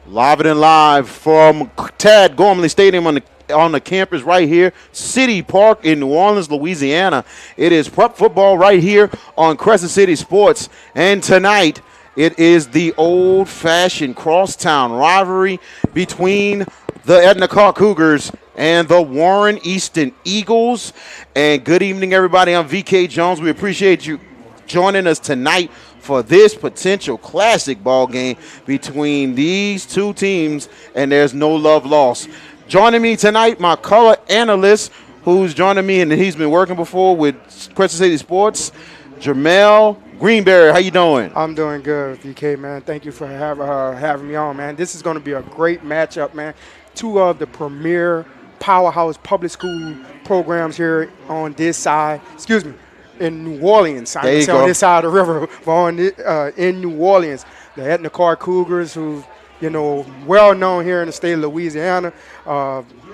Live and live from Tad Gormley Stadium on the campus right here, City Park in New Orleans, Louisiana. It is prep football right here on Crescent City Sports. And tonight, it is the old-fashioned crosstown rivalry between the Edna Karr Cougars and the Warren Easton Eagles. And good evening, everybody. I'm VK Jones. We appreciate you joining us tonight for this potential classic ball game between these two teams, and there's no love lost. Joining me tonight, my color analyst, who's joining me, and he's been working before with Crescent City Sports, Jamel Greenberry. How you doing? I'm doing good, VK, man. Thank you for having me on, man. This is going to be a great matchup, man. Two of the premier powerhouse public school programs here on this side. In New Orleans. On this side of the river, in New Orleans. The Edna Karr Cougars, who, well known here in the state of Louisiana,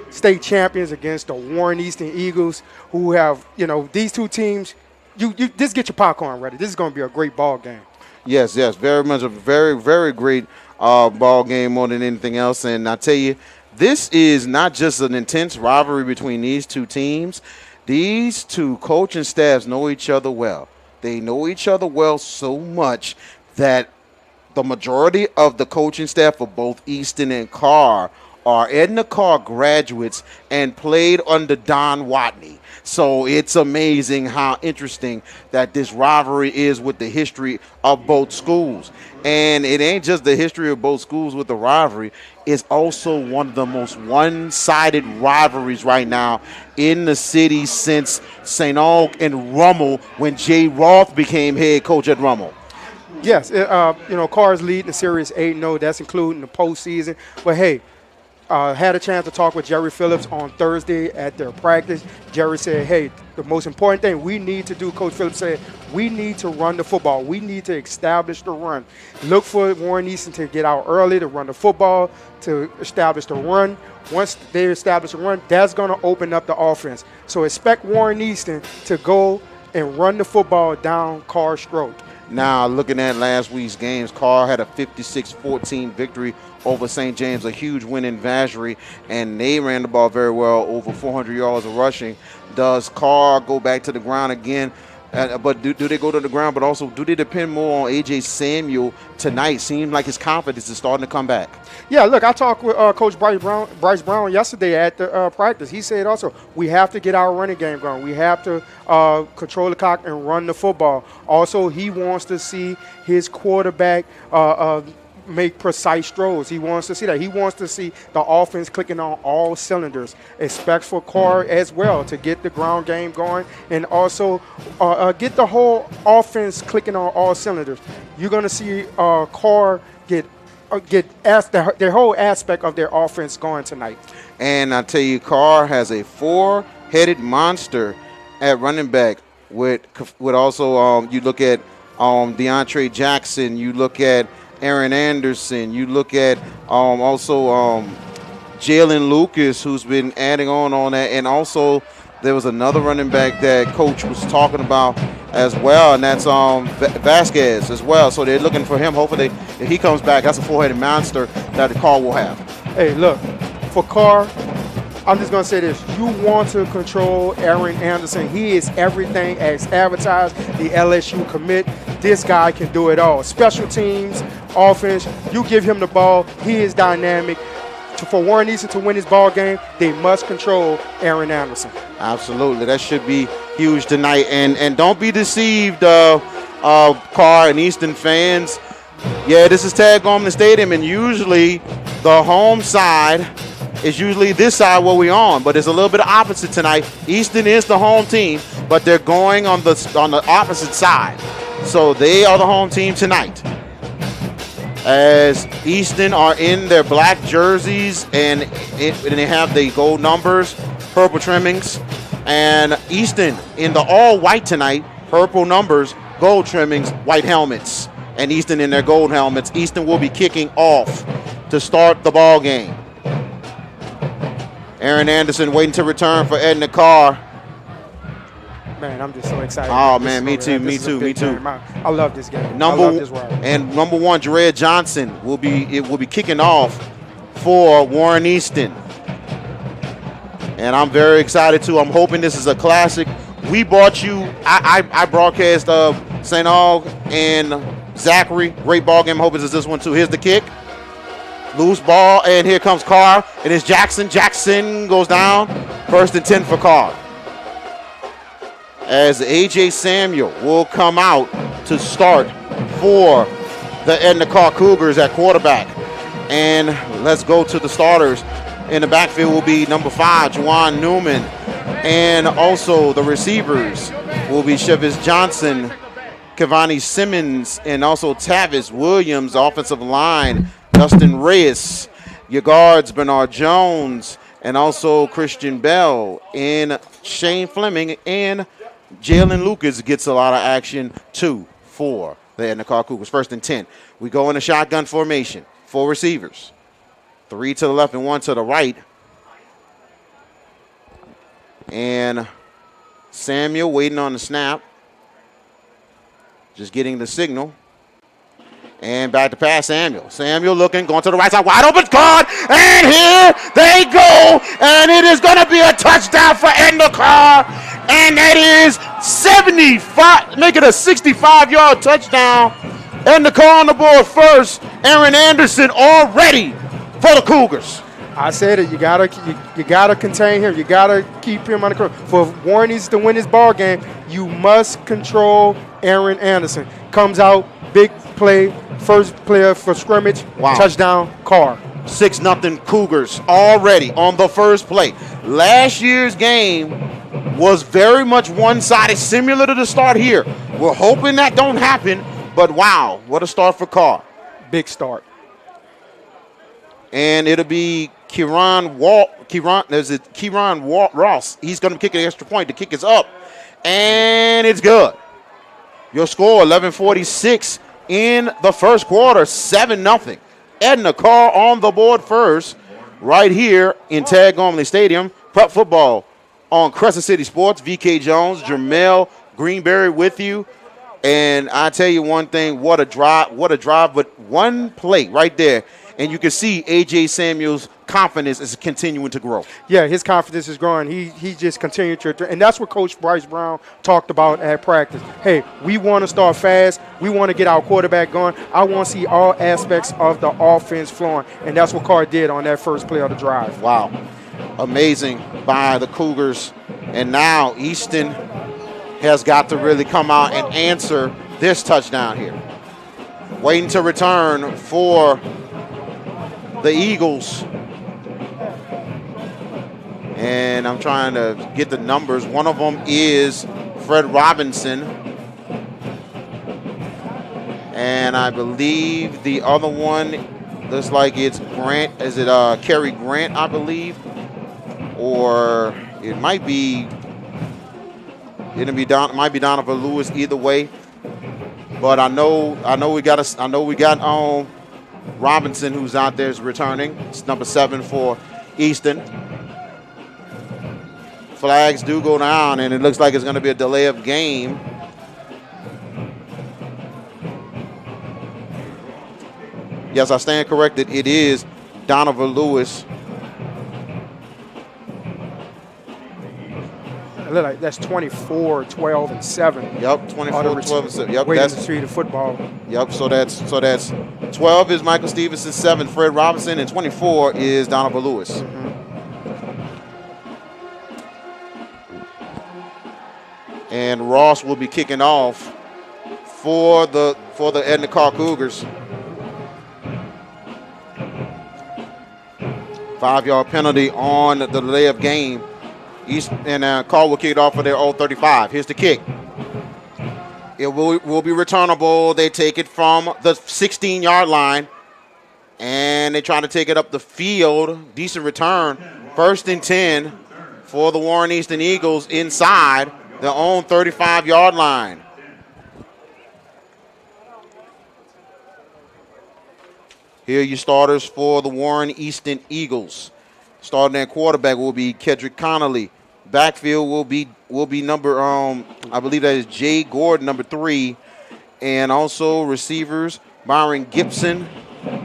state champions against the Warren Easton Eagles, who have, these two teams. You just get your popcorn ready. This is going to be a great ball game. Yes, very much a very, very great ball game more than anything else. And I tell you, this is not just an intense rivalry between these two teams. These two coaching staffs know each other well. They know each other well so much that the majority of the coaching staff for both Easton and Karr are Edna Karr graduates and played under Don Watney. So it's amazing how interesting that this rivalry is with the history of both schools. And it ain't just the history of both schools with the rivalry. It's also one of the most one-sided rivalries right now in the city since St. Aug and Rummel when Jay Roth became head coach at Rummel. Yes, Karr's leading the Series 8-0. That's including the postseason. But, hey, had a chance to talk with Jerry Phillips on Thursday at their practice. Jerry said, hey, the most important thing we need to do, Coach Phillips said, we need to run the football. We need to establish the run. Look for Warren Easton to get out early to run the football, to establish the run. Once they establish the run, that's going to open up the offense. So expect Warren Easton to go and run the football down Karr's throat. Now, looking at last week's games, Karr had a 56-14 victory over St. James, a huge win in Vacherie, and they ran the ball very well, over 400 yards of rushing. Does Karr go back to the ground again? But do they go to the ground, but also do they depend more on A.J. Samuel tonight? Seems like his confidence is starting to come back. Yeah, look, I talked with Coach Bryce Brown yesterday at the practice. He said also we have to get our running game going. We have to control the clock and run the football. Also, he wants to see his quarterback make precise throws. He wants to see that. He wants to see the offense clicking on all cylinders. Expect for Karr as well to get the ground game going and also get the whole offense clicking on all cylinders. You're going to see Karr get their whole aspect of their offense going tonight. And I tell you, Karr has a four-headed monster at running back. With also, you look at DeAndre Jackson, you look at Aaron Anderson, you look at also Jalen Lucas, who's been adding on that, and also there was another running back that Coach was talking about as well, and that's Vasquez as well. So they're looking for him. Hopefully, if he comes back, that's a four-headed monster that the Karr will have. Hey, look, for Karr, I'm just going to say this. You want to control Aaron Anderson. He is everything as advertised, the LSU commit. This guy can do it all. Special teams, offense, you give him the ball. He is dynamic. For Warren Easton to win his ball game, they must control Aaron Anderson. Absolutely. That should be huge tonight. And don't be deceived, Karr and Easton fans. Yeah, this is Tad Gormley Stadium, and usually the home side is usually this side where we're on, but it's a little bit opposite tonight. Easton is the home team, but they're going on the opposite side. So they are the home team tonight. As Easton are in their black jerseys and they have the gold numbers, purple trimmings, and Easton in the all white tonight, purple numbers, gold trimmings, white helmets, and Easton in their gold helmets. Easton will be kicking off to start the ball game. Aaron Anderson waiting to return for Edna Karr. Man, I'm just so excited. Oh, man, me too. I love this game. Number one, Jared Johnson will be kicking off for Warren Easton. And I'm very excited, too. I'm hoping this is a classic. We brought you, I broadcast St. Aug and Zachary. Great ball game. I'm hoping it's this one, too. Here's the kick. Loose ball, and here comes Karr. It is Jackson. Jackson goes down. 1st and 10 for Karr. As A.J. Samuel will come out to start for the Edna Karr Cougars at quarterback. And let's go to the starters. In the backfield will be number 5, Juwan Newman. And also the receivers will be Chevis Johnson, Kavani Simmons, and also Tavis Williams. Offensive line, Dustin Reyes. Your guards, Bernard Jones, and also Christian Bell. And Shane Fleming and Jalen Lucas gets a lot of action, too, for the Edna Karr Cougars. 1st and 10. We go in a shotgun formation. 4 receivers. 3 to the left and 1 to the right. And Samuel waiting on the snap. Just getting the signal. And back to pass, Samuel. Samuel looking, going to the right side, wide open, caught, and here they go, and it is going to be a touchdown for Edna Karr, and that is 75, make it a 65-yard touchdown. Edna Karr on the board first. Aaron Anderson already for the Cougars. I said it. You gotta contain him. You gotta keep him under control. For Warren Easton to win this ball game, you must control Aaron Anderson. Comes out, big play, first player for scrimmage, touchdown, Karr. 6-0 Cougars already on the first play. Last year's game was very much one-sided, similar to the start here. We're hoping that don't happen, but wow, what a start for Karr. Big start. And it'll be Kieran Ross. He's going to kick an extra point. The kick is up, and it's good. Your score, 11:46 in the first quarter, 7-0. Edna Karr on the board first, right here in Tad Gormley Stadium. Prep football on Crescent City Sports. VK Jones, Jermel Greenberry with you. And I tell you one thing, what a drive, but one play right there. And you can see A.J. Samuel's confidence is continuing to grow. Yeah, his confidence is growing. He just continued to, and that's what Coach Bryce Brown talked about at practice. Hey, we want to start fast. We want to get our quarterback going. I want to see all aspects of the offense flowing, and that's what Karr did on that first play of the drive. Wow. Amazing by the Cougars. And now Easton has got to really come out and answer this touchdown here. waiting to return for the Eagles. And I'm trying to get the numbers. One of them is Fred Robinson. And I believe the other one looks like it's Grant. Is it Kerry Grant, I believe? Or it might be might be Donovan Lewis, either way. But I know we got Robinson, who's out there, is returning. It's number 7 for Easton. Flags do go down, and it looks like it's going to be a delay of game. Yes, I stand corrected. It is Donovan Lewis. It looks like that's 24, 12, and 7. Yep, 24, 12, and 7. Yep, waiting that's to see the football. Yep, so that's 12 is Michael Stevenson, 7 Fred Robinson, and 24 is Donovan Lewis. Mm-hmm. And Ross will be kicking off for the Edna Karr Cougars. 5-yard penalty on the delay of game. And Karr will kick it off for their old 35. Here's the kick. It will be returnable. They take it from the 16-yard line, and they try to take it up the field. Decent return. 1st and 10 for the Warren Easton Eagles inside their own 35-yard line. Here are your starters for the Warren Easton Eagles. Starting at quarterback will be Kedrick Connolly. Backfield will be number I believe that is Jay Gordon, number 3, and also receivers Byron Gibson,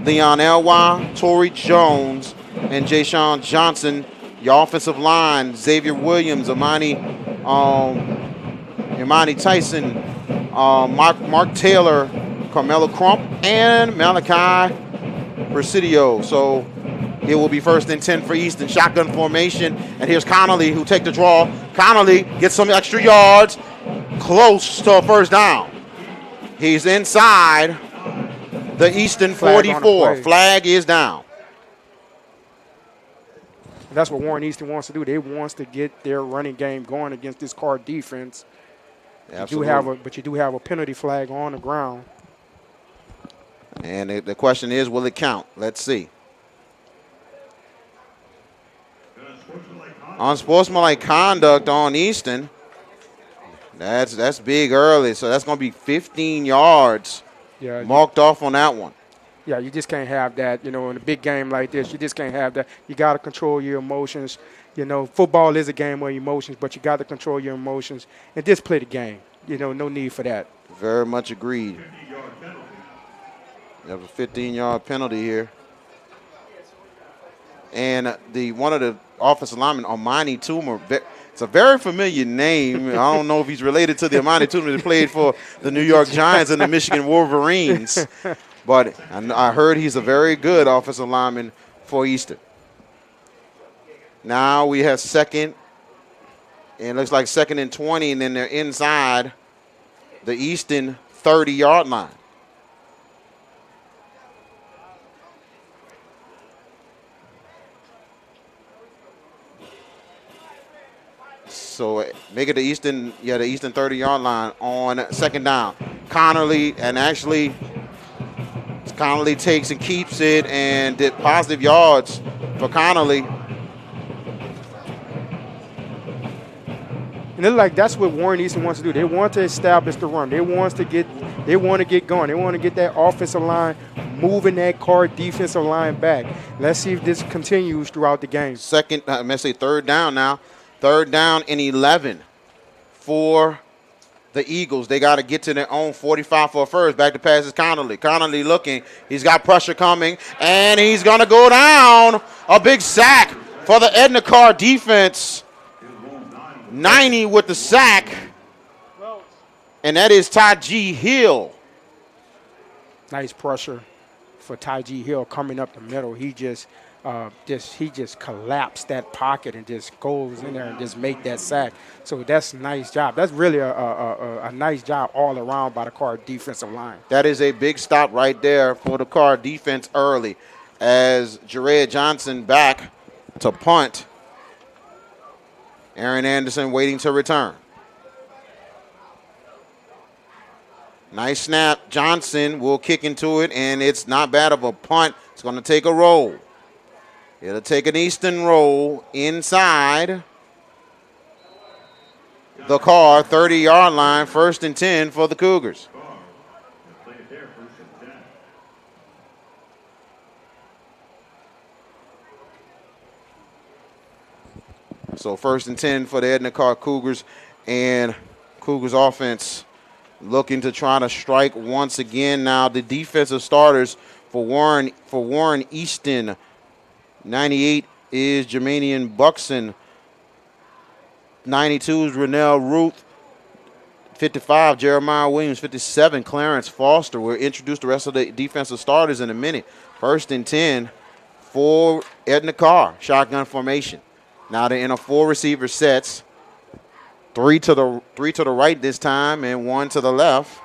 Leon Elway, Torrey Jones, and Jay-Sean Johnson. Your offensive line: Xavier Williams, Imani Tyson, Mark Taylor, Carmelo Crump, and Malachi Presidio. So it will be 1st and 10 for Easton. Shotgun formation. And here's Connolly, who take the draw. Connolly gets some extra yards. Close to a 1st down. He's inside the Easton 44. Flag is down. That's what Warren Easton wants to do. They wants to get their running game going against this Karr defense. Absolutely. But you do have a penalty flag on the ground. And the question is, will it count? Let's see. Unsportsmanlike conduct on Easton. That's big early, so that's going to be 15 yards marked off on that one. Yeah, you just can't have that, in a big game like this. You just can't have that. You got to control your emotions. Football is a game of emotions, but you got to control your emotions and just play the game. No need for that. Very much agreed. There's a 15-yard penalty here. And one of the offensive linemen, Amani Toomer, it's a very familiar name. I don't know if he's related to the Amani Toomer that played for the New York Giants and the Michigan Wolverines. But I heard he's a very good offensive lineman for Easton. Now we have 2nd, and it looks like 2nd and 20, and then they're inside the Easton 30-yard line. So make it the Easton 30-yard line on 2nd down. Connolly takes and keeps it, and did positive yards for Connolly. And it's like that's what Warren Easton wants to do. They want to establish the run. They want to get going. They want to get that offensive line moving, that Karr defensive line back. Let's see if this continues throughout the game. 3rd down now. 3rd down and 11 for the Eagles. They got to get to their own 45 for a 1st. Back to pass is Connolly. Connolly looking. He's got pressure coming, and he's going to go down. A big sack for the Edna Karr defense. 90 with the sack, and that is Taji Hill. Nice pressure for Taji Hill coming up the middle. He just he just collapsed that pocket and just goes in there and just make that sack. So that's a nice job. That's really a nice job all around by the Karr defensive line. That is a big stop right there for the Karr defense early as Jared Johnson back to punt. Aaron Anderson waiting to return. Nice snap. Johnson will kick into it, and it's not bad of a punt. It's going to take a roll. It'll take an Easton roll inside the Karr 30-yard line, 1st and 10 for the Cougars. So 1st and 10 for the Edna Karr Cougars, and Cougars offense looking to try to strike once again. Now the defensive starters for Warren Easton, 98 is Jermanian Buxton, 92 is Renell Ruth, 55 Jeremiah Williams, 57 Clarence Foster. We'll introduce the rest of the defensive starters in a minute. 1st and 10 for Edna Karr, shotgun formation. Now they're in a 4 receiver sets. 3 to the right this time and 1 to the left.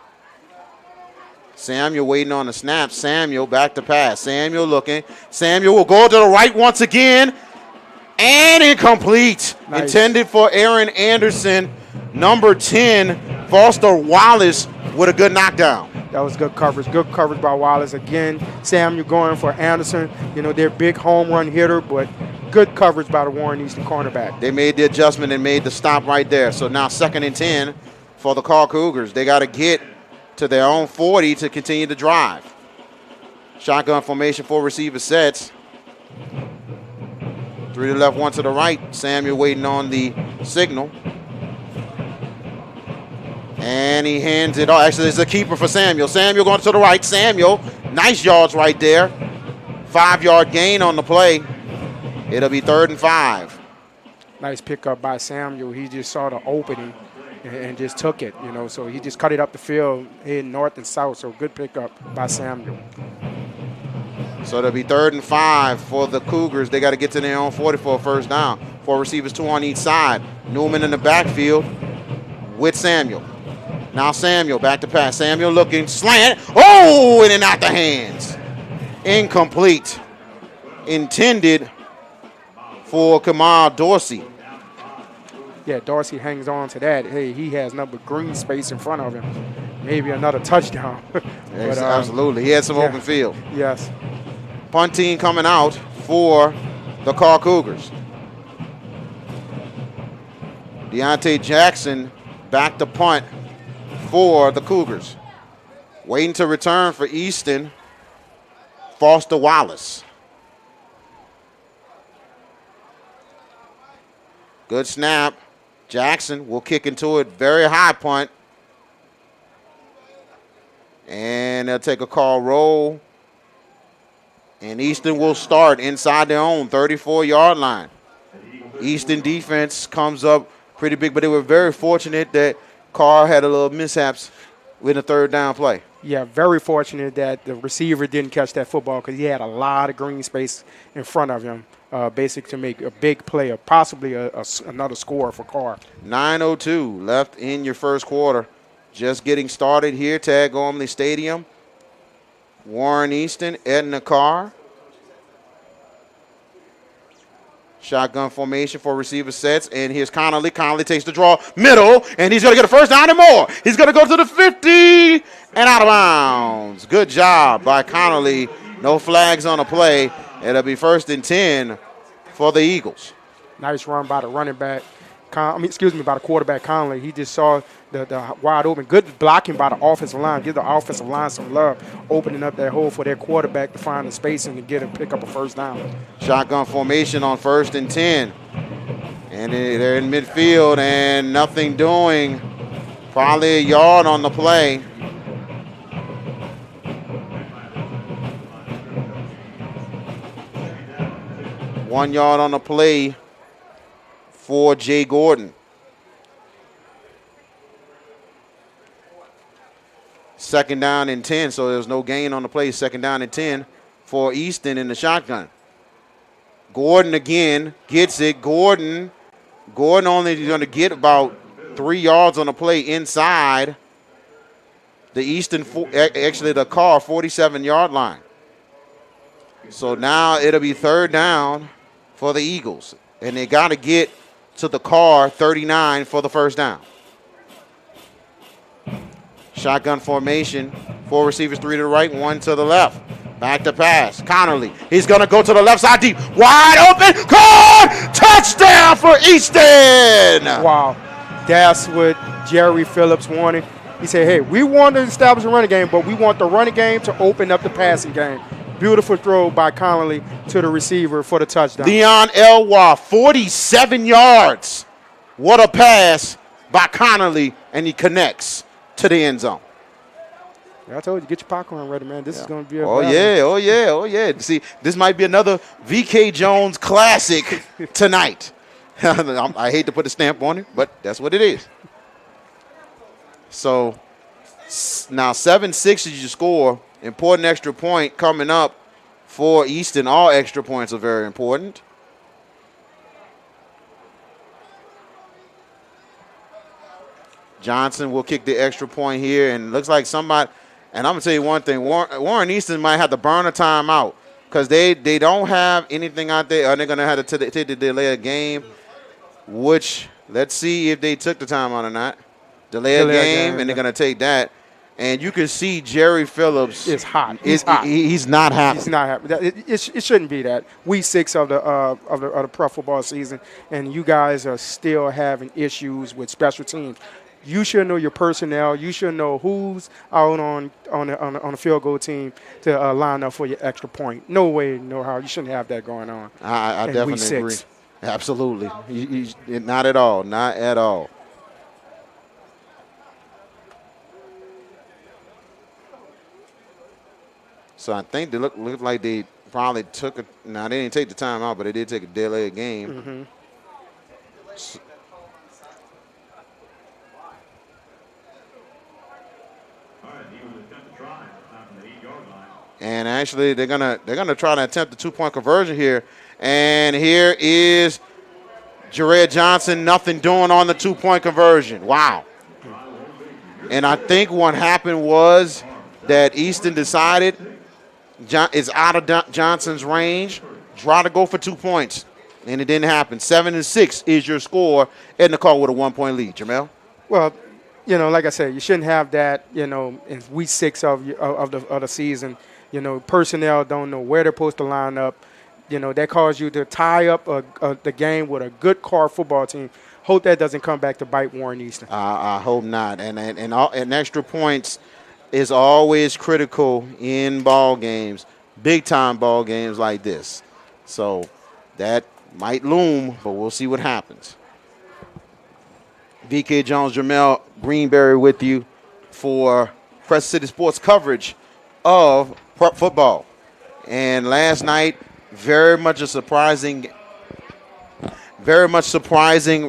Samuel waiting on the snap. Samuel back to pass. Samuel looking. Samuel will go to the right once again. And incomplete. Nice. Intended for Aaron Anderson. Number 10, Foster Wallace with a good knockdown. That was good coverage. Good coverage by Wallace. Again, Samuel going for Anderson. You know, they're big home run hitter, but good coverage by the Warren Easton cornerback. They made the adjustment and made the stop right there. So now 2nd and 10 for the Karr Cougars. They got to get to their own 40 to continue to drive. Shotgun formation, 4 receiver sets. 3 to the left, 1 to the right. Samuel waiting on the signal. And he hands it off. Actually, it's a keeper for Samuel. Samuel going to the right. Samuel, nice yards right there. 5-yard gain on the play. It'll be 3rd and 5. Nice pickup by Samuel. He just saw the opening and just took it, you know. So he just cut it up the field, heading north and south. So good pickup by Samuel. So it'll be 3rd and 5 for the Cougars. They got to get to their own 40 for a 1st down. 4 receivers, 2 on each side. Newman in the backfield with Samuel. Now Samuel back to pass. Samuel looking, slant. Oh, and in out the hands. Incomplete. Intended for Kamal Dorsey. Yeah, Dorsey hangs on to that. Hey, he has number green space in front of him. Maybe another touchdown. But, absolutely. He had some open field. Yes. Punt team coming out for the Karr Cougars. Deontay Jackson back to punt for the Cougars. Waiting to return for Easton, Foster Wallace. Good snap. Jackson will kick into it. Very high punt. And they'll take a call roll. And Easton will start inside their own 34-yard line. Easton defense comes up pretty big, but they were very fortunate that Karr had a little mishaps with a 3rd down play. Yeah, very fortunate that the receiver didn't catch that football because he had a lot of green space in front of him, basically to make a big play or possibly another score for Karr. 9:02 left in your 1st quarter. Just getting started here, Tag Gormley Stadium. Warren Easton, Edna Karr. Shotgun formation for receiver sets, and here's Connolly. Connolly takes the draw, middle, and he's going to get a 1st down and more. He's going to go to the 50 and out of bounds. Good job by Connolly. No flags on the play. It'll be 1st and 10 for the Eagles. Nice run by the running back. By the quarterback Connolly. He just saw the wide open. Good blocking by the offensive line. Give the offensive line some love, opening up that hole for their quarterback to find the space and to pick up a 1st down. Shotgun formation on 1st and 10. And they're in midfield and nothing doing. Probably a yard on the play. One yard on the play for Jay Gordon. 2nd down and 10, so there's no gain on the play. 2nd down and 10 for Easton in the shotgun. Gordon again gets it. Gordon only is going to get about 3 yards on the play inside the Easton, actually the Karr 47-yard line. So now it'll be 3rd down for the Eagles. And they got to get to the Karr 39 for the first down. Shotgun formation. 4 receivers, 3 to the right, 1 to the left. Back to pass. Connerly. He's going to go to the left side deep. Wide open. Karr! Touchdown for Easton! Wow. That's what Jerry Phillips wanted. He said, hey, we want to establish a running game, but we want the running game to open up the passing game. Beautiful throw by Connerly to the receiver for the touchdown. Dion Elwha, 47 yards. What a pass by Connerly, and he connects to the end zone. I told you, get your popcorn ready, man. This is going to be a oh yeah. See, this might be another VK Jones classic tonight. I hate to put a stamp on it, but that's what it is. So now 7-6 is your score. Important extra point coming up for Easton. All extra points are very important. Johnson will kick the extra point here, and looks like somebody. And I'm gonna tell you one thing: Warren Easton might have to burn a timeout because they don't have anything out there, or they're gonna have to take the delay a game. Which let's see if they took the timeout or not. Delay a game, and they're gonna take that. And you can see Jerry Phillips is hot. He's not happy. He's not happy. It shouldn't be that. Week 6 of the pro football season, and you guys are still having issues with special teams. You should know your personnel. You should know who's out on the field goal team to line up for your extra point. No way, no how. You shouldn't have that going on. I definitely agree. Absolutely. Not at all. Not at all. So I think they look like they probably took a. Now they didn't take the time out, but they did take a delay game. Mm-hmm. And actually, they're gonna try to attempt the 2-point conversion here. And here is Jared Johnson, nothing doing on the 2-point conversion. Wow. And I think what happened was that Easton decided it's out of Johnson's range, try to go for 2 points. And it didn't happen. 7-6 is your score. Edna Karr with a 1-point lead. Jamel? Well, like I said, you shouldn't have that, in week 6 of the season. Personnel don't know where they're supposed to line up. That caused you to tie up the game with a good Karr football team. Hope that doesn't come back to bite Warren Easton. I hope not. And extra points is always critical in ball games, big-time ball games like this. So that might loom, but we'll see what happens. VK Jones, Jamel Greenberry with you for Crescent City Sports coverage of prep football. And last night, very much surprising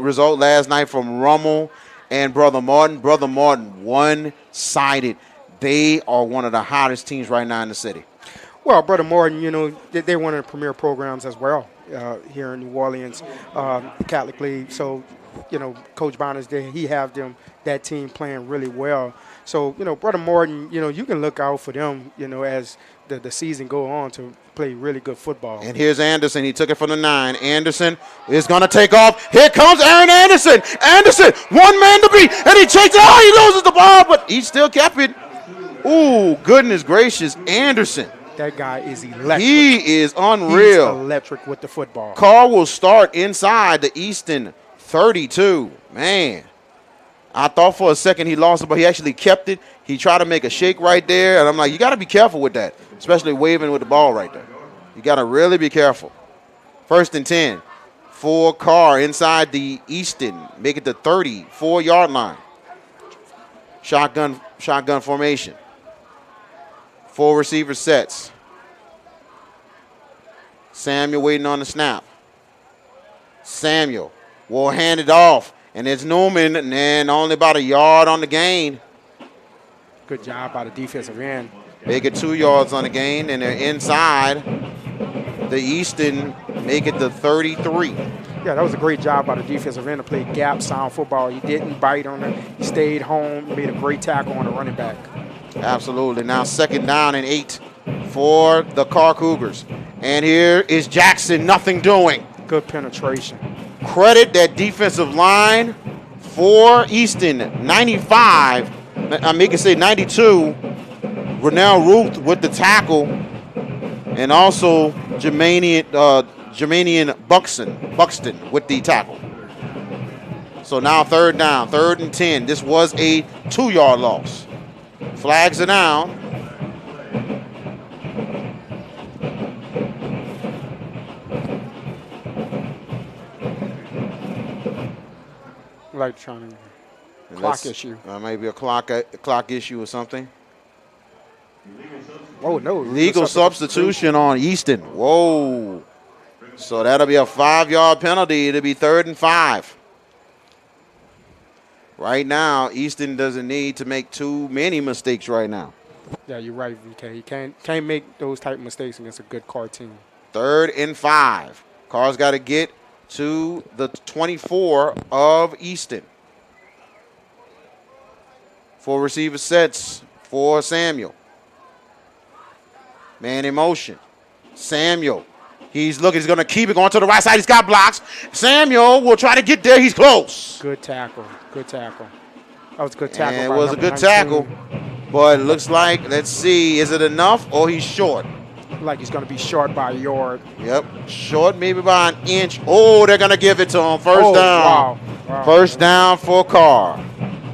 result last night from Rummel and Brother Martin. Brother Martin, one-sided. They are one of the hottest teams right now in the city. Well, Brother Martin, they're one of the premier programs as well here in New Orleans, Catholic League. So, Coach Bonner's there. He have that team playing really well. So, Brother Martin, you can look out for them, as the season go on to play really good football. And here's Anderson. He took it from the 9. Anderson is going to take off. Here comes Aaron Anderson. Anderson, one man to beat, and he takes it. Oh, he loses the ball, but he still kept it. Ooh, goodness gracious, Anderson. That guy is electric. He is unreal. He's electric with the football. Karr will start inside the Easton 32. Man, I thought for a second he lost it, but he actually kept it. He tried to make a shake right there, and I'm like, you got to be careful with that, especially waving with the ball right there. You got to really be careful. 1st and 10 for Karr inside the Easton. Make it the 34-yard line. Shotgun formation. 4 receiver sets. Samuel waiting on the snap. Samuel will hand it off. And it's Newman, and only about a yard on the gain. Good job by the defensive end. They get 2 yards on the gain, and they're inside the Easton make it the 33. Yeah, that was a great job by the defensive end to play gap sound football. He didn't bite on it. He stayed home, made a great tackle on the running back. Absolutely. Now 2nd down and 8 for the Karr Cougars. And here is Jackson, nothing doing. Good penetration. Credit that defensive line for Easton. 95, I mean, you can say 92. Rennell Ruth with the tackle. And also Jermanian Buxton with the tackle. So now 3rd down, 3rd and 10. This was a 2-yard loss. Flags are down. Like trying to clock issue. Maybe a clock issue or something. Oh, no. Legal substitution on Easton. Whoa. So that'll be a 5-yard penalty. It'll be 3rd and 5. Right now, Easton doesn't need to make too many mistakes right now. Yeah, you're right, VK. You can't make those type of mistakes against a good Karr team. 3rd and 5. Karr's got to get to the 24 of Easton. 4 receiver sets for Samuel. Man in motion. Samuel. He's looking. He's going to keep it going to the right side. He's got blocks. Samuel will try to get there. He's close. Good tackle. Good tackle. That was a good tackle. And it was a good tackle. But it looks like, let's see, is it enough or he's short? Like he's going to be short by a yard. Yep. Short maybe by an inch. Oh, they're going to give it to him. First down. Wow. First down for Karr.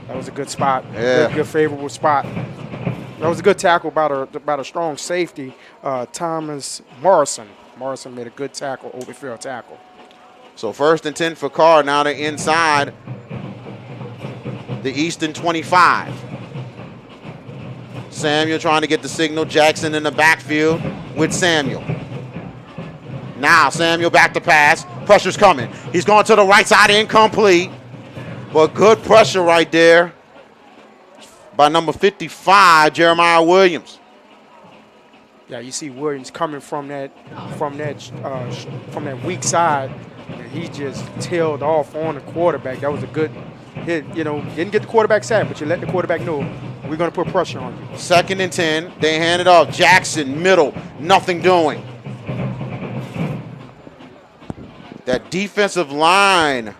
That was a good spot. Yeah. Good favorable spot. That was a good tackle about a strong safety, Thomas Morrison. Morrison made a good tackle, overfield tackle. So 1st and 10 for Karr. Now they're inside the Easton 25. Samuel trying to get the signal. Jackson in the backfield with Samuel. Now Samuel back to pass. Pressure's coming. He's going to the right side, incomplete. But good pressure right there by number 55, Jeremiah Williams. Yeah, you see Williams coming from that weak side, and he just tailed off on the quarterback. That was a good hit. You know, didn't get the quarterback sacked, but you let the quarterback know we're going to put pressure on you. 2nd and 10. They hand it off. Jackson, middle, nothing doing. That defensive line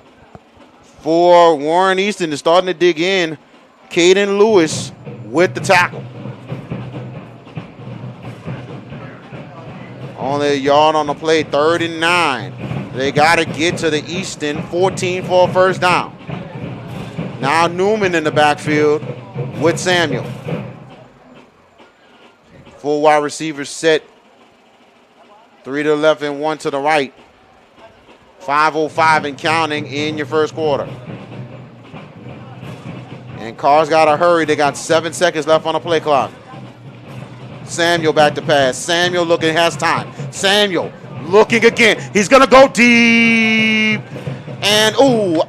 for Warren Easton is starting to dig in. Caden Lewis with the tackle. Only a yard on the play, 3rd and 9. They got to get to the Easton 14 for a first down. Now Newman in the backfield with Samuel. Full wide receivers set. 3 to the left and 1 to the right. 5:05 and counting in your first quarter. And Karr's got to hurry. They got 7 seconds left on the play clock. Samuel back to pass. Samuel looking, has time. Samuel looking again. He's going to go deep. And,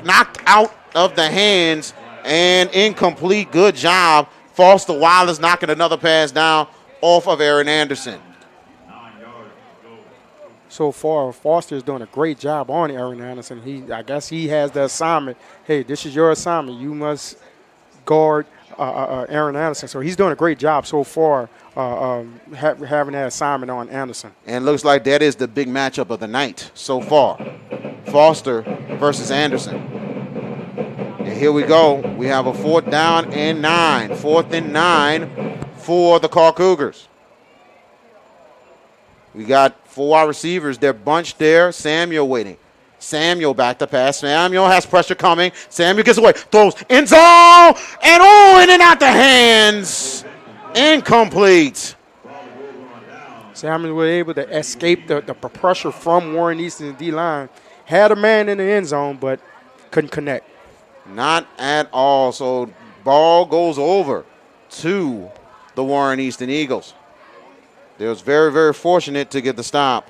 knocked out of the hands and incomplete. Good job. Foster Wallace knocking another pass down off of Aaron Anderson. So far, Foster's doing a great job on Aaron Anderson. I guess he has the assignment. Hey, this is your assignment. You must guard Aaron Anderson. So he's doing a great job so far having that assignment on Anderson. And looks like that is the big matchup of the night so far. Foster versus Anderson. And here we go. We have a 4th down and 9. 4th and 9 for the Karr Cougars. We got 4 wide receivers. They're bunched there. Samuel waiting. Samuel back to pass. Samuel has pressure coming. Samuel gets away. Throws end zone. And in and out the hands. Incomplete. Samuel was able to escape the pressure from Warren Easton's D-line. Had a man in the end zone, but couldn't connect. Not at all. So ball goes over to the Warren Easton Eagles. They was very, very fortunate to get the stop.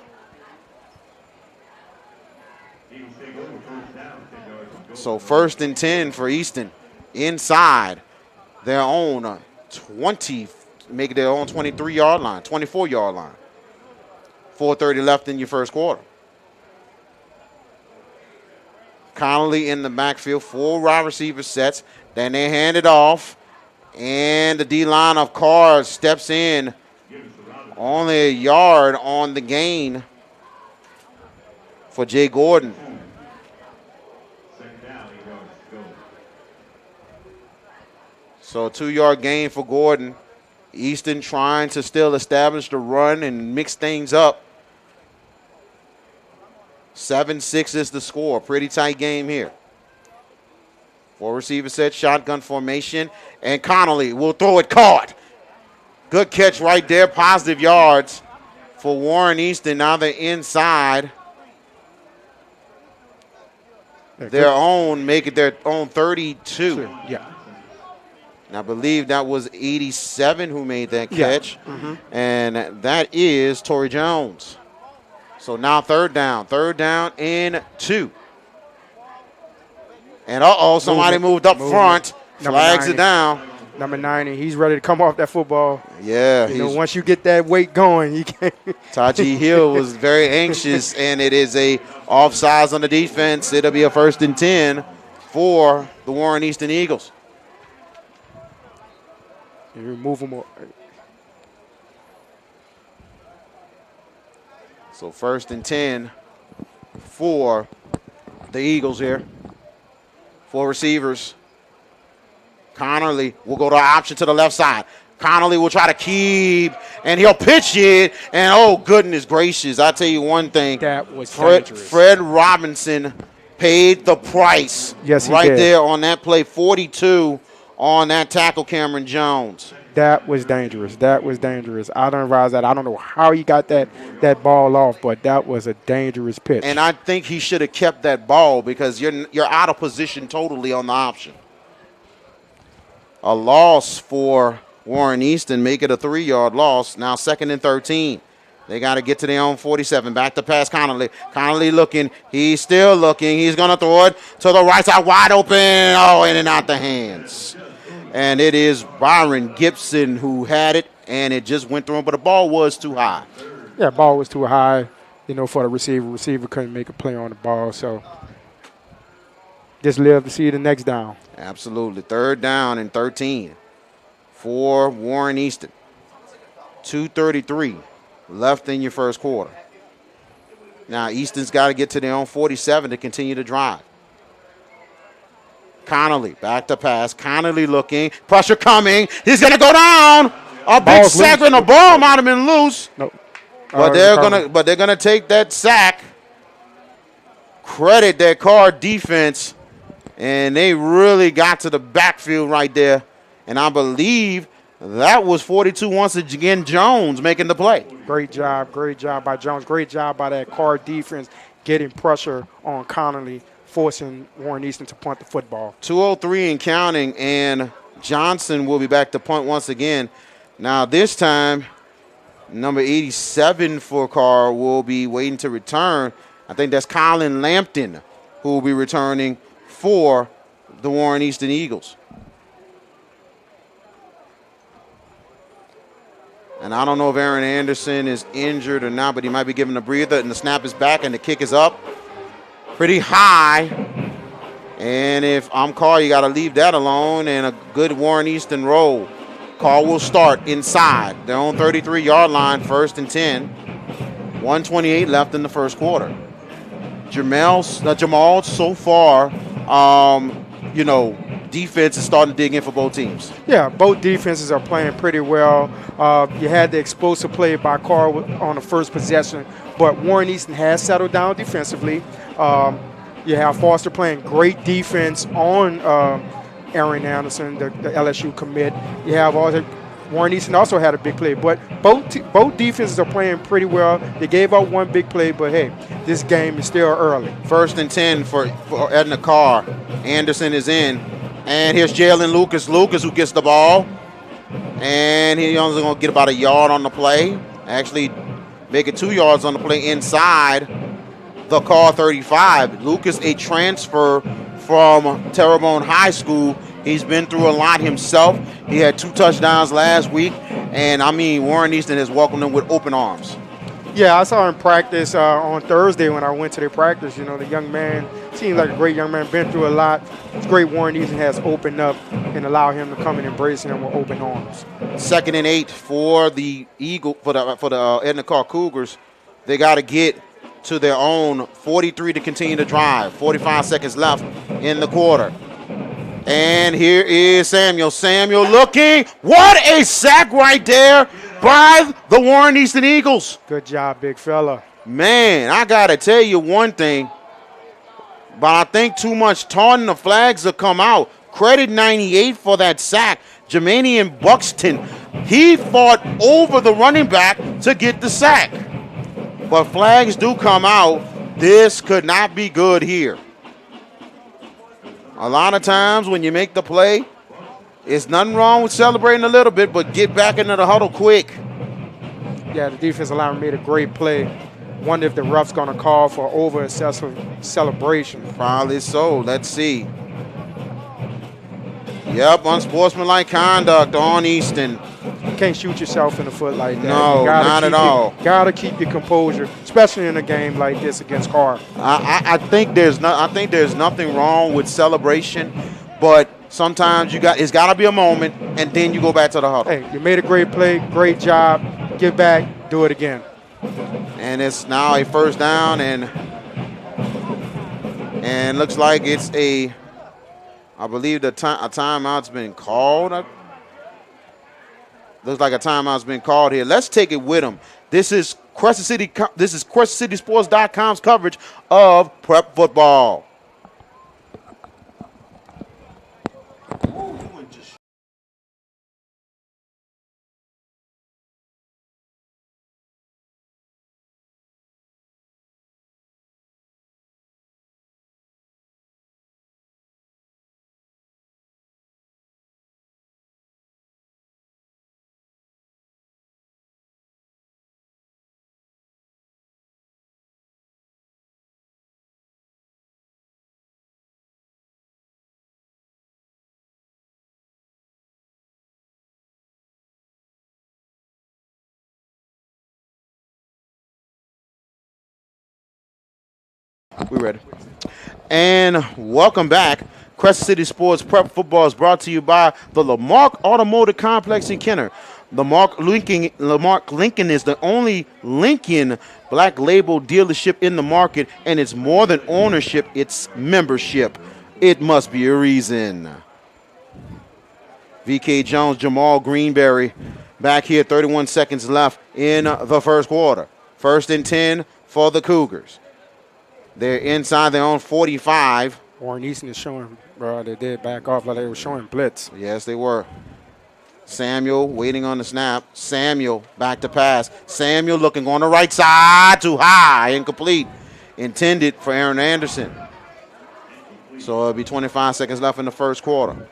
So 1st and 10 for Easton inside their own 20, make it their own 23-yard line, 24-yard line. 4:30 left in your first quarter. Connolly in the backfield, 4 wide receiver sets. Then they hand it off, and the D-line of Karr steps in. Only a yard on the gain for Jay Gordon. So a 2-yard gain for Gordon. Easton trying to still establish the run and mix things up. 7-6 is the score. Pretty tight game here. 4 receiver set, shotgun formation, and Connolly will throw it caught. Good catch right there. Positive yards for Warren Easton. Now they're inside their own, make it their own 32. Yeah. And I believe that was 87 who made that catch. Yeah. Mm-hmm. And that is Torrey Jones. So now third down and 2. And somebody moved up front, flags it down. Number 90, he's ready to come off that football. Yeah. Once you get that weight going, you can't. Taji Hill was very anxious, and it is a offsides on the defense. It'll be a 1st and 10 for the Warren Easton Eagles. You remove them. So 1st and 10 for the Eagles here. 4 receivers. Connolly will go to option to the left side. Connolly will try to keep, and he'll pitch it. And, oh, goodness gracious, I'll tell you one thing. That was Fred Robinson paid the price. Yes, he right did. There on that play, 42 on that tackle, Cameron Jones. That was dangerous. I don't realize that. I don't know how he got that ball off, but that was a dangerous pitch. And I think he should have kept that ball because you're out of position totally on the option. A loss for Warren Easton, make it a 3-yard loss. Now 2nd and 13. They got to get to their own 47. Back to pass Connolly. Connolly looking. He's still looking. He's going to throw it to the right side, wide open. Oh, in and out the hands. And it is Byron Gibson who had it, and it just went through him, but the ball was too high. Yeah, ball was too high, for the receiver. Receiver couldn't make a play on the ball, so just live to see the next down. Absolutely. 3rd down and 13 for Warren Easton. 2:33 left in your first quarter. Now, Easton's got to get to their own 47 to continue to drive. Connolly, back to pass. Connolly looking. Pressure coming. He's going to go down. A big sack, and the ball might have been loose. Nope. But they're gonna take that sack. Credit that Karr defense, and they really got to the backfield right there. And I believe that was 42 once again. Jones making the play. Great job by Jones. Great job by that Karr defense getting pressure on Connolly, forcing Warren Easton to punt the football. 2:03 and counting, and Johnson will be back to punt once again. Now this time, number 87 for Karr will be waiting to return. I think that's Colin Lampton who will be returning for the Warren Easton Eagles. And I don't know if Aaron Anderson is injured or not, but he might be given a breather, and the snap is back, and the kick is up pretty high. And if I'm Karr, you got to leave that alone, and a good Warren Easton roll. Karr will start inside their own 33-yard line, 1st and 10. 1:28 left in the first quarter. Jamal, so far, defense is starting to dig in for both teams. Yeah, both defenses are playing pretty well. You had the explosive play by Karr on the first possession, but Warren Easton has settled down defensively. You have Foster playing great defense on Aaron Anderson, the LSU commit. You have Warren Easton also had a big play, but both defenses are playing pretty well. They gave up one big play, but hey, this game is still early. 1st and 10 for Edna Karr. Anderson is in, and here's Jalen Lucas. Lucas who gets the ball, and he's only going to get about a yard on the play. Actually, make it 2 yards on the play inside the Karr 35. Lucas, a transfer from Terrebonne High School. He's been through a lot himself. He had 2 touchdowns last week, and Warren Easton has welcomed him with open arms. Yeah, I saw him practice on Thursday when I went to their practice. The young man Seems like a great young man, been through a lot. It's great Warren Easton has opened up and allowed him to come and embrace him with open arms. 2nd and 8 for the Edna Karr Cougars. They got to get to their own 43 to continue to drive. 45 seconds left in the quarter. And here is Samuel. Samuel looking. What a sack right there by the Warren Easton Eagles. Good job, big fella. Man, I got to tell you one thing, but I think too much taunting the flags will come out. Credit 98 for that sack. Jermanian Buxton, he fought over the running back to get the sack. But flags do come out. This could not be good here. A lot of times when you make the play, it's nothing wrong with celebrating a little bit, but get back into the huddle quick. Yeah, the defensive lineman made a great play. Wonder if the ref's going to call for over-excessive celebration. Probably so. Let's see. Yep, unsportsmanlike conduct on Easton. You can't shoot yourself in the foot like that. No, not at all. Gotta keep your composure, especially in a game like this against Karr. I think there's nothing wrong with celebration, but sometimes it's got to be a moment, and then you go back to the huddle. Hey, you made a great play, great job. Get back, do it again. And it's now a first down, and looks like it's I believe a timeout's been called. Looks like a timeout's been called here. Let's take it with them. This is CrescentCitySports.com's coverage of prep football. We ready. And welcome back. Crescent City Sports Prep Football is brought to you by the Lamarck Automotive Complex in Kenner. Lamarck Lincoln is the only Lincoln black label dealership in the market, and it's more than ownership, it's membership. It must be a reason. VK Jones, Jamal Greenberry back here, 31 seconds left in the first quarter. 1st and 10 for the Cougars. They're inside their own 45. Warren Easton is showing, bro, they did back off like they were showing blitz. Yes, they were. Samuel waiting on the snap. Samuel back to pass. Samuel looking on the right side, too high, incomplete. Intended for Aaron Anderson. So it'll be 25 seconds left in the first quarter.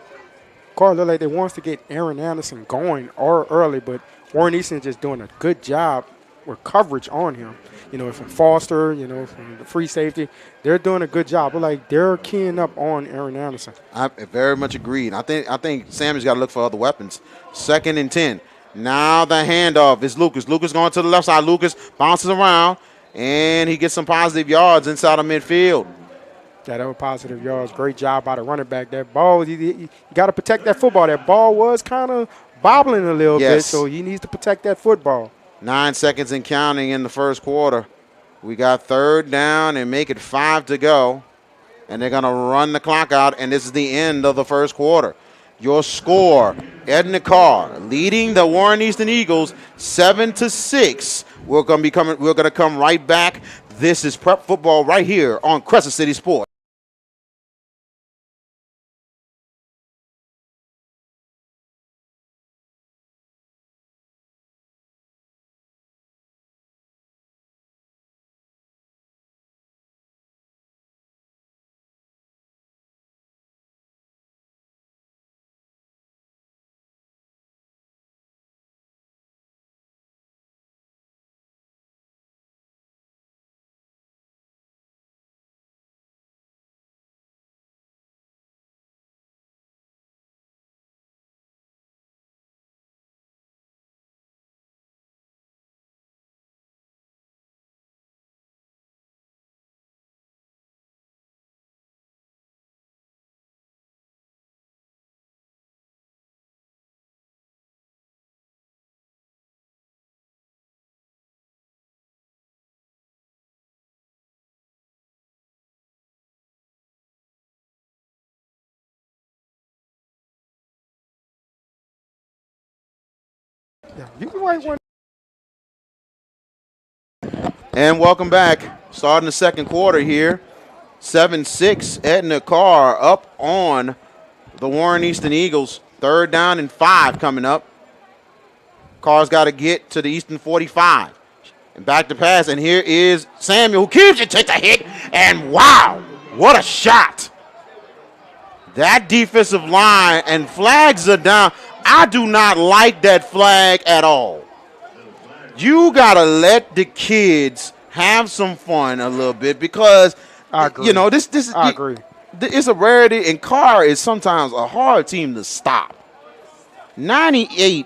Karr looked like they wants to get Aaron Anderson going early, but Warren Easton is just doing a good job with coverage on him. You know, from Foster, you know, from the free safety, they're doing a good job. But like they're keying up on Aaron Anderson. I very much agreed. I think Sammy's got to look for other weapons. 2nd and 10. Now the handoff is Lucas. Lucas going to the left side. Lucas bounces around, and he gets some positive yards inside of midfield. Yeah, that was positive yards. Great job by the running back. That ball, you got to protect that football. That ball was kind of bobbling a little bit, so he needs to protect that football. 9 seconds and counting in the first quarter. We got 3rd down and make it 5 to go. And they're going to run the clock out, and this is the end of the first quarter. Your score, Edna Karr leading the Warren Easton Eagles 7-6. We're going to come right back. This is Prep Football right here on Crescent City Sports. Yeah, you can write one. And welcome back. Starting the second quarter here. 7-6, Edna Karr up on the Warren Easton Eagles. 3rd down and 5 coming up. Carr's got to get to the Easton 45. And back to pass, and here is Samuel, who keeps it, takes a hit, and wow, what a shot. That defensive line, and flags are down. I do not like that flag at all. You got to let the kids have some fun a little bit because, I agree. you know, this I agree. It's a rarity, and Karr is sometimes a hard team to stop. 98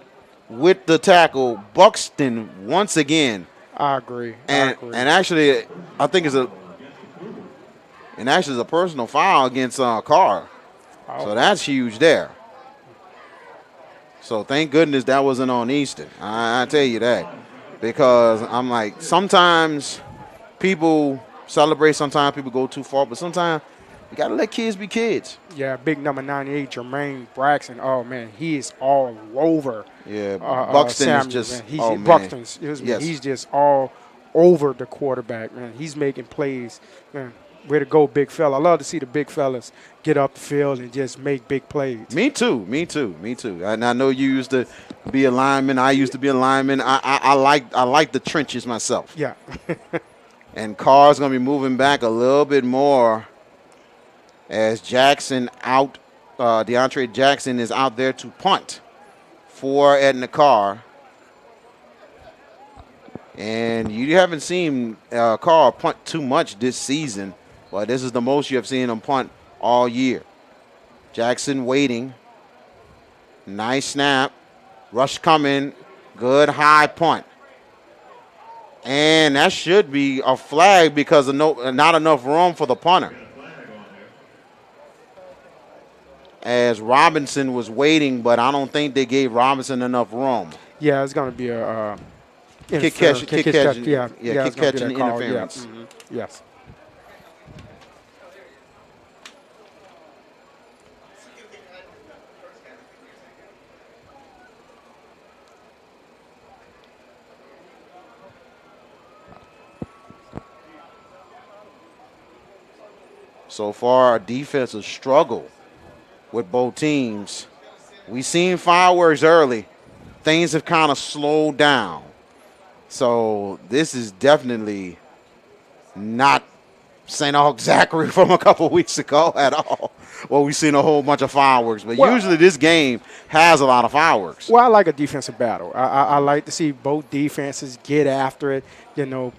with the tackle, Buxton once again. I agree. And actually, I think it's a personal foul against Karr. Oh. So that's huge there. So thank goodness that wasn't on Easton. I tell you that. Because I'm like, sometimes people celebrate, sometimes people go too far, but sometimes you got to let kids be kids. Yeah, big number 98, Jermaine Braxton. Oh, man, he is all over. Yeah, Buxton Samuel, is just, man. oh, man. Buxton, Yes. he's just all over the quarterback, man. He's making plays. Man, way to go, big fella. I love to see the big fellas get up the field and just make big plays. Me too. And I know you used to be a lineman. I used to be a lineman. I like the trenches myself. Yeah. And Carr's going to be moving back a little bit more as Jackson out. DeAndre Jackson is out there to punt for Edna Karr. And you haven't seen Karr punt too much this season, but this is the most you have seen him punt all year. Jackson waiting. Nice snap. Rush coming. Good high punt. And that should be a flag because of not enough room for the punter. As Robinson was waiting, but I don't think they gave Robinson enough room. Yeah, it's going to be a kick catch interference. Yeah. Mm-hmm. Yes. So far, our defense has struggled with both teams. We seen fireworks early. Things have kind of slowed down. So this is definitely not St. Aug Zachary from a couple weeks ago at all. Well, we've seen a whole bunch of fireworks, but usually this game has a lot of fireworks. Well, I like a defensive battle. I like to see both defenses get after it,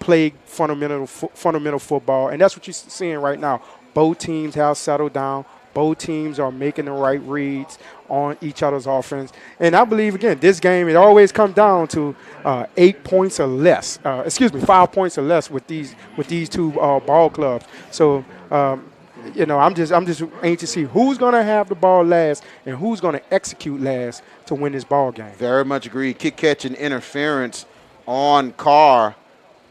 play fundamental football, and that's what you're seeing right now. Both teams have settled down. Both teams are making the right reads on each other's offense. And I believe, again, this game, it always comes down to 5 points or less with these two ball clubs. So, I'm just anxious to see who's going to have the ball last and who's going to execute last to win this ball game. Very much agree. Kick catch and interference on Karr.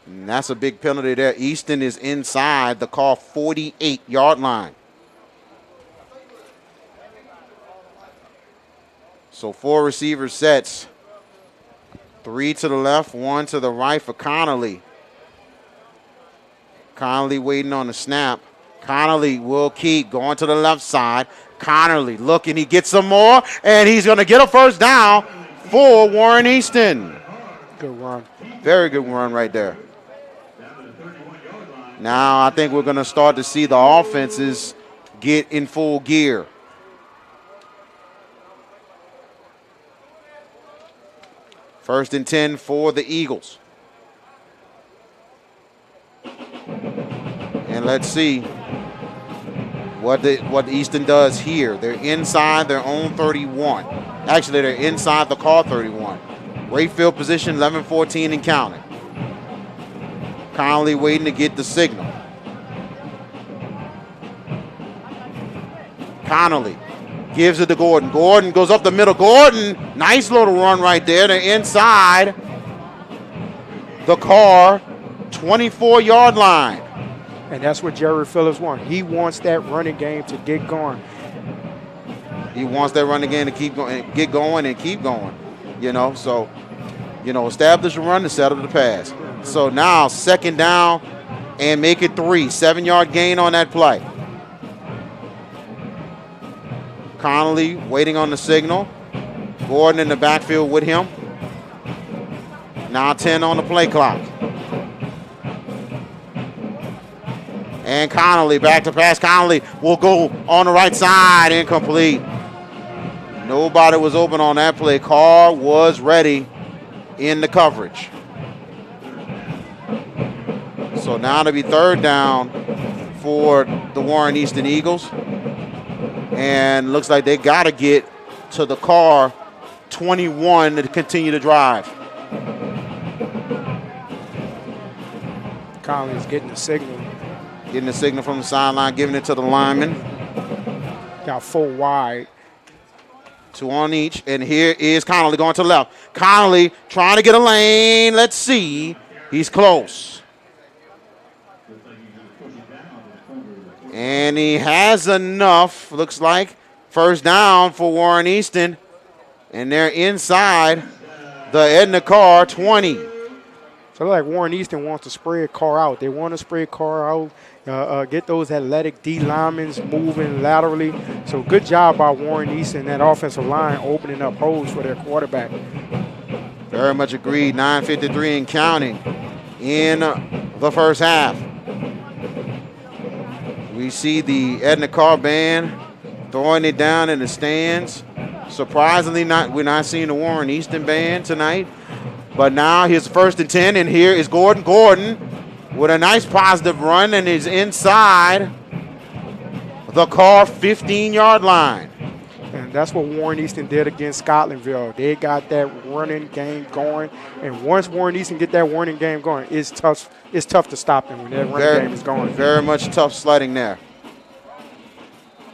And that's a big penalty there. Easton is inside the Karr 48-yard line. So 4 receiver sets. 3 to the left, 1 to the right for Connolly. Connolly waiting on the snap. Connolly will keep going to the left side. Connolly looking, he gets some more, and he's going to get a first down for Warren Easton. Good run. Very good run right there. Now I think we're going to start to see the offenses get in full gear. First and 10 for the Eagles. And let's see what Easton does here. They're inside their own 31. Actually, they're inside the Karr 31. Great field position, 11-14 and counting. Connolly waiting to get the signal. Connolly gives it to Gordon. Gordon goes up the middle. Gordon, nice little run right there. They're inside the Karr 24-yard line. And that's what Jerry Phillips wants. He wants that running game to get going. He wants that running game to keep going, get going and keep going. So establish a run and set up the pass. So now 2nd down and make it 3. 7-yard gain on that play. Connolly waiting on the signal. Gordon in the backfield with him. Now 10 on the play clock. And Connolly back to pass. Connolly will go on the right side. Incomplete. Nobody was open on that play. Karr was ready in the coverage. So now to be 3rd down for the Warren Easton Eagles. And looks like they got to get to the Karr 21 to continue to drive. Collins getting the signal. Getting the signal from the sideline, giving it to the lineman. Got 4 wide. 2 on each. And here is Connolly going to the left. Connolly trying to get a lane. Let's see. He's close. And he has enough, looks like. 1st down for Warren Easton. And they're inside the Edna Karr 20. So like Warren Easton wants to spread Karr out. They want to spread Karr out, get those athletic D linemen moving laterally. So good job by Warren Easton, that offensive line opening up holes for their quarterback. Very much agreed. 9:53 and counting in the 1st half. We see the Edna Karr band throwing it down in the stands. Surprisingly, we're not seeing the Warren Easton band tonight. But now here's 1st and 10, and here is Gordon. Gordon with a nice positive run and is inside the Karr 15-yard line. And that's what Warren Easton did against Scotlandville. They got that running game going. And once Warren Easton get that running game going, it's tough to stop them when that running game is going. Very much tough sledding there.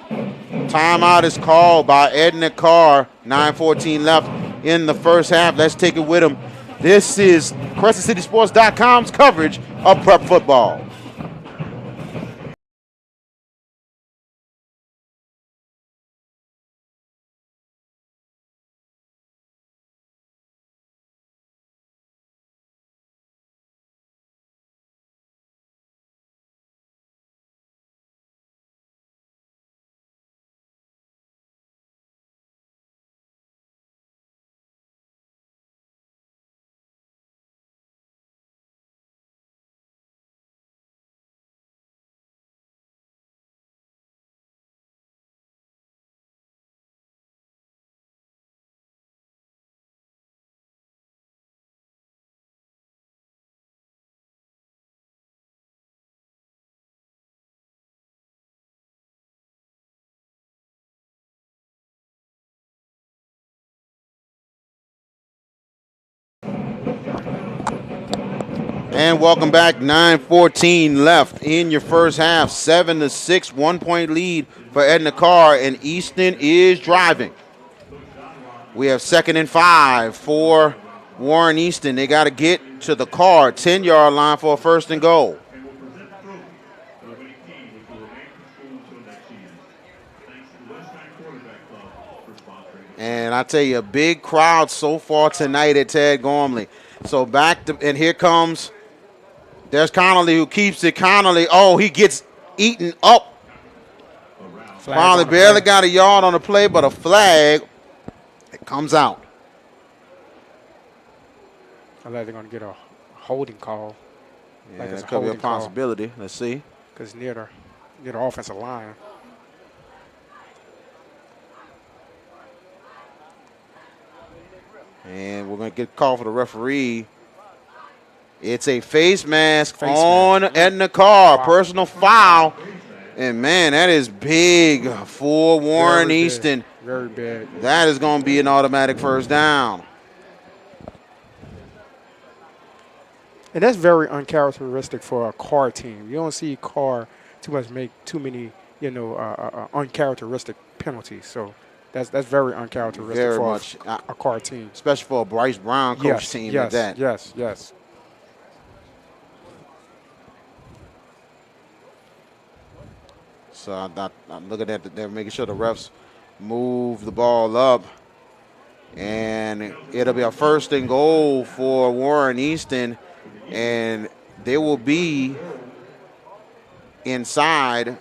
Timeout is called by Edna Karr. 9:14 left in the 1st half. Let's take it with him. This is CrescentCitySports.com's coverage of prep football. And welcome back. 9:14 left in your 1st half. 7-6, 1-point lead for Edna Karr, and Easton is driving. We have 2nd and 5 for Warren Easton. They got to get to the Karr 10-yard line for a 1st and goal. And I tell you, a big crowd so far tonight at Ted Gormley. So and here comes. There's Connolly who keeps it. Connolly, he gets eaten up. Finally barely got a yard on the play, but a flag that comes out. I think they're going to get a holding call. Yeah, that could be a possibility. Let's see. Because near the offensive line. And we're going to get a call for the referee. It's a face mask on Edna Karr. Wow. Personal foul. And, man, that is big for Warren Easton. Very big. That is going to be an automatic 1st down. And that's very uncharacteristic for a Karr team. You don't see Karr make too many, uncharacteristic penalties. So that's very uncharacteristic for a Karr team. Especially for a Bryce Brown coach team like that. Yes. So I'm looking at they're making sure the refs move the ball up. And it'll be a 1st and goal for Warren Easton. And they will be inside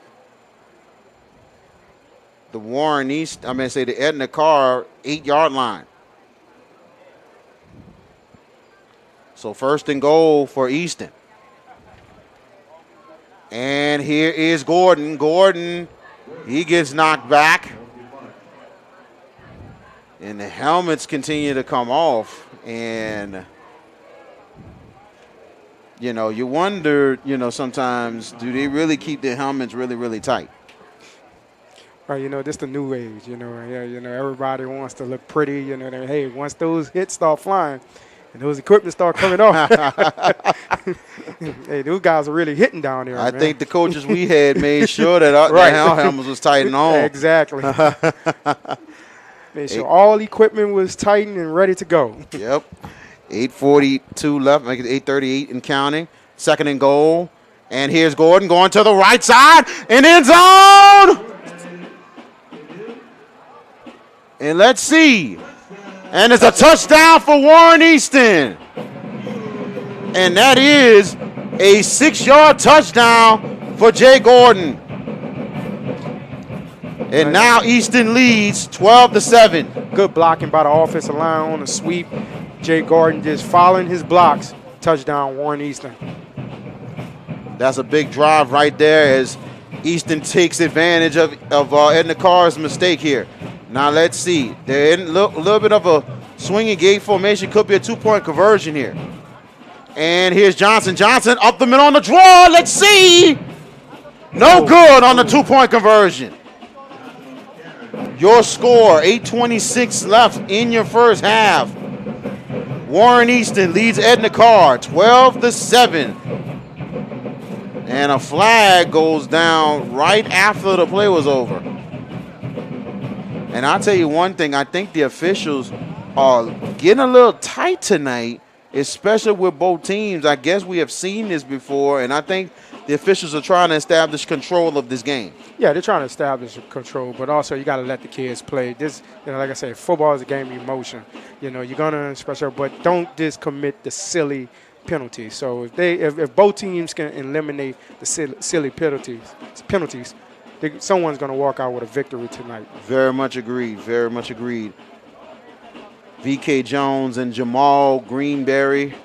the the Edna Karr 8-yard line. So 1st and goal for Easton. And here is Gordon. Gordon, he gets knocked back. And the helmets continue to come off. And, you wonder, sometimes, do they really keep their helmets really, really tight? Right, this the new age, everybody wants to look pretty, hey, once those hits start flying and those equipment start coming off, hey, those guys are really hitting down there, I man. think the coaches we had made sure that our helmets was tightened on. Exactly. Made sure all equipment was tightened and ready to go. Yep. 8:42 left, make it 8:38 and counting. 2nd and goal. And here's Gordon going to the right side in end zone. And let's see. And it's a touchdown for Warren Easton. And that is a 6-yard touchdown for Jay Gordon. And now Easton leads 12-7. Good blocking by the offensive line on the sweep. Jay Gordon just following his blocks. Touchdown, Warren Easton. That's a big drive right there as Easton takes advantage of Edna Karr's mistake here. Now let's see. They're in a little bit of a swinging gate formation. Could be a 2-point conversion here. And here's Johnson. Johnson up the middle on the draw. Let's see. No good on the 2-point conversion. Your score, 8:26 left in your first half. Warren Easton leads Edna Karr 12-7. And a flag goes down right after the play was over. And I'll tell you one thing, I think the officials are getting a little tight tonight, especially with both teams. I guess we have seen this before, and I think the officials are trying to establish control of this game. Yeah, they're trying to establish control, but also you got to let the kids play. This, like I said, football is a game of emotion. You're gonna special, but don't just commit the silly penalties. So if both teams can eliminate the silly penalties, someone's gonna walk out with a victory tonight. Very much agreed. Very much agreed. VK Jones and Jamal Greenberry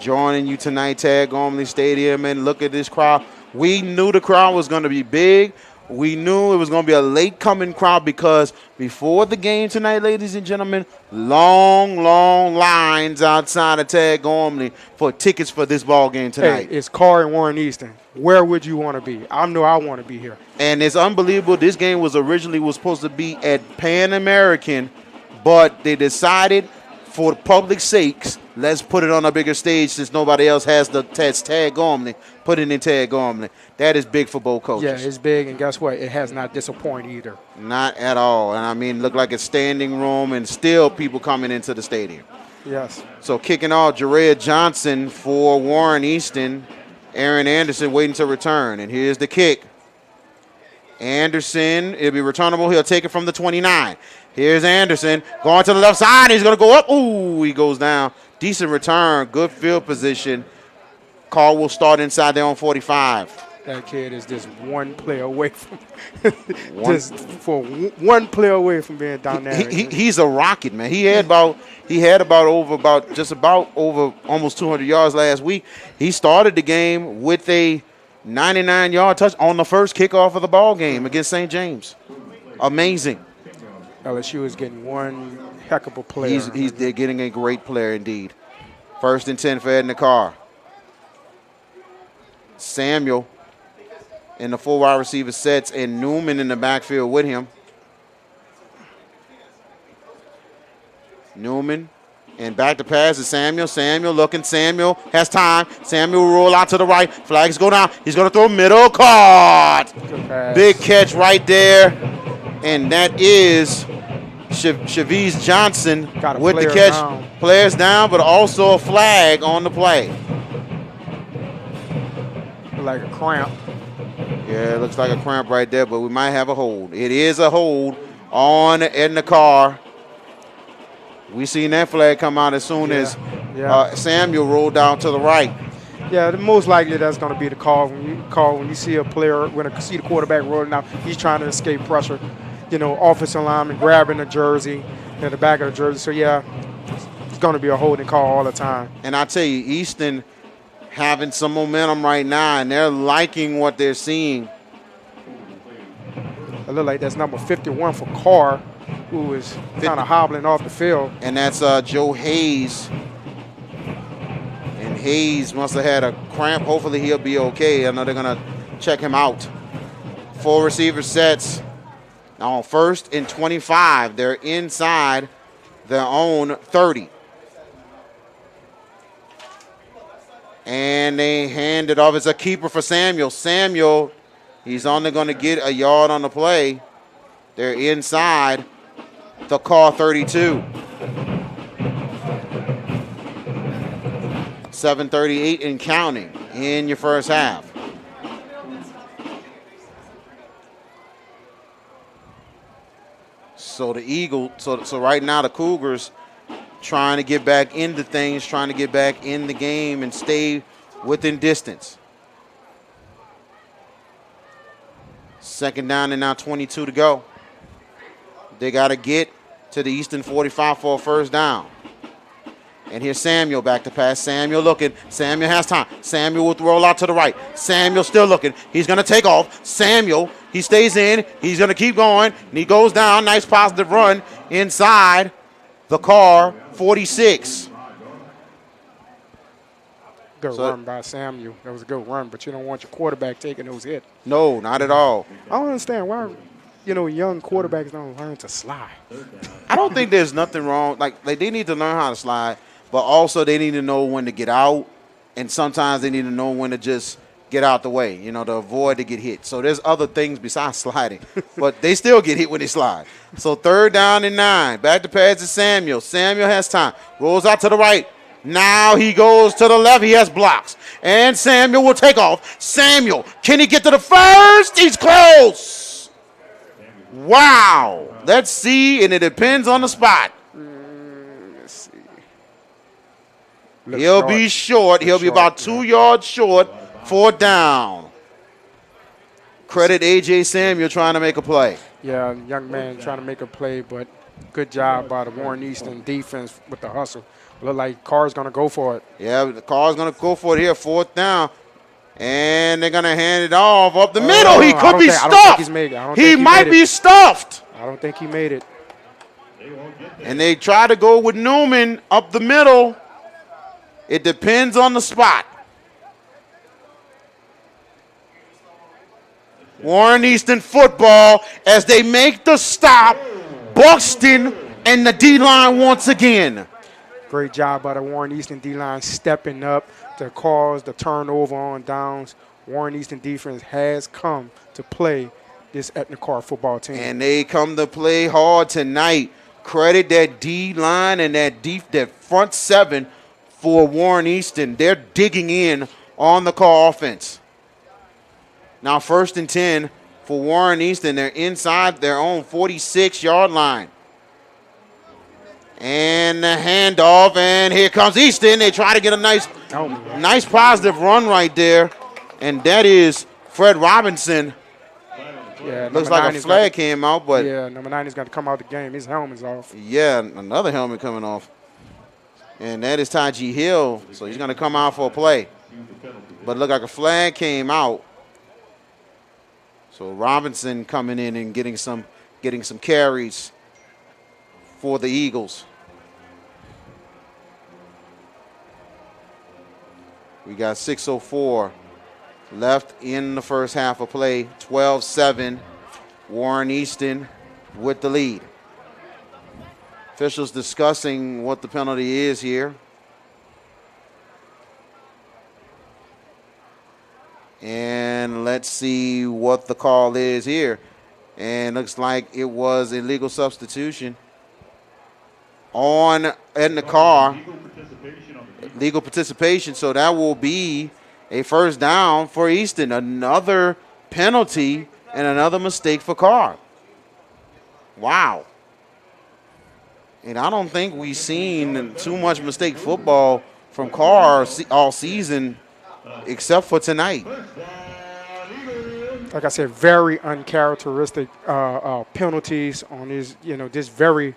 joining you tonight, Tad Gormley Stadium, and look at this crowd. We knew the crowd was going to be big. We knew it was going to be a late coming crowd because before the game tonight, ladies and gentlemen, long lines outside of Tad Gormley for tickets for this ball game tonight. Hey, it's Karr and Warren Easton. Where would you want to be? I know I want to be here. And it's unbelievable. This game was originally supposed to be at Pan American, but they decided for the public's sakes, let's put it on a bigger stage since nobody else has the Tad Gormley. Put it in Tad Gormley. That is big for both coaches. Yeah, it's big, and guess what? It has not disappointed either. Not at all. And I mean, look like a standing room and still people coming into the stadium. Yes. So kicking off, Jared Johnson for Warren Easton. Aaron Anderson waiting to return. And here's the kick. Anderson, it'll be returnable. He'll take it from the 29. Here's Anderson going to the left side. He's going to go up. Ooh, he goes down. Decent return. Good field position. Karr will start inside their own 45. That kid is just one play away from one play away from being down there. He's a rocket, man. He had about over almost 200 yards last week. He started the game with a 99-yard touch on the first kickoff of the ball game against St. James. Amazing. LSU is getting one heck of a player. They're getting a great player indeed. 1st and 10 for Edna Karr. Samuel in the 4 wide receiver sets and Newman in the backfield with him. Newman and back to pass is Samuel. Samuel looking. Samuel has time. Samuel will roll out to the right. Flags go down. He's going to throw middle. Caught. Big catch right there. And that is Shaviz Johnson with the catch. Down. Players down, but also a flag on the play. Like a cramp. Yeah, it looks like a cramp right there, but we might have a hold. It is a hold on Edna Karr. We seen that flag come out as soon as Yeah. Samuel rolled down to the right. Yeah, the most likely that's going to be the call when you see a player see the quarterback rolling out. He's trying to escape pressure. Offensive lineman grabbing the jersey, the back of the jersey. So yeah, it's going to be a holding call all the time. And I tell you, Easton having some momentum right now, and they're liking what they're seeing. It look like that's number 51 for Karr, who is kind of hobbling off the field. And that's Joe Hayes. And Hayes must have had a cramp. Hopefully he'll be okay. I know they're going to check him out. 4 receiver sets. Now on 1st and 25, they're inside their own 30. And they hand it off. It's a keeper for Samuel. Samuel, he's only going to get a yard on the play. They're inside the Karr 32. 7:38 and counting in your first half. So the Eagles, so right now the Cougars trying to get back into things, trying to get back in the game and stay within distance. 2nd down and now 22 to go. They got to get to the Easton 45 for a 1st down. And here's Samuel back to pass. Samuel looking. Samuel has time. Samuel will roll out to the right. Samuel still looking. He's going to take off. Samuel, he stays in. He's going to keep going. And he goes down. Nice positive run inside the Karr 46. Good run by Samuel. That was a good run, but you don't want your quarterback taking those hits. No, not at all. I don't understand why, young quarterbacks don't learn to slide. I don't think there's nothing wrong. Like they need to learn how to slide, but also they need to know when to get out, and sometimes they need to know when to just get out the way, to avoid to get hit. So there's other things besides sliding, but they still get hit when they slide. So 3rd down and 9. Back to pass to Samuel. Samuel has time. Rolls out to the right. Now he goes to the left. He has blocks. And Samuel will take off. Samuel, can he get to the 1st? He's close. Wow. Let's see, and it depends on the spot. Let's see. He'll be short. He'll be about 2 yards short. 4th down. Credit A.J. Samuel trying to make a play. Yeah, young man trying to make a play, but good job by the Warren Easton defense with the hustle. Look like Karr's going to go for it. Yeah, the Karr's going to go for it here. 4th down. And they're going to hand it off up the middle. He could be stuffed. I don't think he's made it. He might be stuffed. I don't think he made it. And they try to go with Newman up the middle. It depends on the spot. Warren Easton football as they make the stop. Buxton and the D-line once again. Great job by the Warren Easton D-line stepping up to cause the turnover on downs. Warren Easton defense has come to play this Edna Karr football team. And they come to play hard tonight. Credit that D-line and that front 7 for Warren Easton. They're digging in on the Karr offense. Now 1st and 10 for Warren Easton. They're inside their own 46-yard line. And the handoff, and here comes Easton. They try to get a nice positive run right there. And that is Fred Robinson. Yeah, looks like a flag came out, but yeah, number 9 is going to come out the game. His helmet's off. Yeah, another helmet coming off. And that is Taji Hill, so he's going to come out for a play. But look like a flag came out. So Robinson coming in and getting some carries for the Eagles. We got 6:04 left in the first half of play. 12-7. Warren Easton with the lead. Officials discussing what the penalty is here. And let's see what the call is here. And looks like it was illegal substitution on Edna Karr. Legal participation, so that will be a 1st down for Easton. Another penalty and another mistake for Karr. Wow. And I don't think we've seen too much mistake football from Karr all season except for tonight. Like I said, very uncharacteristic penalties on his, this very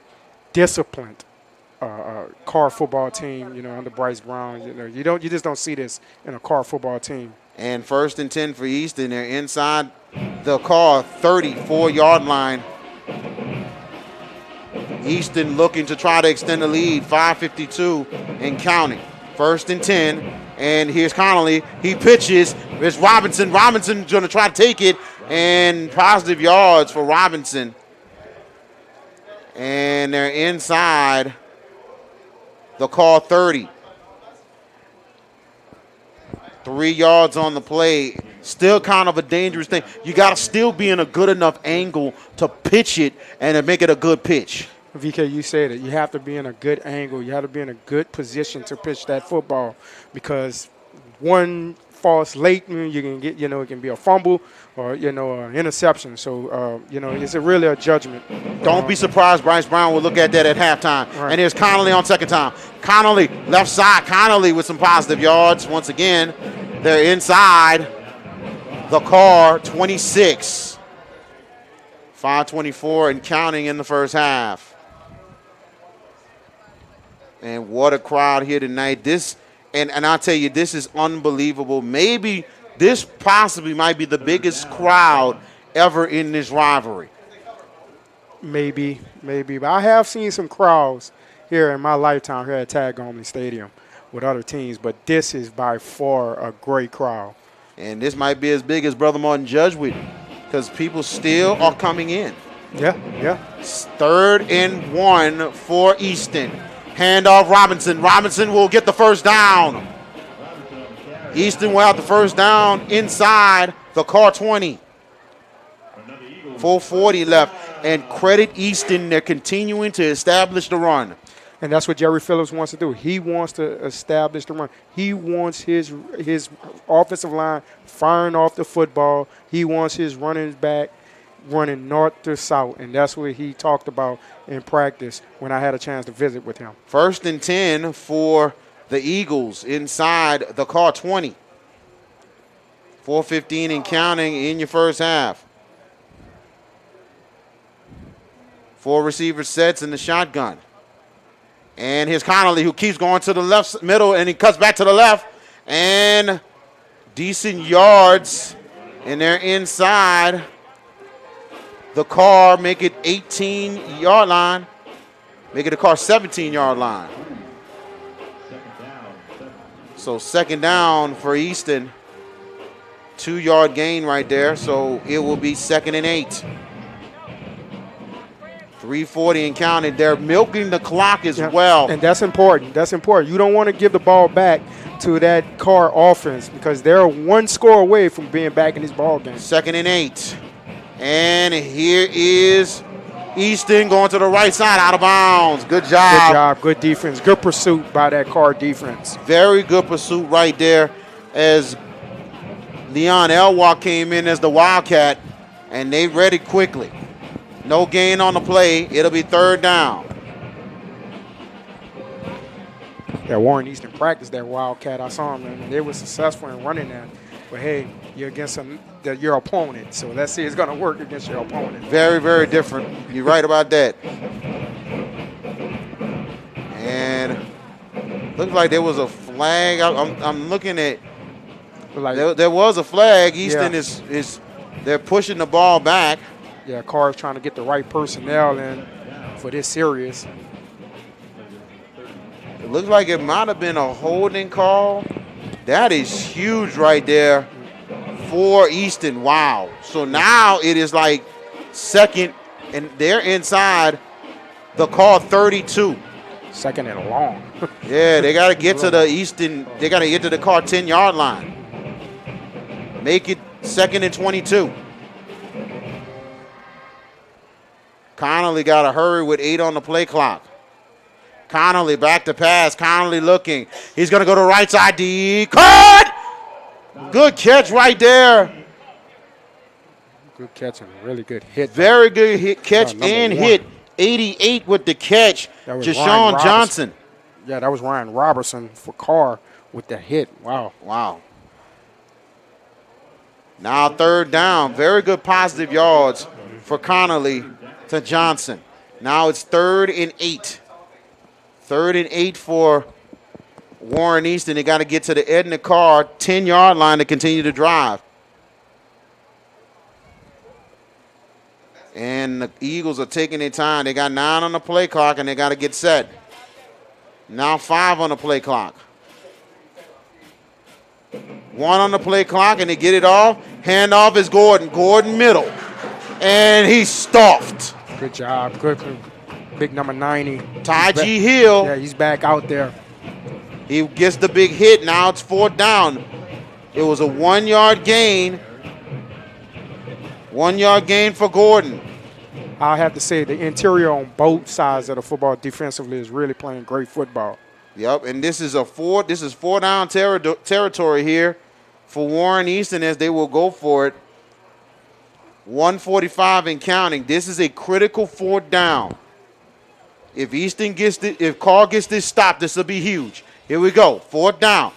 disciplined Karr football team, under Bryce Brown. You just don't see this in a Karr football team. And 1st and 10 for Easton. They're inside the Karr 34-yard line. Easton looking to try to extend the lead, 5:52 and counting. 1st and 10, and here's Connolly. He pitches. There's Robinson. Robinson's going to try to take it, and positive yards for Robinson. And they're inside the Karr 30. 3 yards on the play. Still kind of a dangerous thing. You got to still be in a good enough angle to pitch it and to make it a good pitch. VK, you said it. You have to be in a good angle. You have to be in a good position to pitch that football, because one false late, you can get, it can be a fumble or, an interception. So, it's really a judgment. Don't be surprised Bryce Brown will look at that at halftime. Right. And here's Connolly on second time. Connolly, left side. Connolly with some positive yards. Once again, they're inside the Karr 26. 5:24 and counting in the first half. And what a crowd here tonight. And I'll tell you, this is unbelievable. Maybe this possibly might be the biggest crowd ever in this rivalry. Maybe. But I have seen some crowds here in my lifetime here at Tad Gormley Stadium with other teams, but this is by far a great crowd. And this might be as big as Brother Martin Judge with, because people still are coming in. Yeah. 3rd and 1 for Easton. Handoff Robinson. Robinson will get the first down. Easton will have the first down inside the Karr 20. 4:40 left. And credit Easton, they're continuing to establish the run. And that's what Jerry Phillips wants to do. He wants to establish the run. He wants his offensive line firing off the football. He wants his running back running north to south, and that's what he talked about in practice when I had a chance to visit with him. 1st and 10 for the Eagles inside the Karr 20. 4:15 and counting in your first half. 4 receiver sets in the shotgun. And here's Connolly, who keeps going to the left middle, and he cuts back to the left. And decent yards, and they're inside the Karr, make it 18-yard line. Make it a Karr 17-yard line. So 2nd down for Easton. 2-yard gain right there, so it will be 2nd and 8. 3:40 and counting. They're milking the clock as well. And that's important. You don't want to give the ball back to that Karr offense, because they're one score away from being back in this ball game. 2nd and 8. And here is Easton going to the right side, out of bounds. Good job. Good defense. Good pursuit by that Karr defense. Very good pursuit right there, as Leon Elwalk came in as the Wildcat, and they read it quickly. No gain on the play. It'll be 3rd down. Yeah, Warren Easton practiced that Wildcat. I saw them, and they were successful in running that. But, hey, you're against your opponent, so let's see if it's going to work against your opponent. Very, very different. You're right about that. And looks like there was a flag. I'm looking at there was a flag. Easton is they're pushing the ball back. Yeah, Karr is trying to get the right personnel in for this series. It looks like it might have been a holding call. That is huge right there for Easton. Wow. So now it is like 2nd, and they're inside the Karr 32. 2nd and long. Yeah, they got to get to the Easton. They got to get to the Karr 10-yard line. Make it 2nd and 22. Connolly got to hurry with 8 on the play clock. Connolly back to pass. Connolly looking. He's going to go to right side. D. Cut! Good catch right there. Good catch and a really good hit. Very good hit, catch and hit 88 with the catch. That was Jashawn Ryan Robertson. Johnson. Yeah, that was Ryan Robertson for Karr with the hit. Wow. Wow. Now 3rd down. Very good positive yards for Connolly to Johnson. Now it's 3rd and 8. 3rd and 8 for Warren Easton. They got to get to the Edna Karr 10-yard line to continue to drive. And the Eagles are taking their time. They got 9 on the play clock, and they got to get set. Now 5 on the play clock. 1 on the play clock, and they get it off. Handoff is Gordon. Gordon middle. And he's stuffed. Good job. Good. Big number 90. Ty G. Hill. Yeah, he's back out there. He gets the big hit. Now it's 4th down. It was a 1-yard gain. 1-yard gain for Gordon. I'll have to say the interior on both sides of the football defensively is really playing great football. Yep, and this is 4 down territory here for Warren Easton as they will go for it. 1:45 and counting. This is a critical 4th down. If Karr gets this stop, this will be huge. Here we go. 4th down.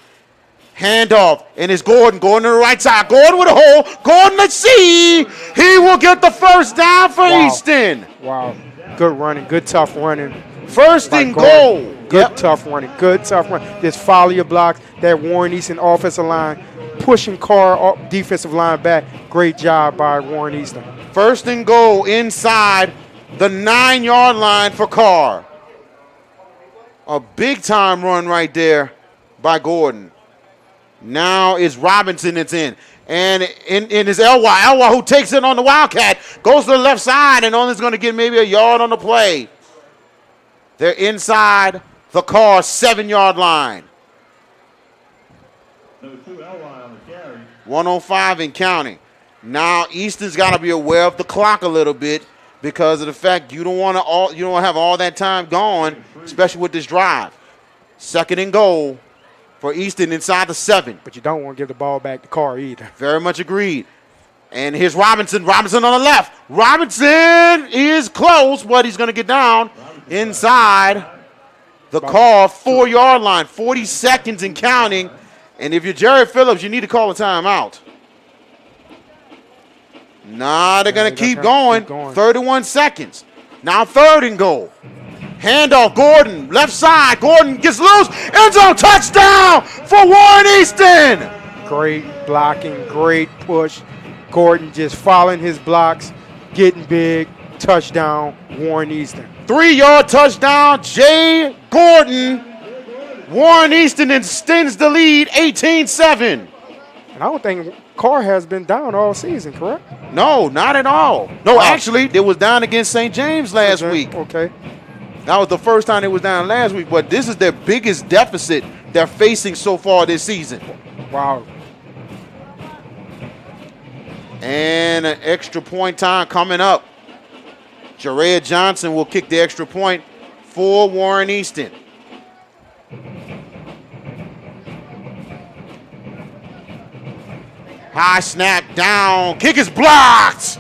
Handoff, and it's Gordon. Gordon to the right side. Gordon with a hole. Gordon, let's see. He will get the 1st down for Easton. Wow. Good running. Good tough running. 1st and goal. Good tough running. Good tough running. Just follow your blocks. That Warren Easton offensive line pushing Karr defensive line back. Great job by Warren Easton. 1st and goal inside the 9-yard line for Karr. A big-time run right there by Gordon. Now it's Robinson that's in. And in his Elway who takes it on the Wildcat, goes to the left side and only is going to get maybe a yard on the play. They're inside the Karr 7-yard line. 105 and counting. Now Easton's got to be aware of the clock a little bit because of the fact you don't want to have all that time gone, especially with this drive. 2nd and goal for Easton inside the 7. But you don't want to give the ball back to Karr either. Very much agreed. And here's Robinson. Robinson on the left. Robinson is close, but he's going to get down inside the Karr 4-yard line. 40 seconds and counting. And if you're Jerry Phillips, you need to call a timeout. Nah, they're going to keep going. 31 seconds. Now 3rd and goal. Handoff, Gordon, left side. Gordon gets loose. End zone touchdown for Warren Easton. Great blocking, great push. Gordon just following his blocks, getting big. Touchdown, Warren Easton. 3-yard touchdown, Jay Gordon. Warren Easton extends the lead 18-7. And I don't think Karr has been down all season, correct? No, not at all. No, actually, they was down against St. James last week. Okay. That was the first time they was down last week, but this is their biggest deficit they're facing so far this season. Wow. And an extra point time coming up. Jared Johnson will kick the extra point for Warren Easton. High snap down. Kick is blocked.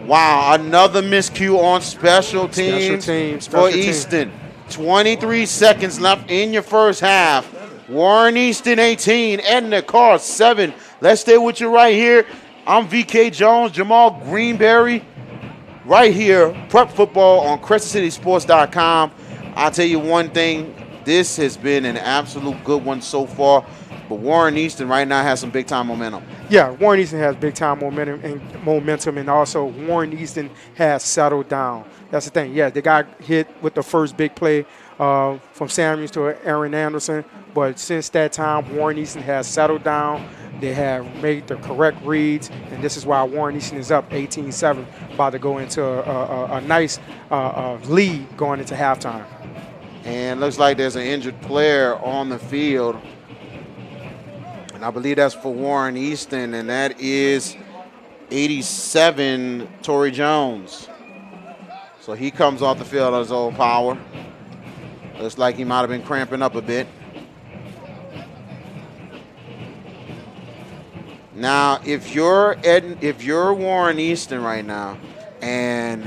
Wow, another miscue on special teams for Easton. 23 seconds left in your first half. Warren Easton 18, Edna Karr 7. Let's stay with you right here. I'm VK Jones, Jamal Greenberry, right here, Prep Football on CrescentCitySports.com. I'll tell you one thing, this has been an absolute good one so far, but Warren Easton right now has some big-time momentum. Yeah, Warren Easton has big-time momentum, and also Warren Easton has settled down. That's the thing. Yeah, they got hit with the first big play from Samuels to Aaron Anderson, but since that time, Warren Easton has settled down. They have made the correct reads, and this is why Warren Easton is up 18-7, about to go into a nice lead going into halftime. And looks like there's an injured player on the field. And I believe that's for Warren Easton, and that is 87, Torrey Jones. So he comes off the field on his own power. Looks like he might have been cramping up a bit. Now, if you're Warren Easton right now, And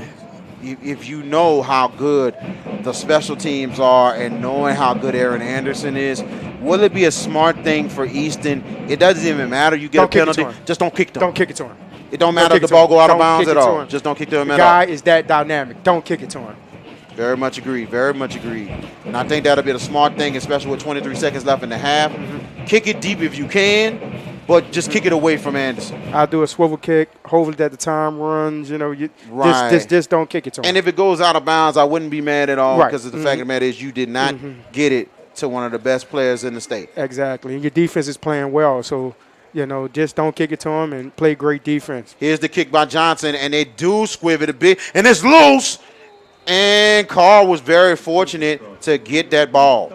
if you know how good the special teams are and knowing how good Aaron Anderson is, will it be a smart thing for Easton? It doesn't even matter. You get a penalty, just don't kick them. Don't kick it to him. It don't matter if the ball go out of bounds at all. Him. Just don't kick to him the at all. The guy is that dynamic. Don't kick it to him. Very much agreed. Very much agreed. And I think that'll be the smart thing, especially with 23 seconds left in the half. Kick it deep if you can, but just kick it away from Anderson. I'll do a swivel kick, hold it at the time runs. Just don't kick it to him. And if it goes out of bounds, I wouldn't be mad at all because the fact of the matter is you did not get it to one of the best players in the state. Exactly. And your defense is playing well, so just don't kick it to him and play great defense. Here's the kick by Johnson, and they do squiv it a bit, and it's loose. And Karr was very fortunate to get that ball.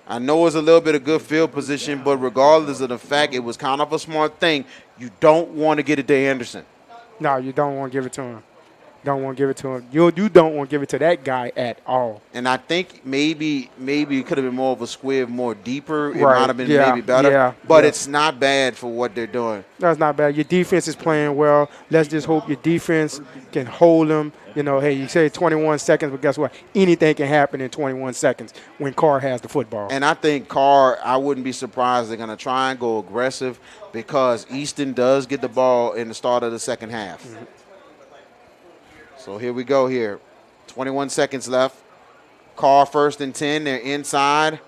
I know it's a little bit of good field position, but regardless of the fact it was kind of a smart thing, you don't want to get it to Anderson. No, you don't want to give it to him. Don't want to give it to him. You don't want to give it to that guy at all. And I think maybe it could have been more of a squib, more deeper. It might have been maybe better. But it's not bad for what they're doing. That's not bad. Your defense is playing well. Let's just hope your defense can hold them. Hey, you say 21 seconds, but guess what? Anything can happen in 21 seconds when Karr has the football. And I think Karr, I wouldn't be surprised they're going to try and go aggressive because Easton does get the ball in the start of the second half. So here we go here. 21 seconds left. Karr 1st and 10. They're inside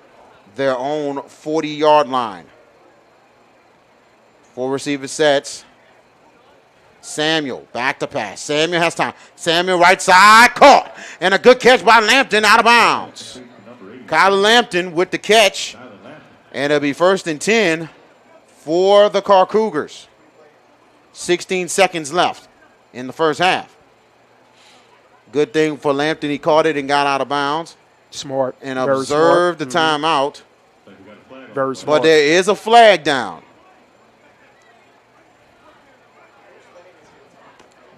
their own 40-yard line. 4 receiver sets. Samuel, back to pass. Samuel has time. Samuel right side, caught. And a good catch by Lampton out of bounds. Kyler Lampton with the catch. And it'll be 1st and 10 for the Karr Cougars. 16 seconds left in the first half. Good thing for Lampton, he caught it and got out of bounds. Smart. And observed the timeout. Very smart. But there is a flag down.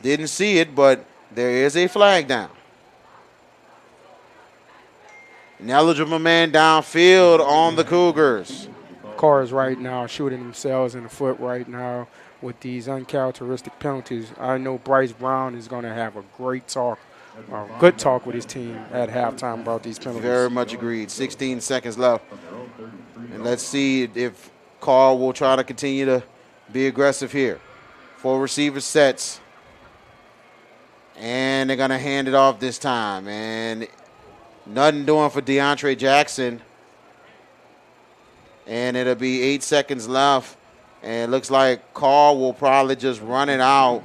Didn't see it, but there is a flag down. An eligible man downfield on the Cougars. Karr right now shooting themselves in the foot right now with these uncharacteristic penalties. I know Bryce Brown is going to have a good talk with his team at halftime about these penalties. Very much agreed. 16 seconds left. And let's see if Karr will try to continue to be aggressive here. 4 receiver sets. And they're going to hand it off this time. And nothing doing for DeAndre Jackson. And it'll be 8 seconds left. And it looks like Karr will probably just run it out.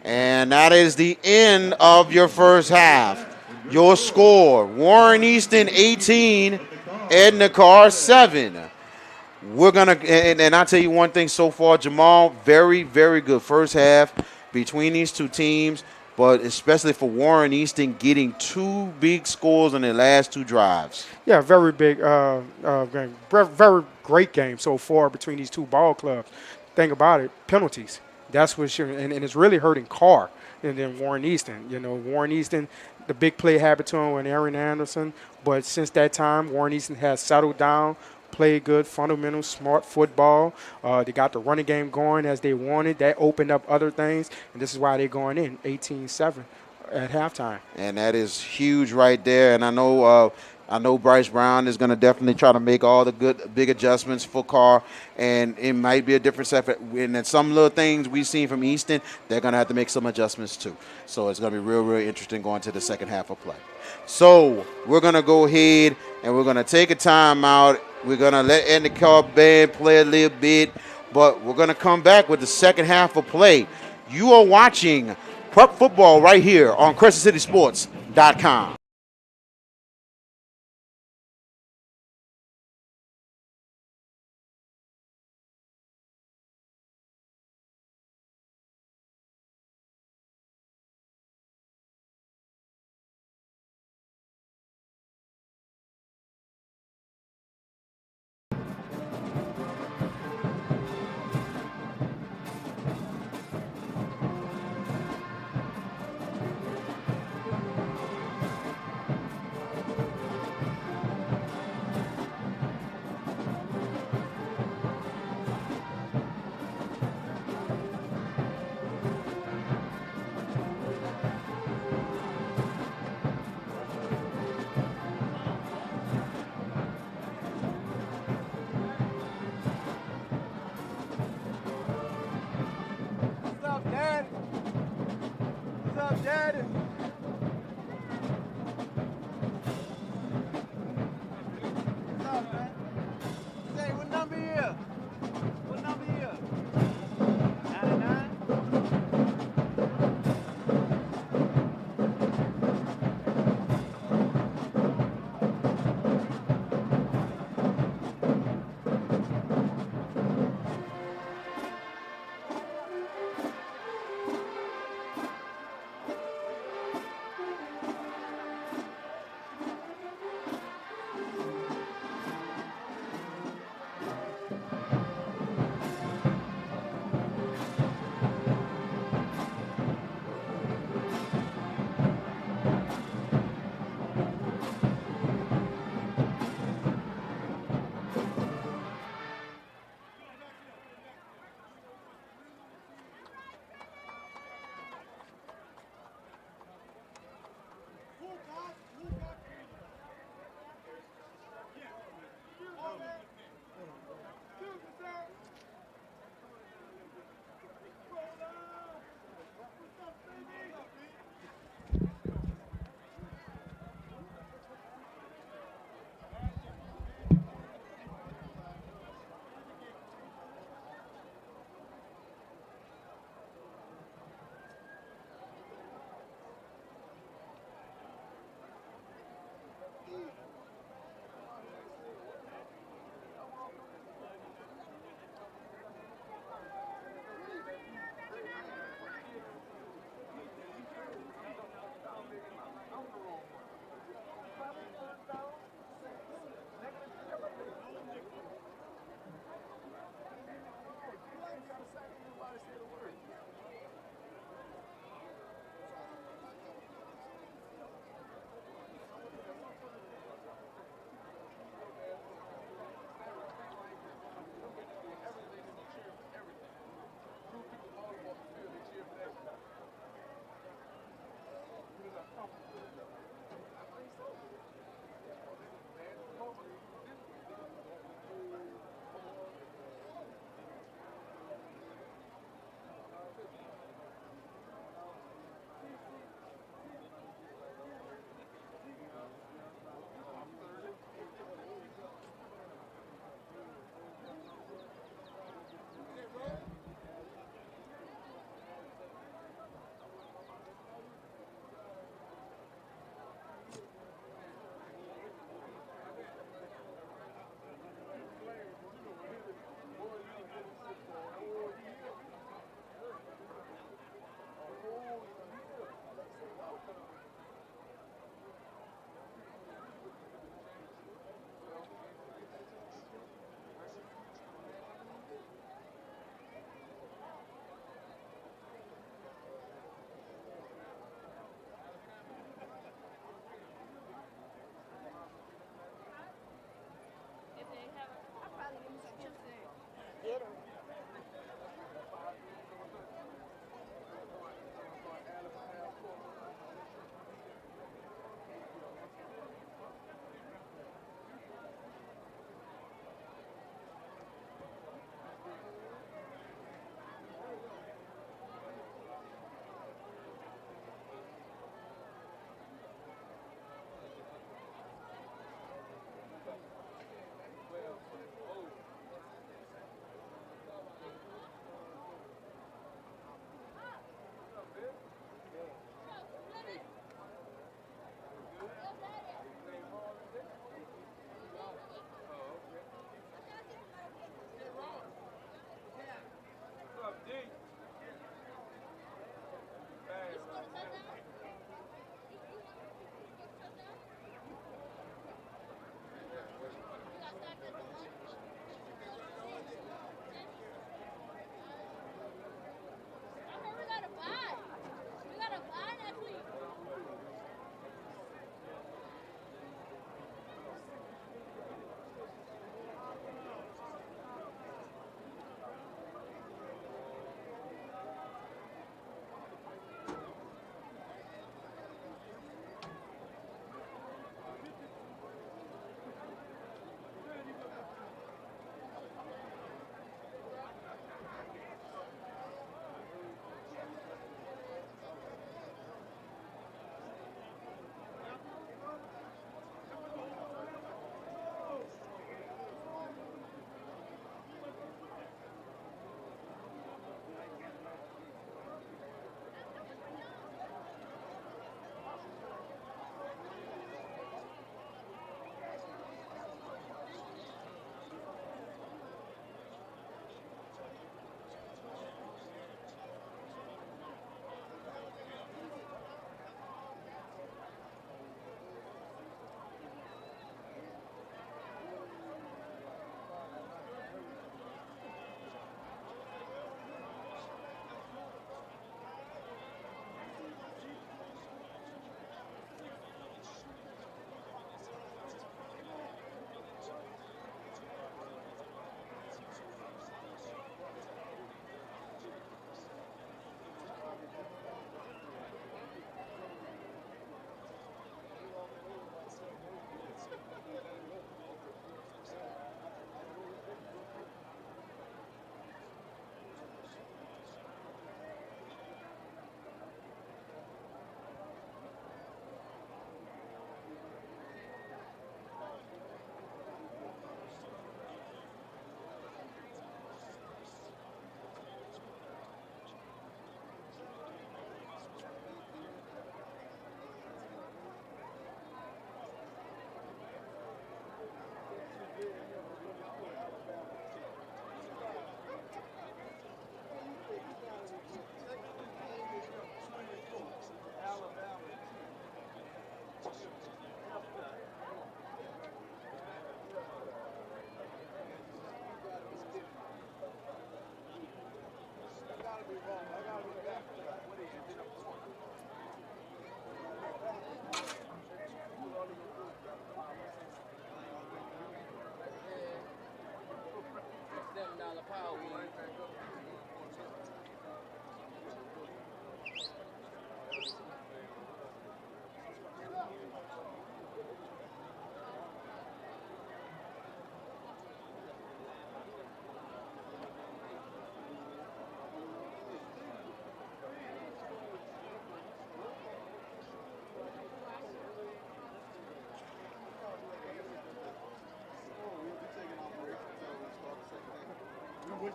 And that is the end of your first half. Your score, Warren Easton 18, Edna Karr 7. We're going to, and I'll tell you one thing so far, Jamal, very, very good first half between these two teams, but especially for Warren Easton getting 2 big scores on their last 2 drives. Yeah, very big game. Very great game so far between these 2 ball clubs. Think about it, penalties. That's what and it's really hurting Karr and then Warren Easton. Warren Easton, the big play happened to him with Aaron Anderson, but since that time, Warren Easton has settled down, played good, fundamental, smart football. They got the running game going as they wanted. That opened up other things, and this is why they're going in 18-7 at halftime. And that is huge right there. And I know Bryce Brown is going to definitely try to make all the good big adjustments for Karr, and it might be a different set. And then some little things we've seen from Easton, they're going to have to make some adjustments too. So it's going to be real, real interesting going to the second half of play. So we're going to go ahead and we're going to take a timeout. We're going to let Edna Karr band play a little bit, but we're going to come back with the second half of play. You are watching Prep Football right here on CrescentCitySports.com.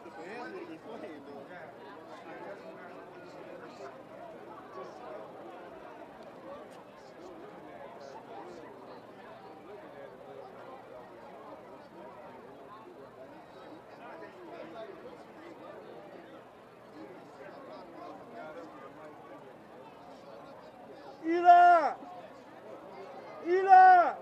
the band would have been playing though. Ela! Ela!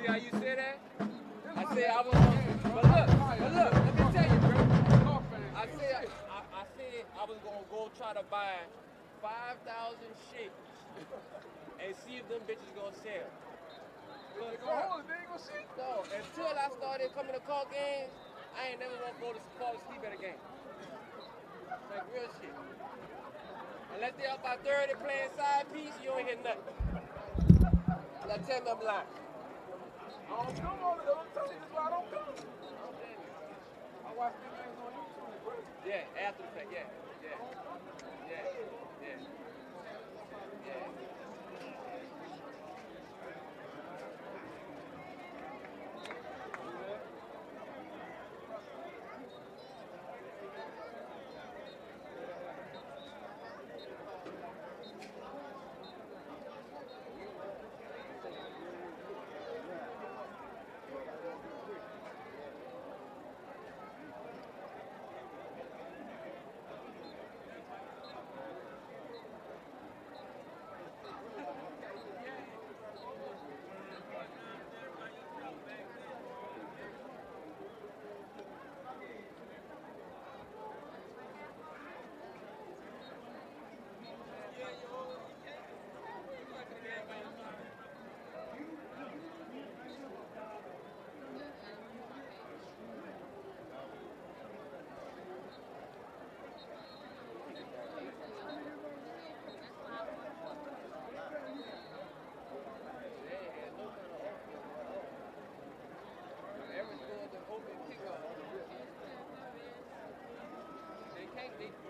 how you say that? I said I was gonna, but look, let me tell you, bro. I said I was gonna go try to buy 5,000 shit and see if them bitches gonna sell. They gonna see. No, until I started coming to call games, I ain't never want to go to fall asleep at a game. Like real shit. Unless they up by 30 playing side piece, you ain't hit nothing. Now tell me I'm lying. I don't come on it. Don't tell you this why I don't come. I watch them games on YouTube, bro. Yeah, after the fact, yeah.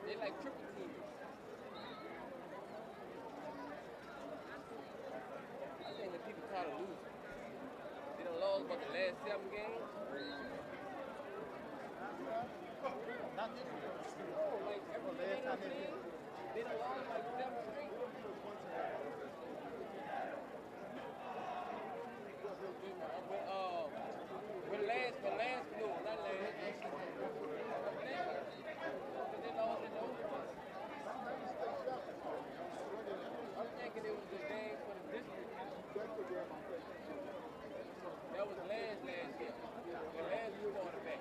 They like triple teamers. I think the people tired of losing. They done lost about the last 7 games. Not this year. Oh, like every game they done lost like 7 straight. When last, no, not last. They lost in the overtime. I'm thinking it was the game for the district. That was last year. The last year quarterback.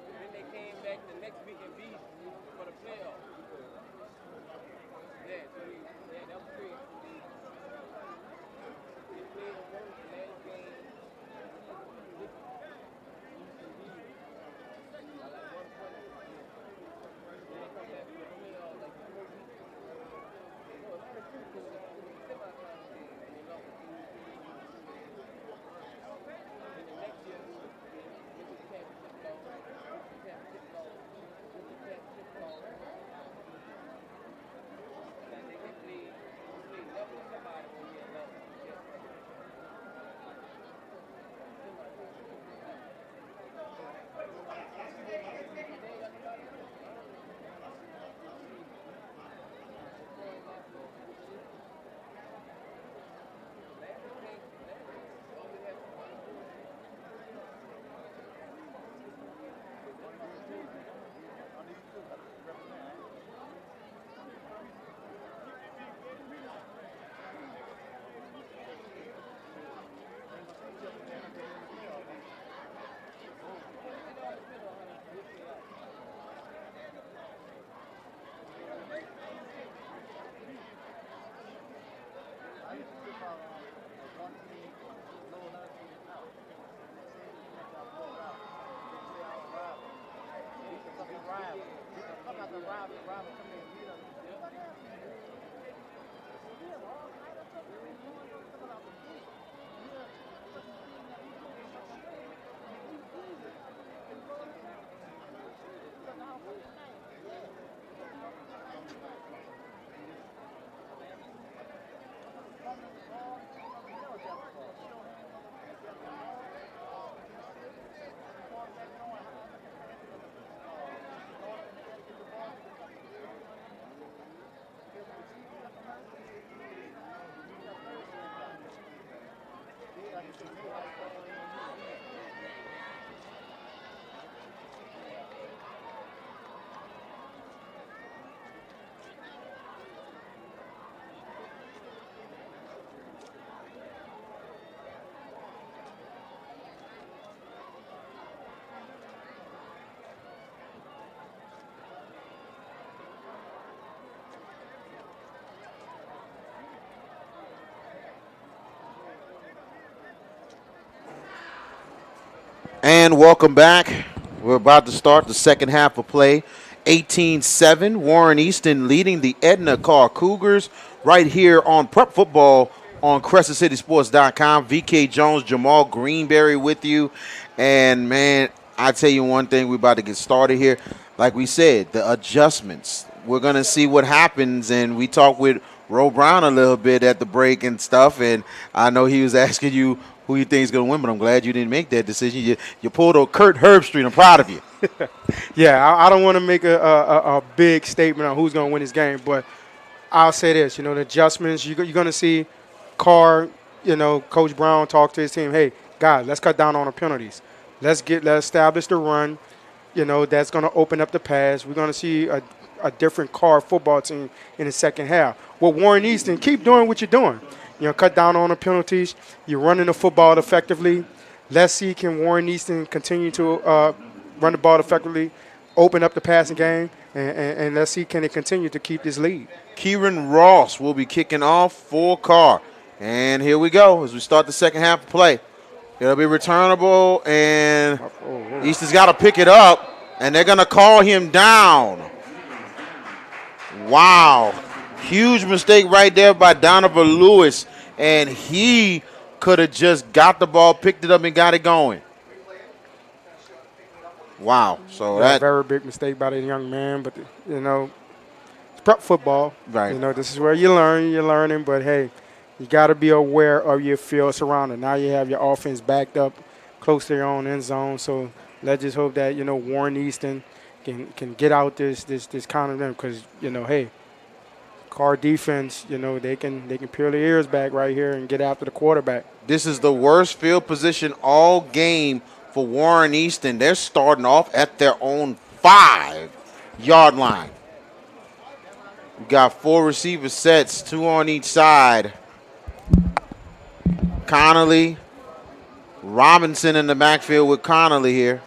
Then they came back the next week and beat for the playoffs. And welcome back. We're about to start the second half of play. 18-7, Warren Easton leading the Edna Karr Cougars right here on Prep Football on CrescentCitySports.com. VK Jones, Jamal Greenberry with you. And, man, I tell you one thing, we're about to get started here. Like we said, the adjustments. We're going to see what happens, and we talked with Ro Brown a little bit at the break and stuff, and I know he was asking you who you think is going to win, but I'm glad you didn't make that decision. You pulled a Kurt Herbstreit. I'm proud of you. Yeah, I don't want to make a big statement on who's going to win this game, but I'll say this. The adjustments, you're going to see Karr, Coach Brown talk to his team, hey, guys, let's cut down on the penalties. Let's establish the run. That's going to open up the pass. We're going to see a different Karr football team in the second half. Well, Warren Easton, keep doing what you're doing. Cut down on the penalties. You're running the football effectively. Let's see, can Warren Easton continue to run the ball effectively, open up the passing game, and let's see, can it continue to keep this lead. Kieran Ross will be kicking off for Karr. And here we go as we start the second half of play. It'll be returnable, and Easton's got to pick it up, and they're going to call him down. Wow. Huge mistake right there by Donovan Lewis, and he could have just got the ball, picked it up, and got it going. Wow. So that's a very big mistake by the young man, but, it's prep football. Right. This is where you learn. You're learning, but, hey, you got to be aware of your field surrounding. Now you have your offense backed up close to your own end zone, so let's just hope that, Warren Easton can get out this kind of them because, hey, Karr defense, they can peel their ears back right here and get after the quarterback. This is the worst field position all game for Warren Easton. They're starting off at their own 5-yard line. We got 4 receiver sets, 2 on each side. Connolly, Robinson in the backfield with Connolly here.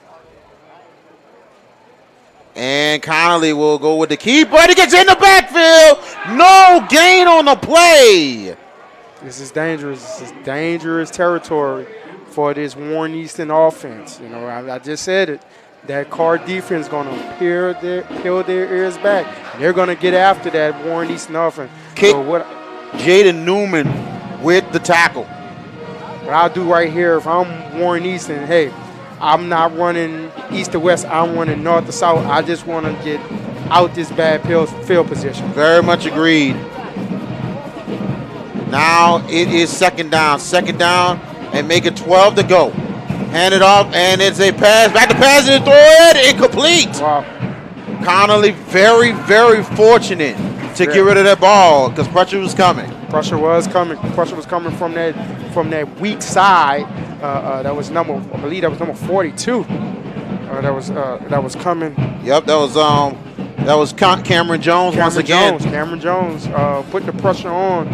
And Connolly will go with the keeper, but he gets in the backfield. No gain on the play. This is dangerous. This is dangerous territory for this Warren Easton offense. I just said it. That Karr defense is going to peel their ears back. They're going to get after that Warren Easton offense. Kick Jaden Newman with the tackle. What I'll do right here, if I'm Warren Easton, hey, I'm not running east to west. I'm running north to south. I just want to get out this bad field position. Very much agreed. Now it is second down. Second down and make it 12 to go. Hand it off, and it's a pass. Back to pass and throw it. Incomplete. Wow. Connolly very, very fortunate to get rid of that ball because pressure was coming. Pressure was coming. Pressure was coming from that weak side. That was number 42. That was coming. Yep, that was Cameron Jones once again. Cameron Jones putting the pressure on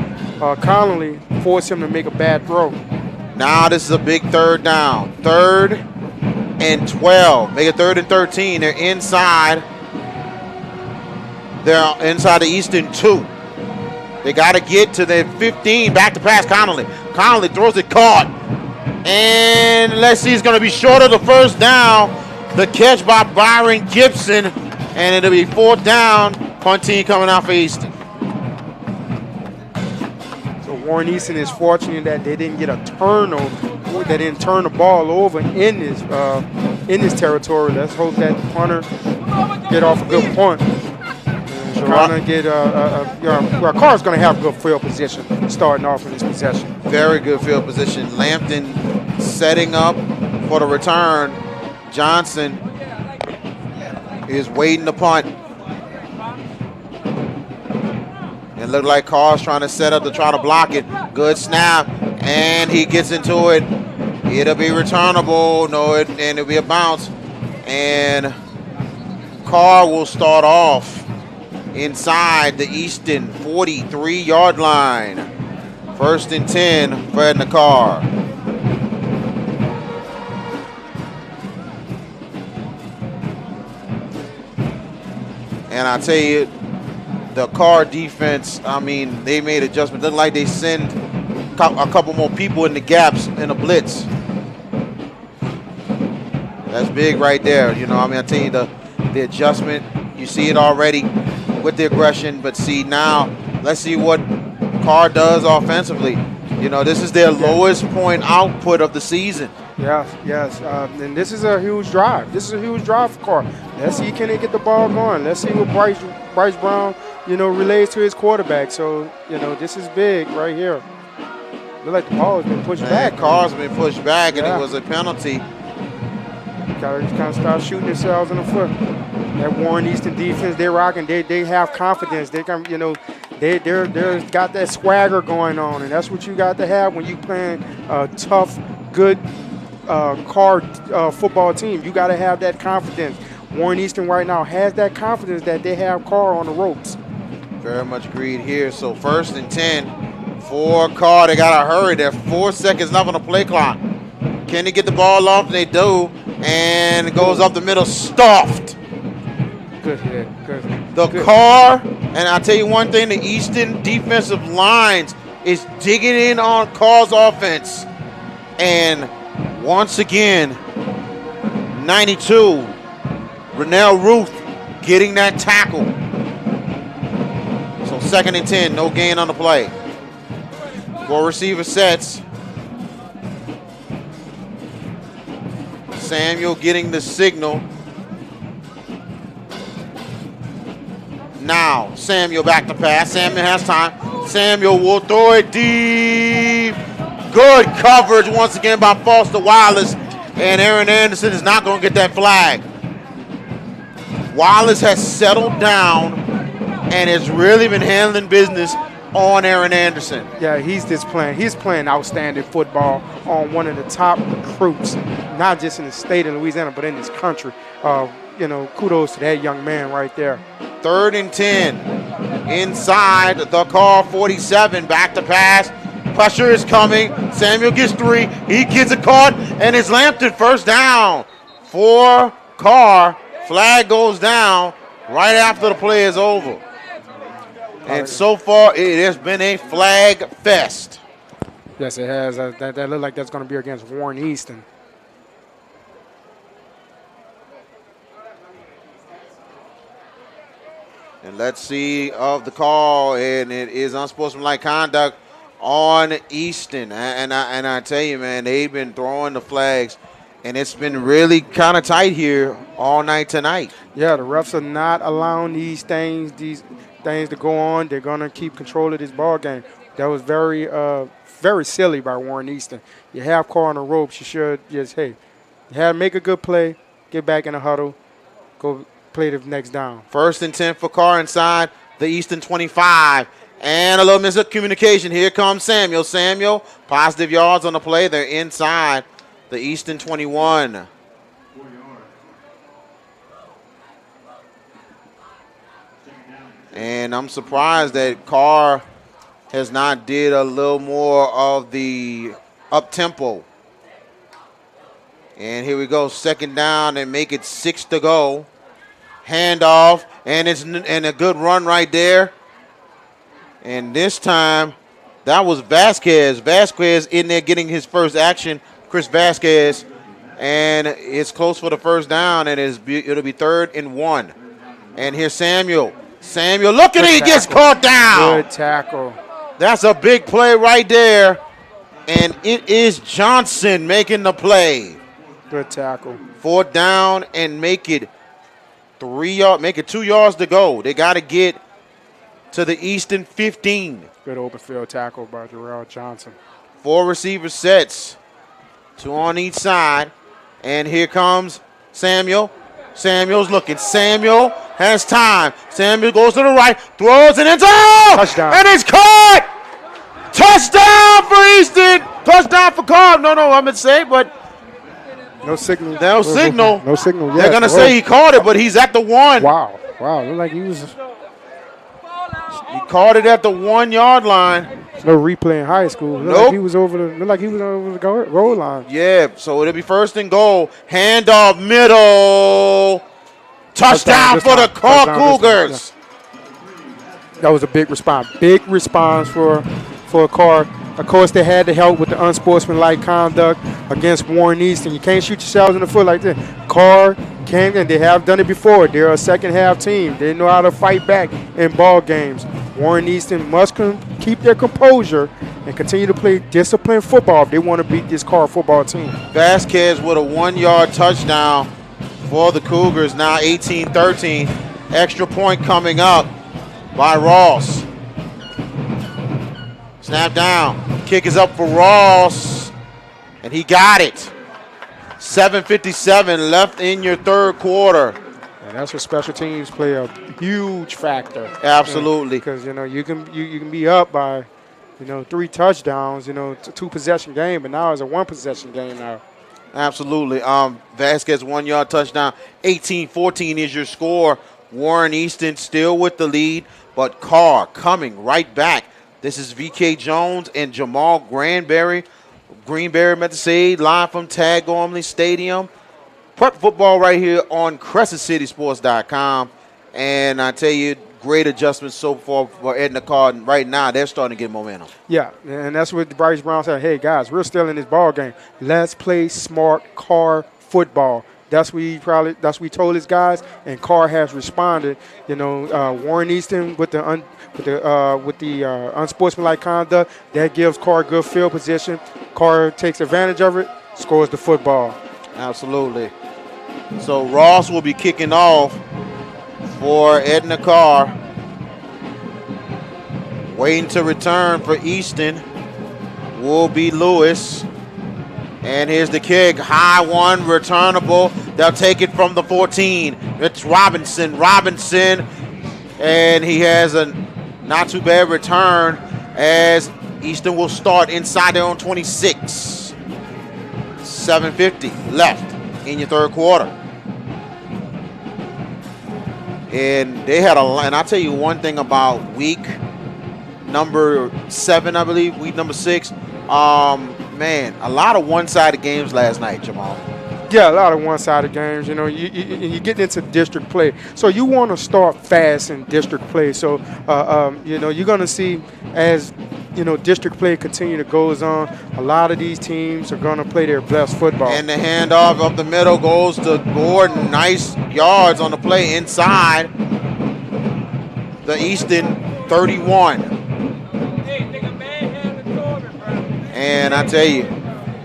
Connolly, forced him to make a bad throw. Now this is a big third down. 3rd and 12. Make it 3rd and 13. They're inside. They're inside the Easton 2. They got to get to the 15. Back to pass Connolly. Connolly throws it caught. And let's see, it's going to be short of the first down. The catch by Byron Gibson. And it'll be 4th down. Punt team coming out for Easton. So Warren Easton is fortunate that they didn't get a turnover. They didn't turn the ball over in this territory. Let's hope that the punter get off a good punt. Trying to get Karr's going to have good field position starting off in this possession. Very good field position. Lampton setting up for the return. Johnson is waiting to punt. It looked like Karr's trying to set up to try to block it. Good snap, and he gets into it. It'll be returnable. No, and it'll be a bounce. And Karr will start off inside the Easton 43-yard line. 1st and 10 for Edna Karr. And I tell you, the Karr defense, they made adjustments. Looked like they send a couple more people in the gaps in a blitz. That's big right there. You know, I mean, I tell you, the adjustment, you see it already with the aggression. But see, now, let's see what Karr does offensively. You know, this is their lowest point output of the season. Yes. And this is a huge drive. This is a huge drive for Karr. Let's see, can he get the ball going? Let's see what Bryce Brown, you know, relays to his quarterback. So, you know, this is big right here. Look like the ball has been pushed back. Karr's been pushed back, and it was a penalty. Gotta just kind of start shooting themselves in the foot. That Warren Easton defense, they're rocking. They have confidence. They can, you know, they're got that swagger going on, and that's what you got to have when you playing a tough, good Karr football team. You got to have that confidence. Warren Easton right now has that confidence that they have Karr on the ropes. Very much agreed here. So 1st and 10 for Karr. They got to hurry. There's 4 seconds left on the play clock. Can they get the ball off? They do. And it goes up the middle, stuffed. Good hit. Good. Karr, and I'll tell you one thing, the Easton defensive lines is digging in on Karr's offense. And once again, 92, Rennell Ruth getting that tackle. So 2nd and 10, no gain on the play. 4 receiver sets. Samuel getting the signal. Now, Samuel back to pass. Samuel has time. Samuel will throw it deep. Good coverage once again by Foster Wallace. And Aaron Anderson is not going to get that flag. Wallace has settled down and has really been handling business on Aaron Anderson. Yeah, he's playing outstanding football on one of the top recruits, not just in the state of Louisiana, but in this country. You know, kudos to that young man right there. 3rd and 10 inside the Karr 47. Back to pass. Pressure is coming. Samuel gets 3. He gets a caught, and it's Lampton. 1st down for Karr. Flag goes down right after the play is over. And so far, it has been a flag fest. Yes, it has. That look like that's going to be against Warren Easton. And let's see of the call, and it is unsportsmanlike conduct on Easton. And I tell you, man, they've been throwing the flags, and it's been really kind of tight here all night tonight. Yeah, the refs are not allowing these things to go on. They're going to keep control of this ball game. That was very silly by Warren Easton. You have Karr on the ropes. You should just, hey, make a good play, get back in the huddle, go play the next down. 1st and 10 for Karr inside the Easton 25. And a little miscommunication. Here comes Samuel. Samuel, positive yards on the play. They're inside the Easton 21. And I'm surprised that Karr has not did a little more of the up-tempo. And here we go, 2nd down, and make it 6 to go. Handoff, and a good run right there. And this time, that was Vasquez. Vasquez in there getting his first action, Chris Vasquez. And it's close for the 1st down, and it'll be 3rd and 1. And here's Samuel. Samuel, look at it, he gets caught down. Good tackle. That's a big play right there. And it is Johnson making the play. Good tackle. 4th down, and make it 2 yards to go. They got to get to the Easton 15. Good open field tackle by Jarrell Johnson. 4 receiver sets, 2 on each side. And here comes Samuel. Samuel's looking. Samuel has time. Samuel goes to the right, throws it into touchdown. And it's caught. Touchdown for Easton. Touchdown for Karr. No, I'm going to say, but no signal. No signal. No signal yet. They're going to say he caught it, but he's at the 1. Wow. Looked like he was. He caught it at the 1 yard line. No replay in high school. Looked Nope. like he was over the goal line. Yeah, so it'll be 1st and goal. Handoff middle. Touchdown for the Karr Cougars. That was a big response. Big response for Karr. Of course, they had to help with the unsportsmanlike conduct against Warren Easton. You can't shoot yourselves in the foot like that. Karr came, and they have done it before. They're a second-half team. They know how to fight back in ball games. Warren Easton must keep their composure and continue to play disciplined football if they want to beat this Karr football team. Vasquez with a 1-yard touchdown for the Cougars, now 18-13. Extra point coming up by Ross. Snap down. Kick is up for Ross, and he got it. 7:57 left in your third quarter. And that's where special teams play a huge factor. Absolutely. Because, you can be up by, 3 touchdowns, two-possession game, but now it's a one-possession game now. Absolutely. Vasquez 1-yard touchdown. 18-14 is your score. Warren Easton still with the lead, but Karr coming right back. This is VK Jones and Jamal Greenberry met to say live from Tag Gormley Stadium. Prep football right here on CrescentCitySports.com. And I tell you, great adjustments so far for Edna Karr. Right now, they're starting to get momentum. Yeah, and that's what Bryce Brown said. Hey, guys, we're still in this ball game. Let's play smart Karr football. That's what he told his guys, and Karr has responded. Warren Easton with the unsportsmanlike conduct that gives Karr good field position. Karr takes advantage of it, scores the football. Absolutely. So Ross will be kicking off for Edna Karr. Waiting to return for Easton will be Lewis. And here's the kick. High one, returnable. They'll take it from the 14. It's Robinson. And he has a not too bad return as Easton will start inside their own 26. 7:50 left in your third quarter. And they had and I'll tell you one thing about week number 7, I believe, week number 6. Man, a lot of one-sided games last night, Jamal. Yeah, a lot of one-sided games. You get into district play, so you want to start fast in district play. So, you're going to see as district play continue to goes on. A lot of these teams are going to play their best football. And the handoff up the middle goes to Gordon. Nice yards on the play inside the Easton 31. And I tell you,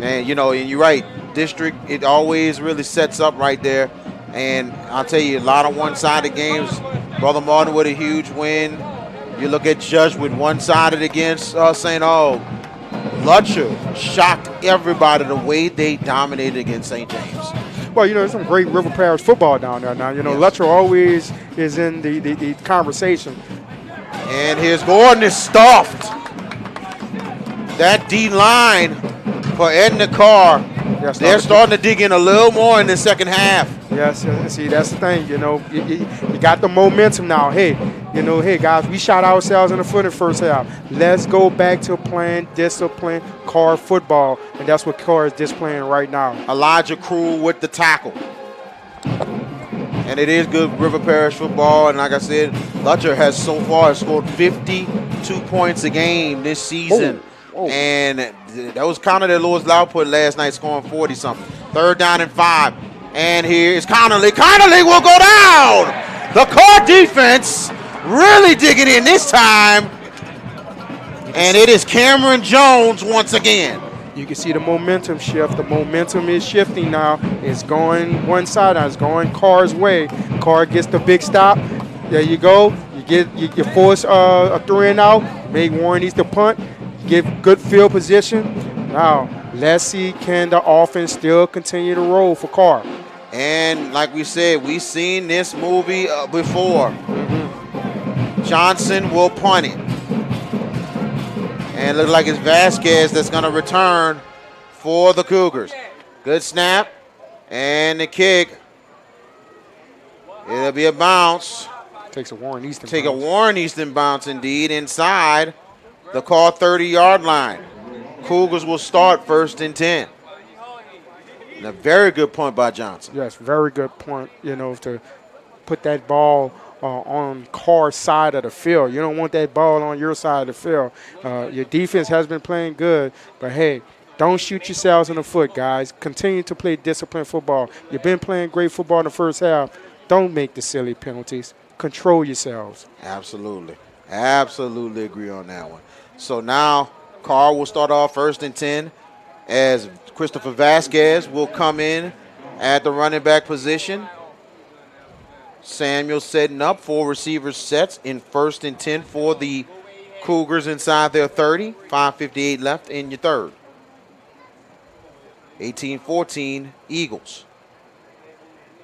man, and you're right. District, it always really sets up right there. And I'll tell you, a lot of one-sided games. Brother Martin with a huge win. You look at Judge with one-sided against St. Aug. Lutcher shocked everybody the way they dominated against St. James. Well, there's some great River Parish football down there now. Yes. Lutcher always is in the conversation. And here's Gordon is stuffed. That D-line for Edna Karr, they're starting to dig in a little more in the second half. Yes, see, that's the thing. You got the momentum now. Hey, guys, we shot ourselves in the foot in the first half. Let's go back to playing disciplined Karr football, and that's what Karr is displaying right now. Elijah Crew with the tackle. And it is good River Parish football, and like I said, Lutcher has so far scored 52 points a game this season. Oh. And that was kind of their lowest output last night, scoring 40-something. 3rd down and 5. And here is Connerly. Connerly will go down. The Karr defense really digging in this time. And it is Cameron Jones once again. You can see the momentum shift. The momentum is shifting now. It's going one side. It's going Karr's way. Karr gets the big stop. There you go. You force a 3-and-out. Make Warren Easton punt. Give good field position. Now, let's see, can the offense still continue to roll for Karr? And like we said, we've seen this movie before. Mm-hmm. Johnson will punt it. And it looks like it's Vasquez that's going to return for the Cougars. Good snap. And the kick. It'll be a bounce. Takes a Warren Easton bounce. A Warren Easton bounce indeed inside the Karr 30-yard line. Cougars will start 1st and 10. And a very good punt by Johnson. Yes, very good punt, to put that ball on Karr's side of the field. You don't want that ball on your side of the field. Your defense has been playing good, but hey, don't shoot yourselves in the foot, guys. Continue to play disciplined football. You've been playing great football in the first half. Don't make the silly penalties. Control yourselves. Absolutely. Absolutely agree on that one. So now Karr will start off 1st and 10 as Christopher Vasquez will come in at the running back position. Samuel setting up 4 receiver sets in 1st and 10 for the Cougars inside their 30. 5:58 left in your third. 18-14 Eagles.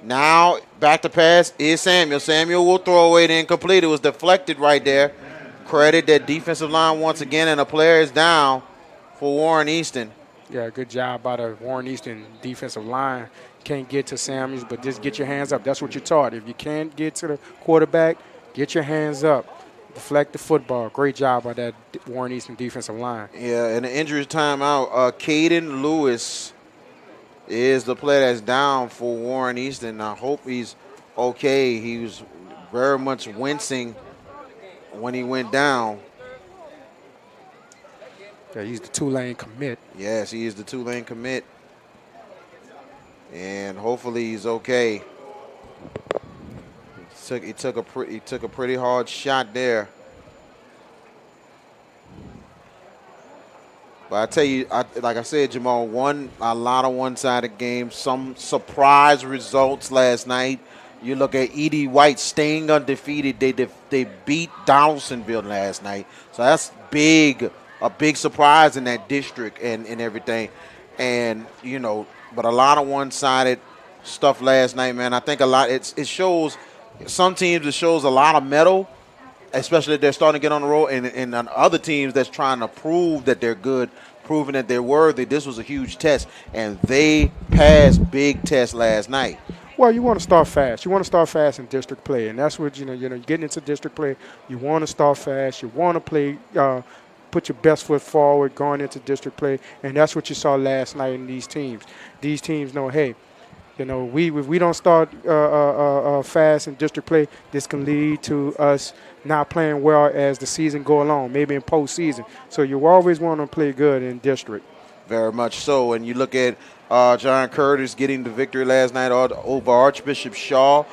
Now back to pass is Samuel. Samuel will throw it incomplete. It was deflected right there. Credit that defensive line once again, and a player is down for Warren Easton. Yeah, good job by the Warren Easton defensive line. Can't get to Samuels, but just get your hands up. That's what you're taught. If you can't get to the quarterback, get your hands up. Deflect the football. Great job by that Warren Easton defensive line. Yeah, and the injury timeout, Caden Lewis is the player that's down for Warren Easton. I hope he's okay. He was very much wincing when he went down. Yeah, he's the Tulane commit. Yes, he is the Tulane commit. And hopefully he's okay. He took a pretty hard shot there. But I tell you, like I said, Jamal, a lot of one-sided games, some surprise results last night. You look at Edie White staying undefeated. They beat Donaldsonville last night. So that's a big surprise in that district and everything. And, but a lot of one-sided stuff last night, man. I think it shows some teams, it shows a lot of mettle, especially if they're starting to get on the road, and on other teams that's trying to prove that they're good, proving that they're worthy. This was a huge test, and they passed big tests last night. Well, you want to start fast. You want to start fast in district play, and that's what you're getting into district play. You want to start fast. You want to play, put your best foot forward going into district play, and that's what you saw last night in these teams. These teams know, hey, if we don't start fast in district play, this can lead to us not playing well as the season go along, maybe in postseason. So you always want to play good in district. Very much so. And you look at John Curtis getting the victory last night over Archbishop Shaw.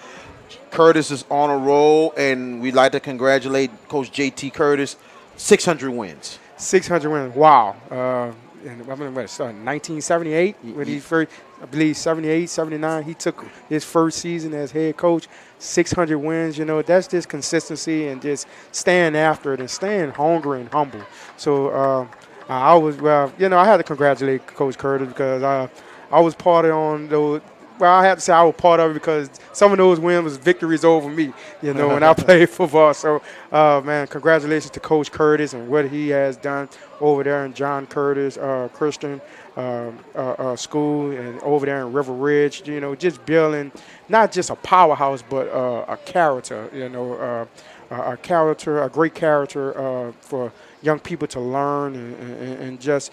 Curtis is on a roll, and we'd like to congratulate Coach J.T. Curtis. 600 wins. 600 wins. Wow. And I mean, 1978 when he first, I believe 78, 79, he took his first season as head coach. 600 wins, that's just consistency and just staying after it and staying hungry and humble. So I had to congratulate Coach Curtis because I was part of those. Well, I have to say I was part of it because some of those wins was victories over me, when I played football. So, man, congratulations to Coach Curtis and what he has done over there in John Curtis Christian School and over there in River Ridge, just building not just a powerhouse but a character, a great character for young people to learn and just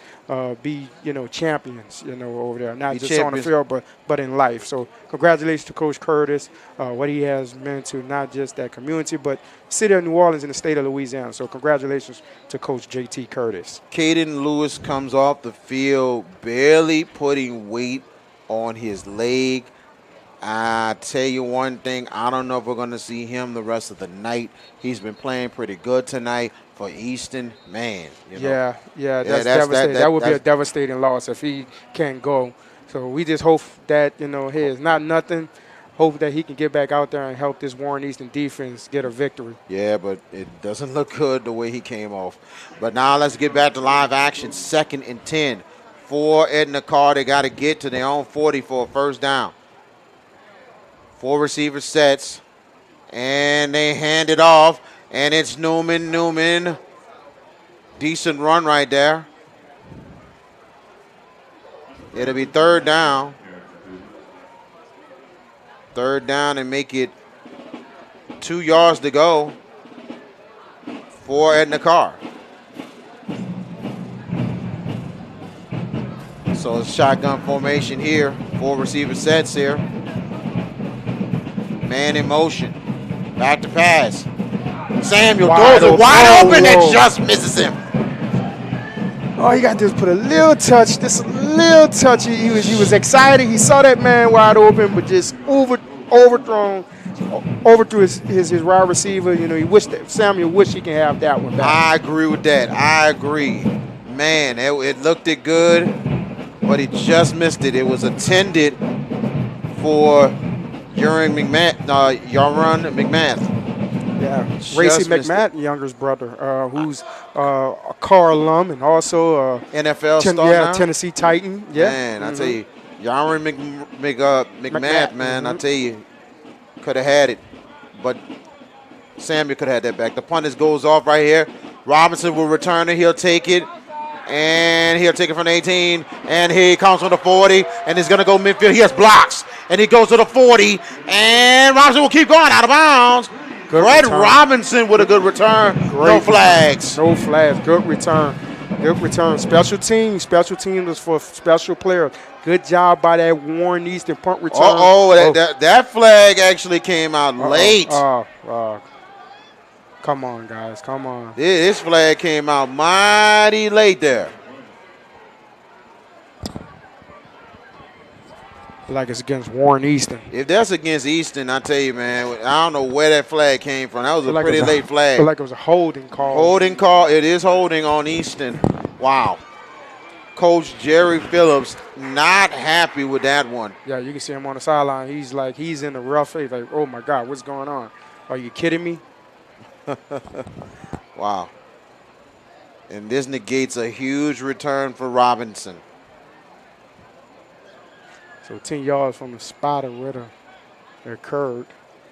be, champions, over there, not just on the field, but in life. So congratulations to Coach Curtis, what he has meant to not just that community, but the city of New Orleans and the state of Louisiana. So congratulations to Coach J.T. Curtis. Caden Lewis comes off the field barely putting weight on his leg. I tell you one thing, I don't know if we're going to see him the rest of the night. He's been playing pretty good tonight for Easton. Man, Yeah, that's devastating. That would be a devastating loss if he can't go. So we just hope that, hey, it's not nothing. Hope that he can get back out there and help this Warren Easton defense get a victory. Yeah, but it doesn't look good the way he came off. But now let's get back to live action. 2nd and 10 for Edna Karr. They got to get to their own 40 for a first down. 4 receiver sets, and they hand it off, and it's Newman. Decent run right there. It'll be 3rd down. 3rd down and make it 2 yards to go for Edna Karr. So it's shotgun formation here. 4 receiver sets here. Man in motion. Back to pass. Samuel Wide throws it open. wide open and Oh. just misses him. All you got to do is put a little touch, just a little touch. He was excited. He saw that man wide open, but just overthrew his wide receiver. You know, Samuel wished he can have that one back. I agree with that. I agree. Man, it looked it good, but he just missed it. It was intended for Yaron McMath. Yeah, Just Racy missed McMahon, younger's brother, who's a Karr alum and also NFL star now? Tennessee Titan. Yeah, Man, I tell you, Yaron McMath, man, I tell you, could have had it, but Samuel could have had that back. The punt goes off right here. Robinson will return it. He'll take it, and he'll take it from the 18, and he comes from the 40, and he's going to go midfield. He has blocks, and he goes to the 40, and Robinson will keep going out of bounds. Brett Robinson with a good return. No flags. No flags. Good return. Good return. Special teams. Special teams was for special players. Good job by that Warren Easton punt return. That flag actually came out late. Come on, guys. Come on. This flag came out mighty late there. Like it's against Warren Easton. If that's against Easton, I tell you, man, I don't know where that flag came from. That was a pretty late flag. Like it was a holding call. Holding call. It is holding on Easton. Wow. Coach Jerry Phillips not happy with that one. Yeah, you can see him on the sideline. He's in the rough. He's like, oh my God, what's going on? Are you kidding me? Wow. And this negates a huge return for Robinson. So 10 yards from the spot of where it occurred.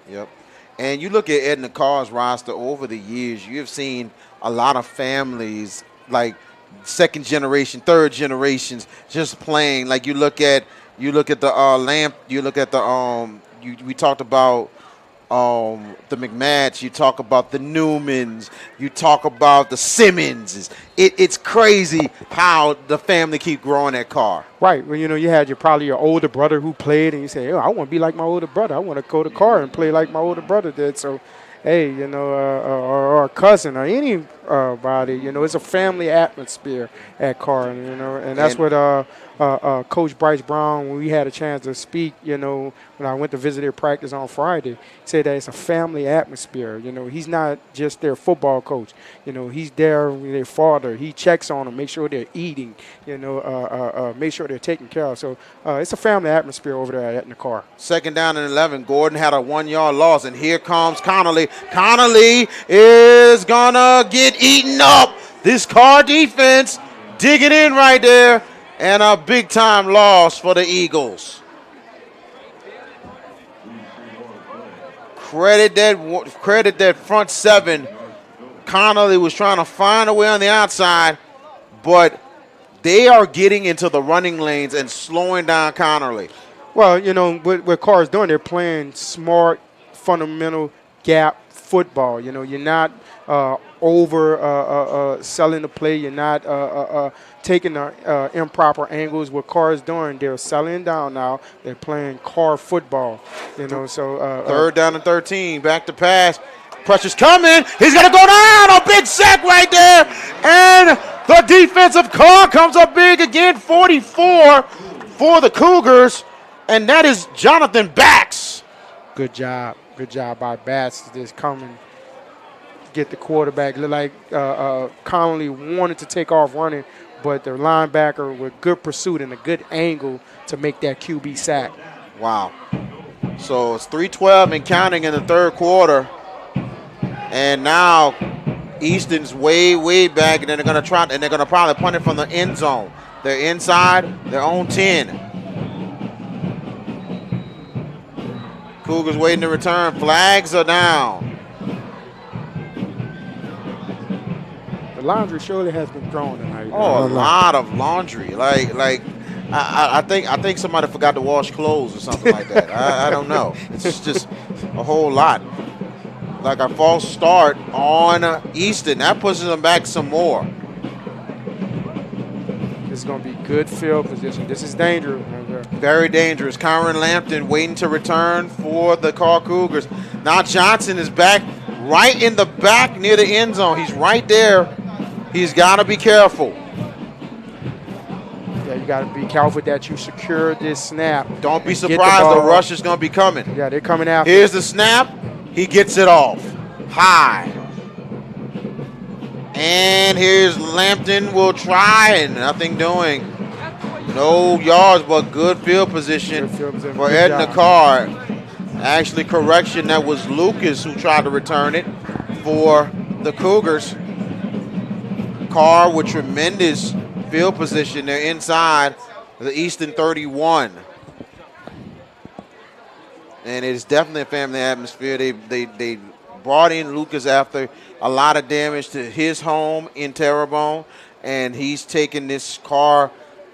Yep. And you look at Edna Karr's roster over the years, you have seen a lot of families, like second generation, third generations, just playing. Like you look at the lamp, you look at the we talked about the McMatts, you talk about the Newmans, you talk about the Simmons. It's crazy how the family keep growing at Karr. Right. Well, you know, you had probably your older brother who played, and you say, oh, I want to be like my older brother. I want to go to Karr and play like my older brother did. So, hey, you know, or a cousin or anybody, you know, it's a family atmosphere at Karr, you know, and that's what Coach Bryce Brown, when we had a chance to speak, you know, when I went to visit their practice on Friday, said that it's a family atmosphere. You know, he's not just their football coach. You know, he's there with their father. He checks on them, make sure they're eating, you know, make sure they're taken care of. So it's a family atmosphere over there at the Karr. Second down and 11. Gordon had a 1-yard loss, and here comes Connolly. Connolly is going to get eaten up. This Karr defense digging in right there. And a big-time loss for the Eagles. Credit that front seven. Connolly was trying to find a way on the outside, but they are getting into the running lanes and slowing down Connolly. Well, you know, what Karr's doing, they're playing smart, fundamental gap football. You know, you're not selling the play. You're not taking the improper angles. What Karr is doing, they're selling down now. They're playing Karr football. You know, so third down and 13, back to pass. Pressure's coming. He's gonna go down. A big sack right there, and the defensive Karr comes up big again. 44 for the Cougars, and that is Jonathan Bax. Good job by Bax to just come and get the quarterback. Looked like Connolly wanted to take off running, but the linebacker with good pursuit and a good angle to make that QB sack. Wow. So it's 3:12 and counting in the third quarter. And now Easton's way back, and then they're going to probably punt it from the end zone. They're inside their own 10. Cougars waiting to return. Flags are down. The laundry surely has been thrown tonight. Oh, a lot of laundry. I think somebody forgot to wash clothes or something like that. I don't know. It's just a whole lot. Like a false start on Easton. That pushes them back some more. It's going to be good field position. This is dangerous. Very dangerous. Kyron Lampton waiting to return for the Karr Cougars. Now Johnson is back right in the back near the end zone. He's right there. He's got to be careful. Yeah, you got to be careful that you secure this snap. Don't be and get surprised the ball. rush is going to be coming. Yeah, they're coming after. Here's the snap. He gets it off. High. And here's Lampton will try and nothing doing. No yards, but good field position for Edna Karr. Actually, correction, that was Lucas who tried to return it for the Cougars. Karr with tremendous field position. They're inside the Easton 31. And it's definitely a family atmosphere. They brought in Lucas after a lot of damage to his home in Terrebonne, and he's taken this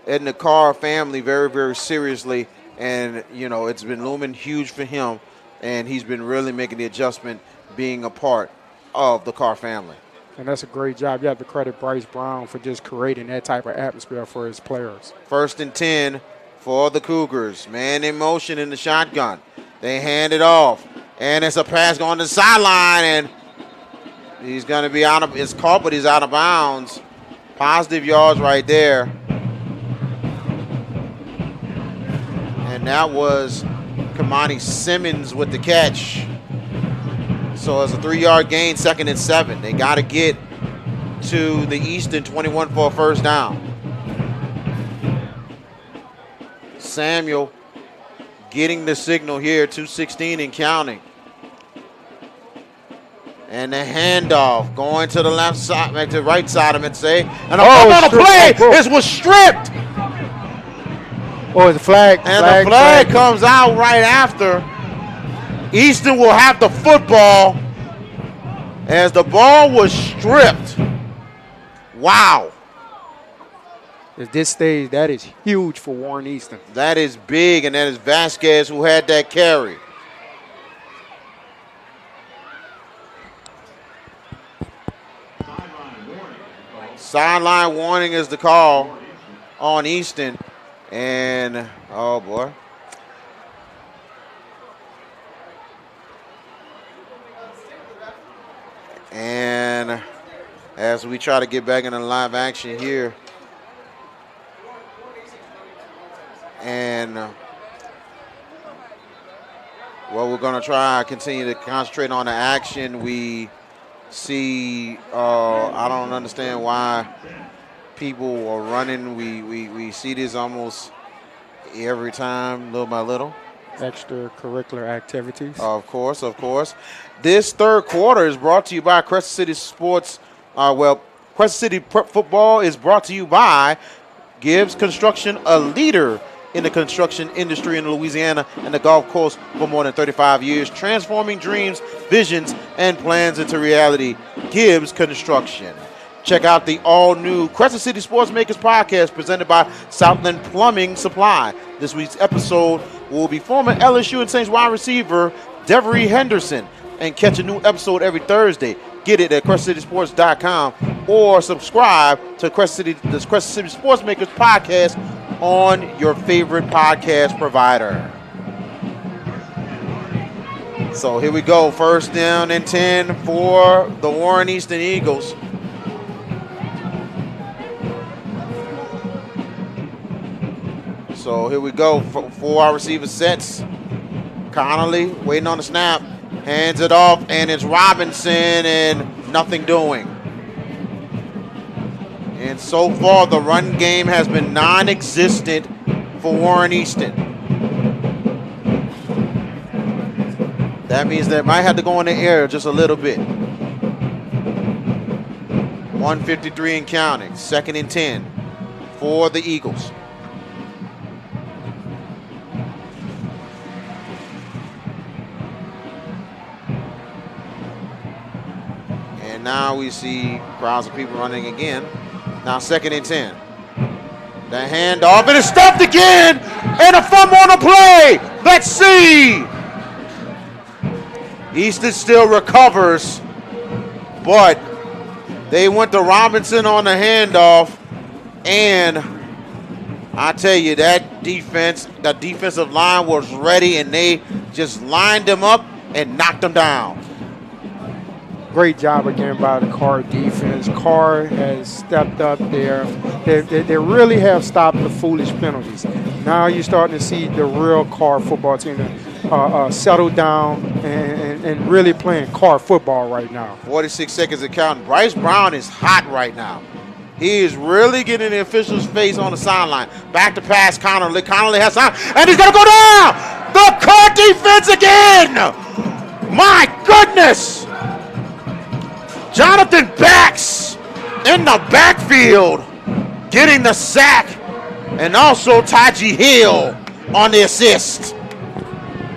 Edna Karr family very, very seriously. And, you know, it's been looming huge for him, and he's been really making the adjustment being a part of the Karr family. And that's a great job. You have to credit Bryce Brown for just creating that type of atmosphere for his players. 1st and 10 for the Cougars. Man in motion in the shotgun. They hand it off, and it's a pass going to the sideline, and he's going to be out of – it's caught, but he's out of bounds. Positive yards right there. And that was Kamani Simmons with the catch. So it's a 3-yard gain, 2nd and 7. They got to get to the Easton 21 for a first down. Samuel getting the signal here, 2:16 and counting. And the handoff going to the left side, back to the right side, I meant to say. And on a play, this was stripped. Oh, the flag. And the flag comes out right after. Easton will have the football as the ball was stripped. Wow. At this stage, that is huge for Warren Easton. That is big, and that is Vasquez who had that carry. Sideline warning is the call on Easton. And, oh, boy. And as we try to get back into live action here. And, well, we're going to try to continue to concentrate on the action. We see, I don't understand why people are running. We see this almost every time, little by little. Extracurricular activities. Of course, of course. This third quarter is brought to you by Crescent City Sports. Crescent City Prep Football is brought to you by Gibbs Construction, a leader in the construction industry in Louisiana and the Gulf Coast for more than 35 years, transforming dreams, visions, and plans into reality. Gibbs Construction. Check out the all-new Crescent City Sports Makers podcast presented by Southland Plumbing Supply. This week's episode will be former LSU and Saints wide receiver Devery Henderson. And catch a new episode every Thursday. Get it at CrescentCitySports.com or subscribe to the Crescent City Sports Makers podcast on your favorite podcast provider. So here we go. 1st down and 10 for the Warren Easton Eagles. So here we go. 4 our receiver sets. Connolly waiting on the snap. Hands it off, and it's Robinson, and nothing doing. And so far, the run game has been non-existent for Warren Easton. That means they might have to go in the air just a little bit. 1:53 and counting. 2nd and 10 for the Eagles. And now we see crowds of people running again. Now 2nd and 10. The handoff, and it's stuffed again, and a fumble on the play. Let's see. Easton still recovers, but they went to Robinson on the handoff, and I tell you, that defensive line was ready, and they just lined them up and knocked them down. Great job again by the Karr defense. Karr has stepped up there. They really have stopped the foolish penalties. Now you're starting to see the real Karr football team settle down and really playing Karr football right now. 46 seconds of counting. Bryce Brown is hot right now. He is really getting the official's face on the sideline. Back to pass, Connolly. Connolly has time, and he's going to go down. The Karr defense again. My goodness. Jonathan Bax in the backfield getting the sack, and also Taji Hill on the assist.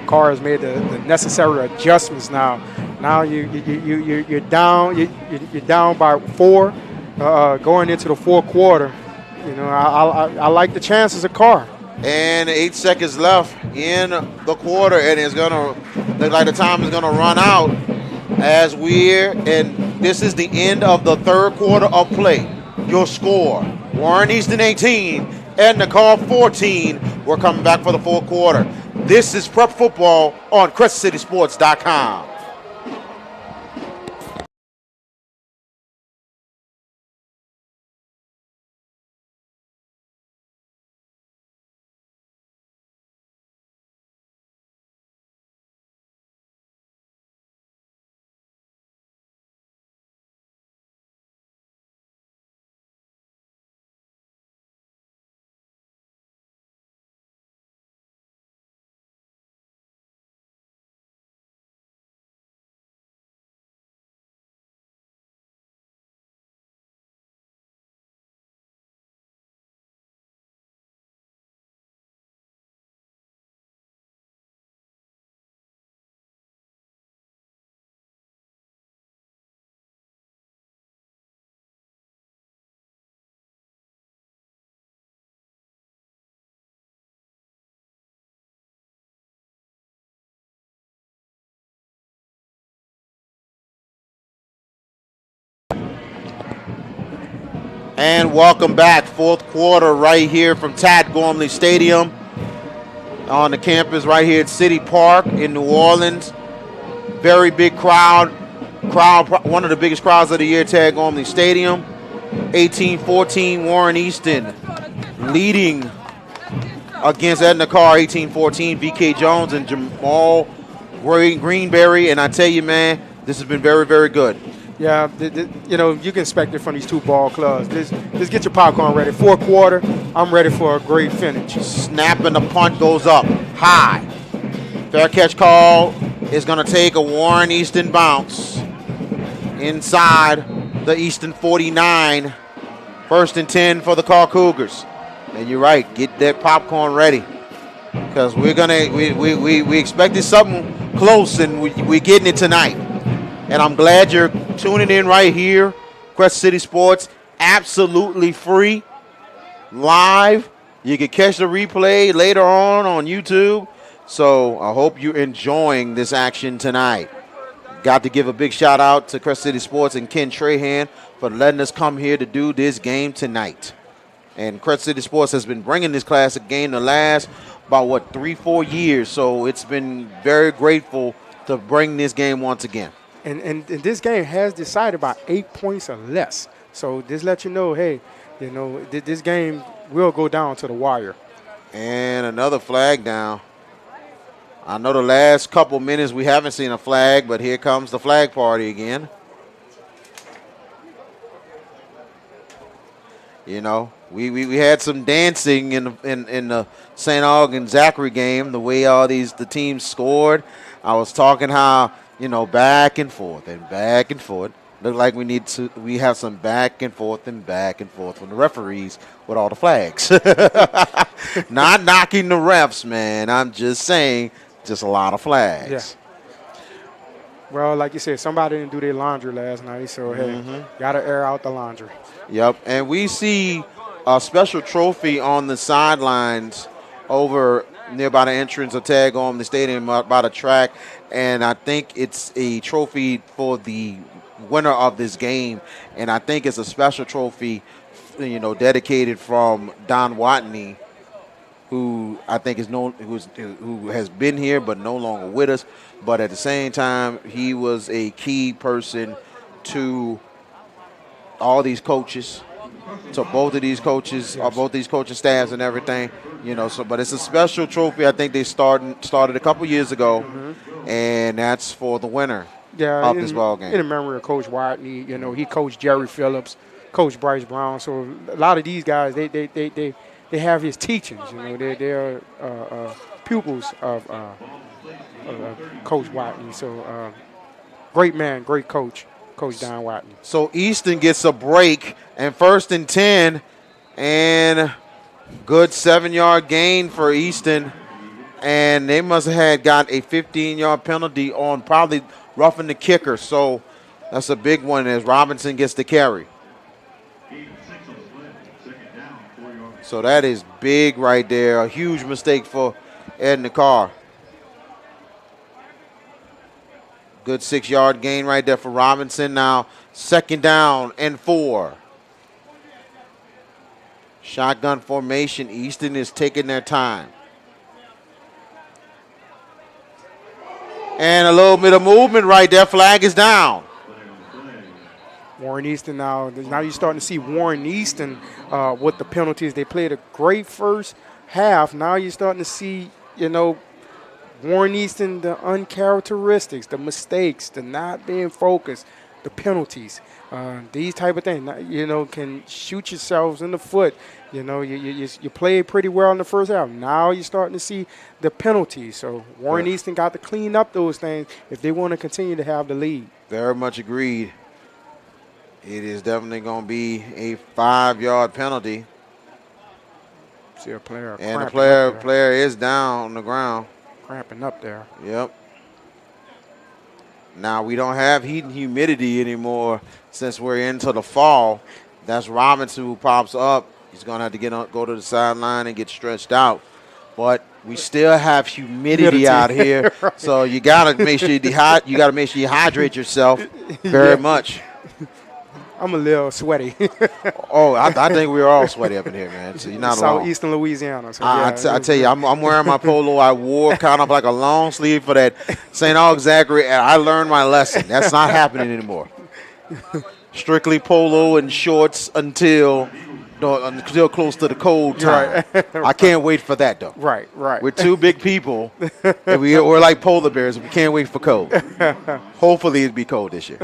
Karr has made the necessary adjustments now. Now you're down. You're down by 4 going into the fourth quarter. You know, I like the chances of Karr. And 8 seconds left in the quarter, and it's gonna look like the time is gonna run out and this is the end of the third quarter of play. Your score: Warren Easton 18, Edna Karr 14. We're coming back for the fourth quarter. This is Prep Football on CrescentCitySports.com. And welcome back. Fourth quarter right here from Tad Gormley Stadium on the campus right here at City Park in New Orleans. Very big crowd, one of the biggest crowds of the year, Tad Gormley Stadium. 18-14, Warren Easton leading against Edna Karr, 18-14. VK Jones and Jamal Greenberry. And I tell you, man, this has been very, very good. Yeah, you know, you can expect it from these two ball clubs. Just get your popcorn ready. Fourth quarter, I'm ready for a great finish. Snap and the punt goes up high. Fair catch call is going to take a Warren Easton bounce inside the Easton 49. First and 10 for the Karr Cougars. And you're right, get that popcorn ready, because we expected something close, and we're getting it tonight. And I'm glad you're tuning in right here. Crescent City Sports, absolutely free, live. You can catch the replay later on YouTube. So I hope you're enjoying this action tonight. Got to give a big shout out to Crescent City Sports and Ken Trahan for letting us come here to do this game tonight. And Crescent City Sports has been bringing this classic game the last about 3-4 years. So it's been very grateful to bring this game once again. And this game has decided by 8 points or less. So just let you know, hey, you know, this game will go down to the wire. And another flag down. I know the last couple minutes we haven't seen a flag, but here comes the flag party again. You know, we had some dancing in the St. Aug and Zachary game, the way the teams scored. I was talking how, you know, back and forth and back and forth. Look like we have some back and forth from the referees with all the flags. Not knocking the refs, man. I'm just saying, just a lot of flags. Yeah. Well, like you said, somebody didn't do their laundry last night, so hey, gotta air out the laundry. Yep, and we see a special trophy on the sidelines over nearby the entrance of Tad Gormley Stadium by the track, and I think it's a trophy for the winner of this game, and I think it's a special trophy, you know, dedicated from Don Watney who I think who has been here but no longer with us. But at the same time, he was a key person to all these coaches, to both of these coaches, or both these coaching staffs and everything. So but it's a special trophy. I think they started a couple years ago, and that's for the winner of this ball game. In memory of Coach Watney, he coached Jerry Phillips, Coach Bryce Brown. So a lot of these guys, they have his teachings. They're pupils of Coach Watney. So great man, great coach, Coach Don Watney. So Easton gets a break, and 1st and 10, and good 7-yard gain for Easton. And they must have got a 15-yard penalty on probably roughing the kicker. So that's a big one as Robinson gets the carry. So that is big right there. A huge mistake for Edna Karr. Good 6-yard gain right there for Robinson. Now 2nd down and 4. Shotgun formation. Easton is taking their time. And a little bit of movement right there. Flag is down. Warren Easton now you're starting to see Warren Easton with the penalties. They played a great first half. Now you're starting to see, Warren Easton, the uncharacteristics, the mistakes, the not being focused, the penalties, these type of things, can shoot yourselves in the foot. You played pretty well in the first half. Now you're starting to see the penalties. So Warren Easton got to clean up those things if they want to continue to have the lead. Very much agreed. It is definitely going to be a 5-yard penalty. See a player. And the player is down on the ground. Cramping up there. Yep. Now we don't have heat and humidity anymore since we're into the fall. That's Robinson who pops up. He's going to have to go to the sideline and get stretched out. But we still have humidity out here, right. So you got to make sure you hydrate yourself very much. I'm a little sweaty. I think we're all sweaty up in here, man. So you're not alone. Southeastern Louisiana. So I tell you, I'm wearing my polo. I wore kind of like a long sleeve for that St. Auxerre, and I learned my lesson. That's not happening anymore. Strictly polo and shorts until close to the cold time. Right. I can't wait for that, though. Right. We're two big people, and we're like polar bears. We can't wait for cold. Hopefully it'll be cold this year.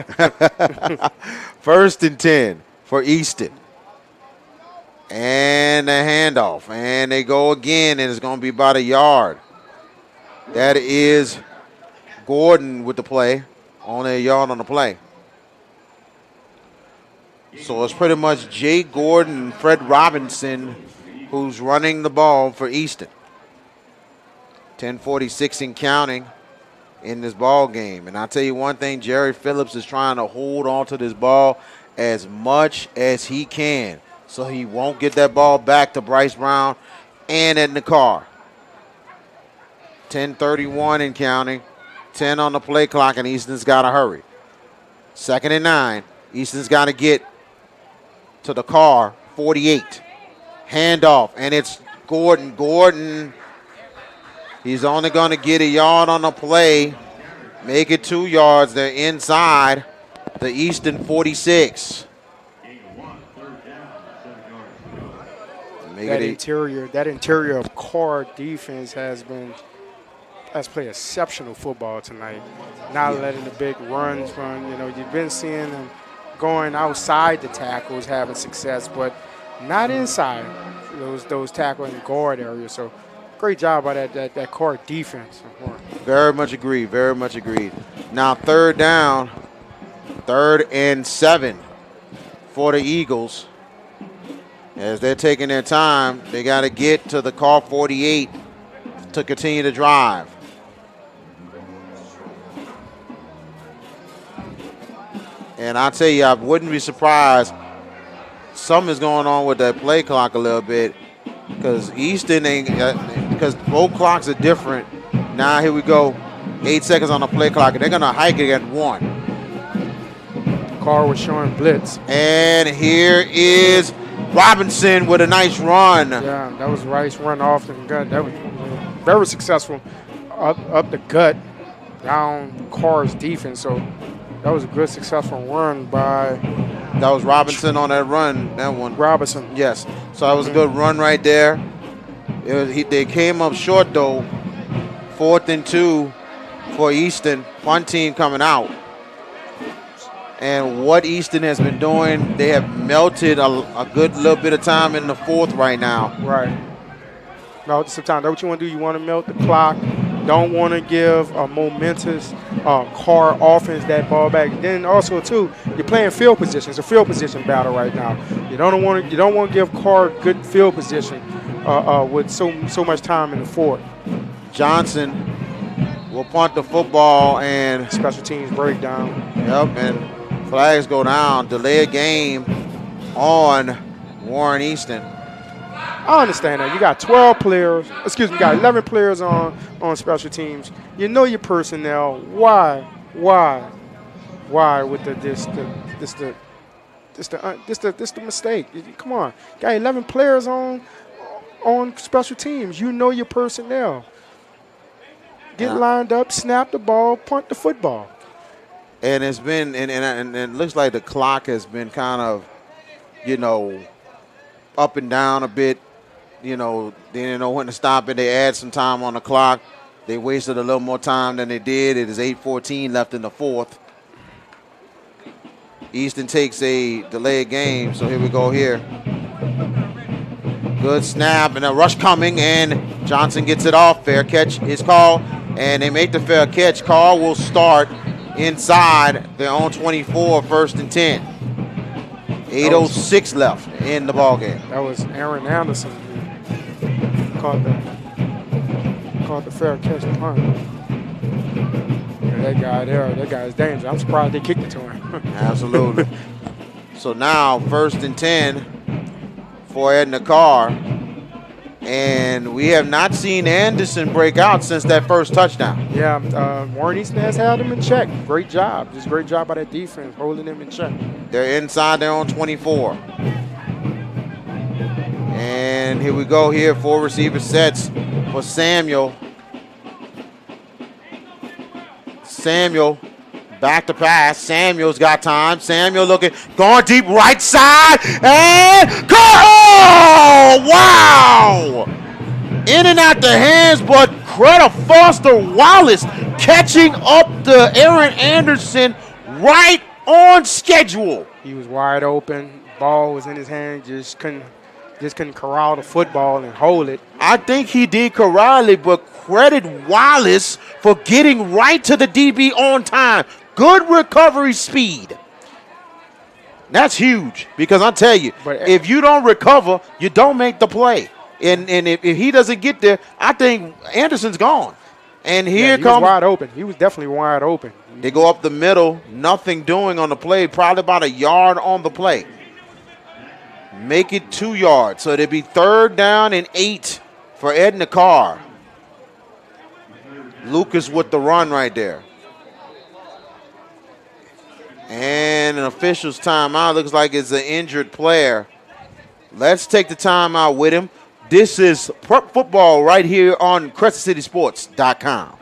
1st and 10 for Easton. And a handoff. And they go again, and it's going to be about 1 yard. That is Gordon with the play, on 1 yard on the play. So it's pretty much Jay Gordon and Fred Robinson who's running the ball for Easton. 10:46 and counting in this ball game. And I'll tell you one thing, Jerry Phillips is trying to hold on to this ball as much as he can so he won't get that ball back to Bryce Brown and Edna Karr. 10:31 and counting. 10 on the play clock, and Easton's got to hurry. 2nd and 9. Easton's got to get to the Karr, 48. Handoff, and it's Gordon. Gordon, he's only going to get 1 yard on the play. Make it 2 yards. They're inside the Easton 46. That interior of Karr defense has played exceptional football tonight. Not letting the big runs run. You've been seeing them going outside the tackles, having success, but not inside those tackle and guard areas. So great job by that Karr defense. Very much agreed. Very much agreed. Now 3rd down, 3rd and 7 for the Eagles. As they're taking their time, they got to get to the Karr 48 to continue to drive. And I'll tell you, I wouldn't be surprised. Something's going on with that play clock a little bit because Easton ain't because both clocks are different. Now here we go, 8 seconds on the play clock, and they're gonna hike it at 1. Karr was showing blitz, and here is Robinson with a nice run. Yeah, that was Rice run off the gut. That was very successful up the gut, down Karr's defense. So that was a good, successful run by That was Robinson on that run, that one. Robinson. Yes. So that was a good run right there. They came up short, though. 4th and 2 for Easton. Fun team coming out. And what Easton has been doing, they have melted a good little bit of time in the 4th right now. Right. No, sometimes that's what you want to do. You want to melt the clock. Don't want to give a momentous Karr offense that ball back. Then also too, you're playing field position. It's a field position battle right now. You don't want to give Karr good field position with so much time in the 4th. Johnson will punt the football and Special teams breakdown. yep, and flags go down. Delay a game on Warren Easton. I understand that. You got 12 players. Excuse me, you got 11 players on special teams. You know your personnel. Why with the mistake? Come on, got 11 players on special teams. You know your personnel. Get lined up, snap the ball, punt the football. And it's been, and it looks like the clock has been kind of, up and down a bit. They didn't know when to stop it. They add some time on the clock. They wasted a little more time than they did. It is 8:14 left in the 4th. Easton takes a delayed game, so here we go here. Good snap and a rush coming, and Johnson gets it off. Fair catch is called, and they make the fair catch. Karr will start inside their own 24, 1st and 10. 8:06 left in the ballgame. That was Aaron Anderson who caught the fair catch punt. Yeah, that guy is dangerous. I'm surprised they kicked it to him. Absolutely. So now 1st and 10 for Edna Karr. And we have not seen Anderson break out since that first touchdown. Yeah, Warren Easton has held him in check. Great job. Just great job by that defense, holding him in check. They're inside their own 24. And here we go here. 4 receiver sets for Samuel. Samuel back to pass. Samuel's got time. Samuel going deep right side. And oh, wow! In and out the hands, but Greta Foster Wallace catching up to Aaron Anderson right on schedule. He was wide open. Ball was in his hand. Just couldn't corral the football and hold it. I think he did corral it, but credit Wallace for getting right to the DB on time. Good recovery speed. That's huge because I tell you, if you don't recover, you don't make the play. And if he doesn't get there, I think Anderson's gone. And here he comes. was wide open. He was definitely wide open. They go up the middle, nothing doing on the play, probably about a yard on the play. Make it 2 yards. So it'd be 3rd down and 8 for Edna Karr. Lucas with the run right there. And an official's timeout. Looks like it's an injured player. Let's take the timeout with him. This is Prep Football right here on CrescentCitySports.com.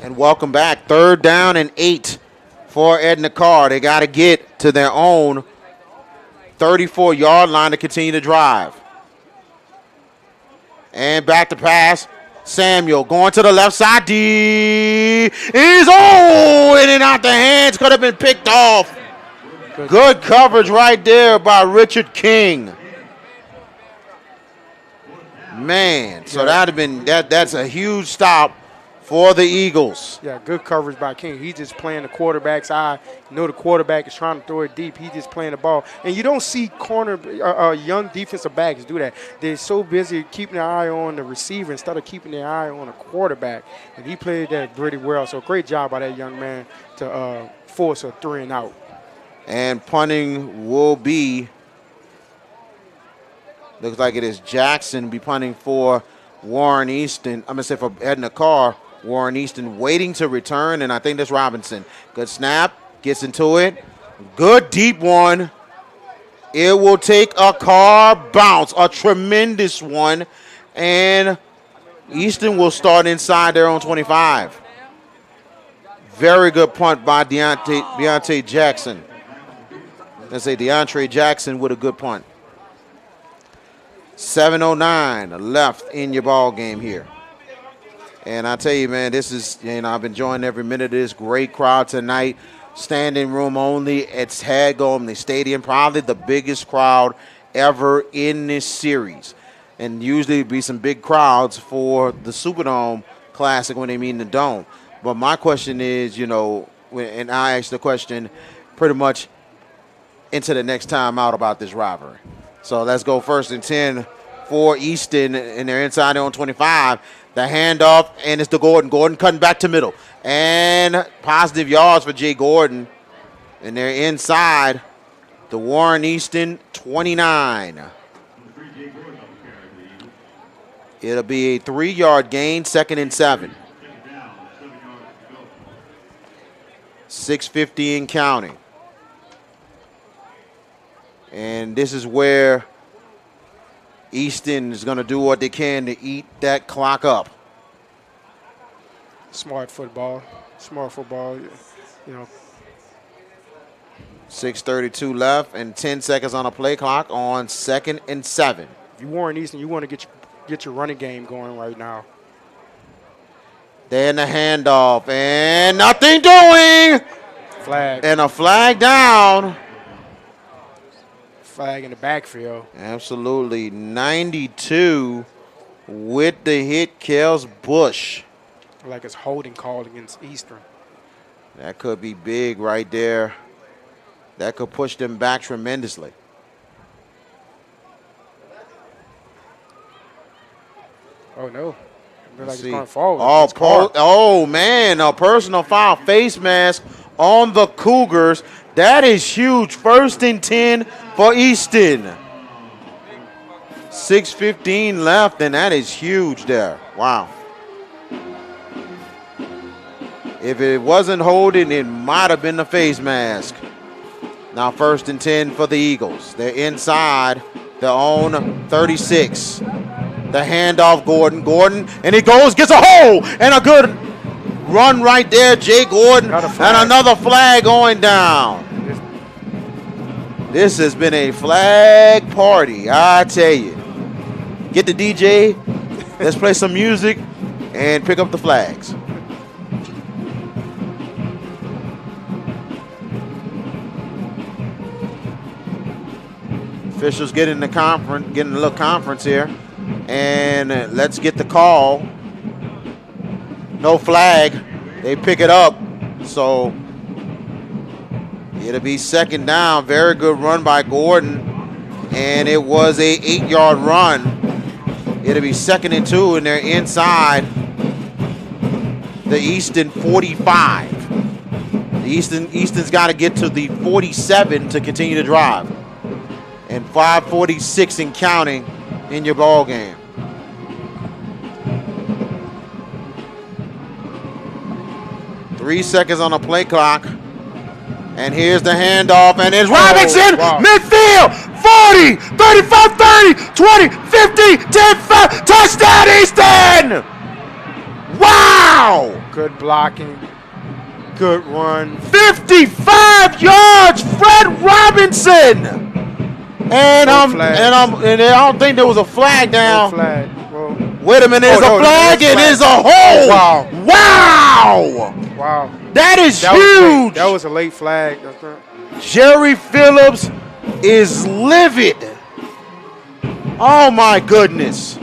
And welcome back. 3rd down and 8 for Edna Karr. They got to get to their own 34-yard line to continue to drive. And back to pass. Samuel going to the left side. D is in and out the hands. Could have been picked off. Good coverage right there by Richard King. Man, so that'd have been that's a huge stop for the Eagles. Yeah, good coverage by King. He's just playing the quarterback's eye. You know the quarterback is trying to throw it deep. He's just playing the ball. And you don't see young defensive backs do that. They're so busy keeping their eye on the receiver instead of keeping their eye on the quarterback. And he played that pretty well. So great job by that young man to force a 3-and-out. And punting will be, looks like it is Jackson be punting for Warren Easton. I'm going to say for Edna Karr. Warren Easton waiting to return, and I think that's Robinson. Good snap, gets into it. Good deep one. It will take a Karr bounce, a tremendous one, and Easton will start inside their own 25. Very good punt by Deontay Jackson. Let's say DeAndre Jackson with a good punt. 7:09 left in your ball game here. And I tell you, man, this is, I've enjoying every minute of this. Great crowd tonight. Standing room only at Tad Gormley Stadium. Probably the biggest crowd ever in this series. And usually be some big crowds for the Superdome Classic when they meet in the Dome. But my question is, and I asked the question pretty much into the next time out about this rivalry. So let's go 1st and 10 for Easton, and they're inside their own 25. The handoff, and it's to Gordon. Gordon cutting back to middle. And positive yards for Jay Gordon. And they're inside the Warren Easton 29. It'll be a 3-yard gain, 2nd and 7. 6:50 and counting. And this is where Easton is going to do what they can to eat that clock up. Smart football. 6:32 left and 10 seconds on a play clock on 2nd and 7. If you Warren Easton, you want to get your running game going right now. Then the handoff, and nothing doing. Flag. And a flag down. Flag in the backfield. Absolutely. 92 with the hit, Kels Bush. Like it's holding called against Eastern. That could be big right there. That could push them back tremendously. Oh, no. Looks like it's going forward. Oh, man, a personal foul, face mask on the Cougars. That is huge. 1st and 10 for Easton. 6:15 left, and that is huge there. Wow. If it wasn't holding, it might have been the face mask. Now 1st and 10 for the Eagles. They're inside their own 36. The handoff, Gordon, and he goes, gets a hole, and a good run right there, Jay Gordon, and another flag going down. This has been a flag party, I tell you. Get the DJ, let's play some music, and pick up the flags. Officials getting a little conference here. And let's get the call. No flag. They pick it up. So it'll be 2nd down. Very good run by Gordon. And it was a 8-yard run. It'll be 2nd and 2, and they're inside the Easton 45. Easton's got to get to the 47 to continue to drive. And 5:46 and counting in your ball game. Three seconds on the play clock. And here's the handoff, and it's Robinson, midfield, 40, 35, 30, 20, 50, 10, 5, touchdown Easton! Wow! Good blocking, good run. 55 yards, Fred Robinson! And I don't think there was a flag down. No flag. Well, wait a minute, there's a flag. It is a hole. Wow. Wow. That is huge. That was a late flag. Jerry Phillips is livid. Oh, my goodness.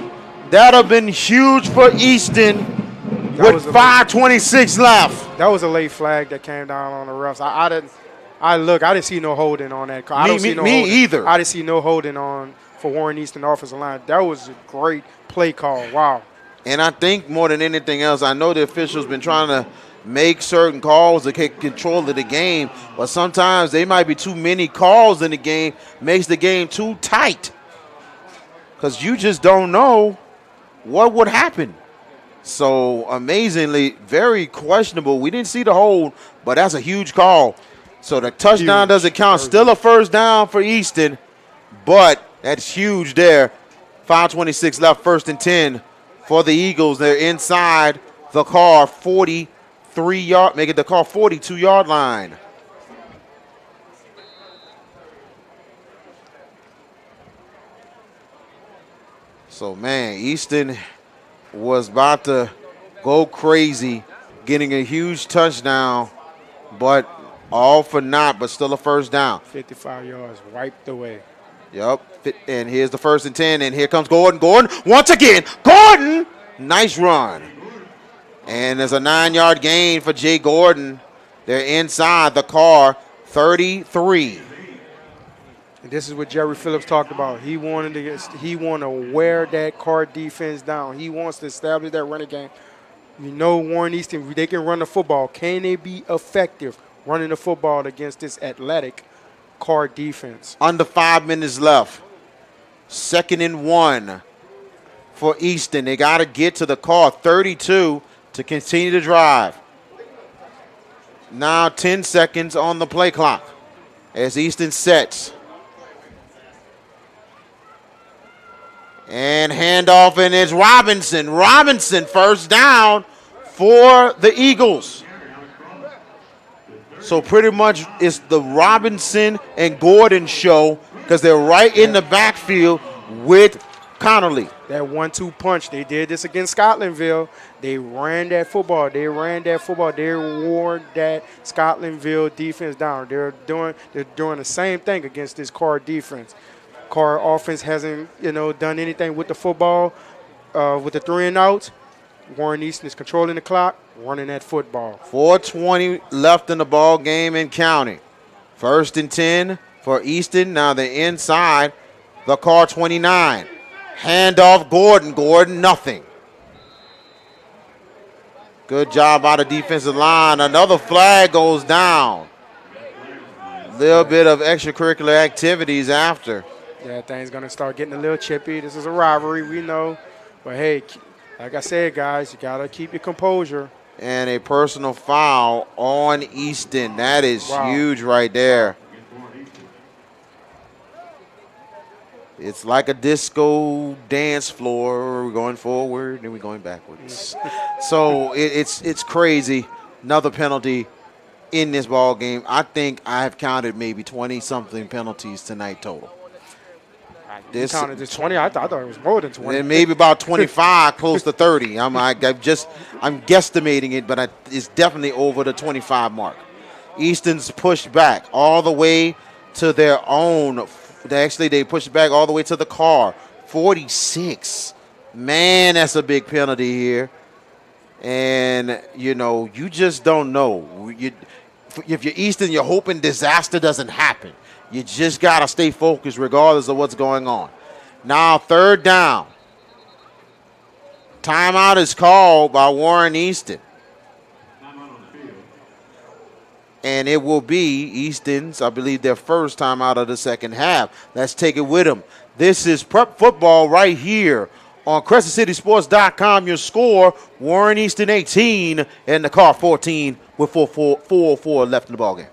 That have been huge for Easton That with was a late, 5:26 left. that was a late flag that came down on the refs. I didn't. I didn't see no holding on that call. I Me, don't see me, no me holding. either. I didn't see no holding on for Warren Easton offensive line. That was a great play call. Wow. And I think more than anything else, I know the officials been trying to make certain calls to take control of the game, but sometimes they might be too many calls in the game, makes the game too tight. Because you just don't know what would happen. So amazingly, very questionable. We didn't see the hold, but that's a huge call. So the touchdown Huge. doesn't count. Still a first down for Easton, but that's huge there. 5:26 left, 1st and 10 for the Eagles. They're inside the Karr 43-yard, make it the Karr 42-yard line. So, man, Easton was about to go crazy, getting a huge touchdown, but all for naught, but still a first down. 55 yards wiped away. Yep. And here's the 1st and 10, and here comes Gordon. Gordon, once again, Gordon! Nice run. And there's a 9-yard gain for Jay Gordon. They're inside the Karr 33. And this is what Jerry Phillips talked about. He wanted to wear that Karr defense down. He wants to establish that running game. You know Warren Easton, they can run the football. Can they be effective running the football against this athletic Karr defense? Under 5 minutes left. 2nd and 1 for Easton. They got to get to the Karr 32 to continue to drive. Now 10 seconds on the play clock as Easton sets. And handoff, and it's Robinson. Robinson, first down for the Eagles. So pretty much it's the Robinson and Gordon show because they're right in the backfield with Connolly. That 1-2 punch. They did this against Scotlandville. They ran that football. They wore that Scotlandville defense down. They're doing the same thing against this Karr defense. Karr offense hasn't, done anything with the football, with the 3 and outs. Warren Easton is controlling the clock, running that football. 4:20 left in the ball game and counting. 1st and 10 for Easton. Now they're inside the Karr 29. Handoff Gordon. Gordon, nothing. Good job by the defensive line. Another flag goes down. Little bit of extracurricular activities after. Yeah, things going to start getting a little chippy. This is a rivalry, we know. But, hey, like I said, guys, you got to keep your composure. And a personal foul on Easton. That is huge right there. It's like a disco dance floor. We're going forward, then we're going backwards. So it's crazy. Another penalty in this ball game. I think I have counted maybe 20-something penalties tonight total. This counted this 20. I thought it was more than 20. And maybe about 25, close to 30. I'm guesstimating it, but it's definitely over the 25 mark. Easton's pushed back all the way to their own. Actually, they pushed back all the way to the Karr. 46. Man, that's a big penalty here. And, you just don't know. If you're Easton, you're hoping disaster doesn't happen. You just got to stay focused regardless of what's going on. Now, 3rd down. Timeout is called by Warren Easton. And it will be Easton's, I believe, their first timeout of the second half. Let's take it with them. This is Prep Football right here on CrescentCitySports.com. Your score, Warren Easton 18 and the Karr 14 with 4:04 left in the ballgame.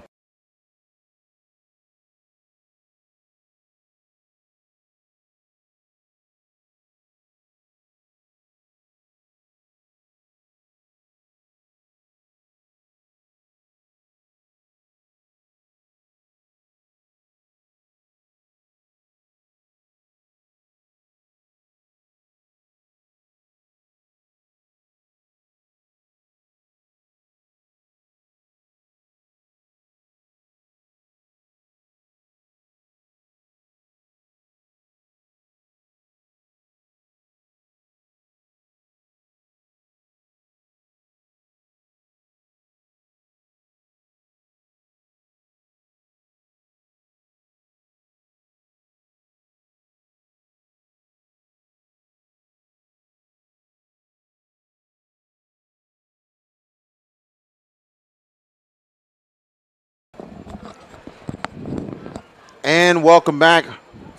And welcome back.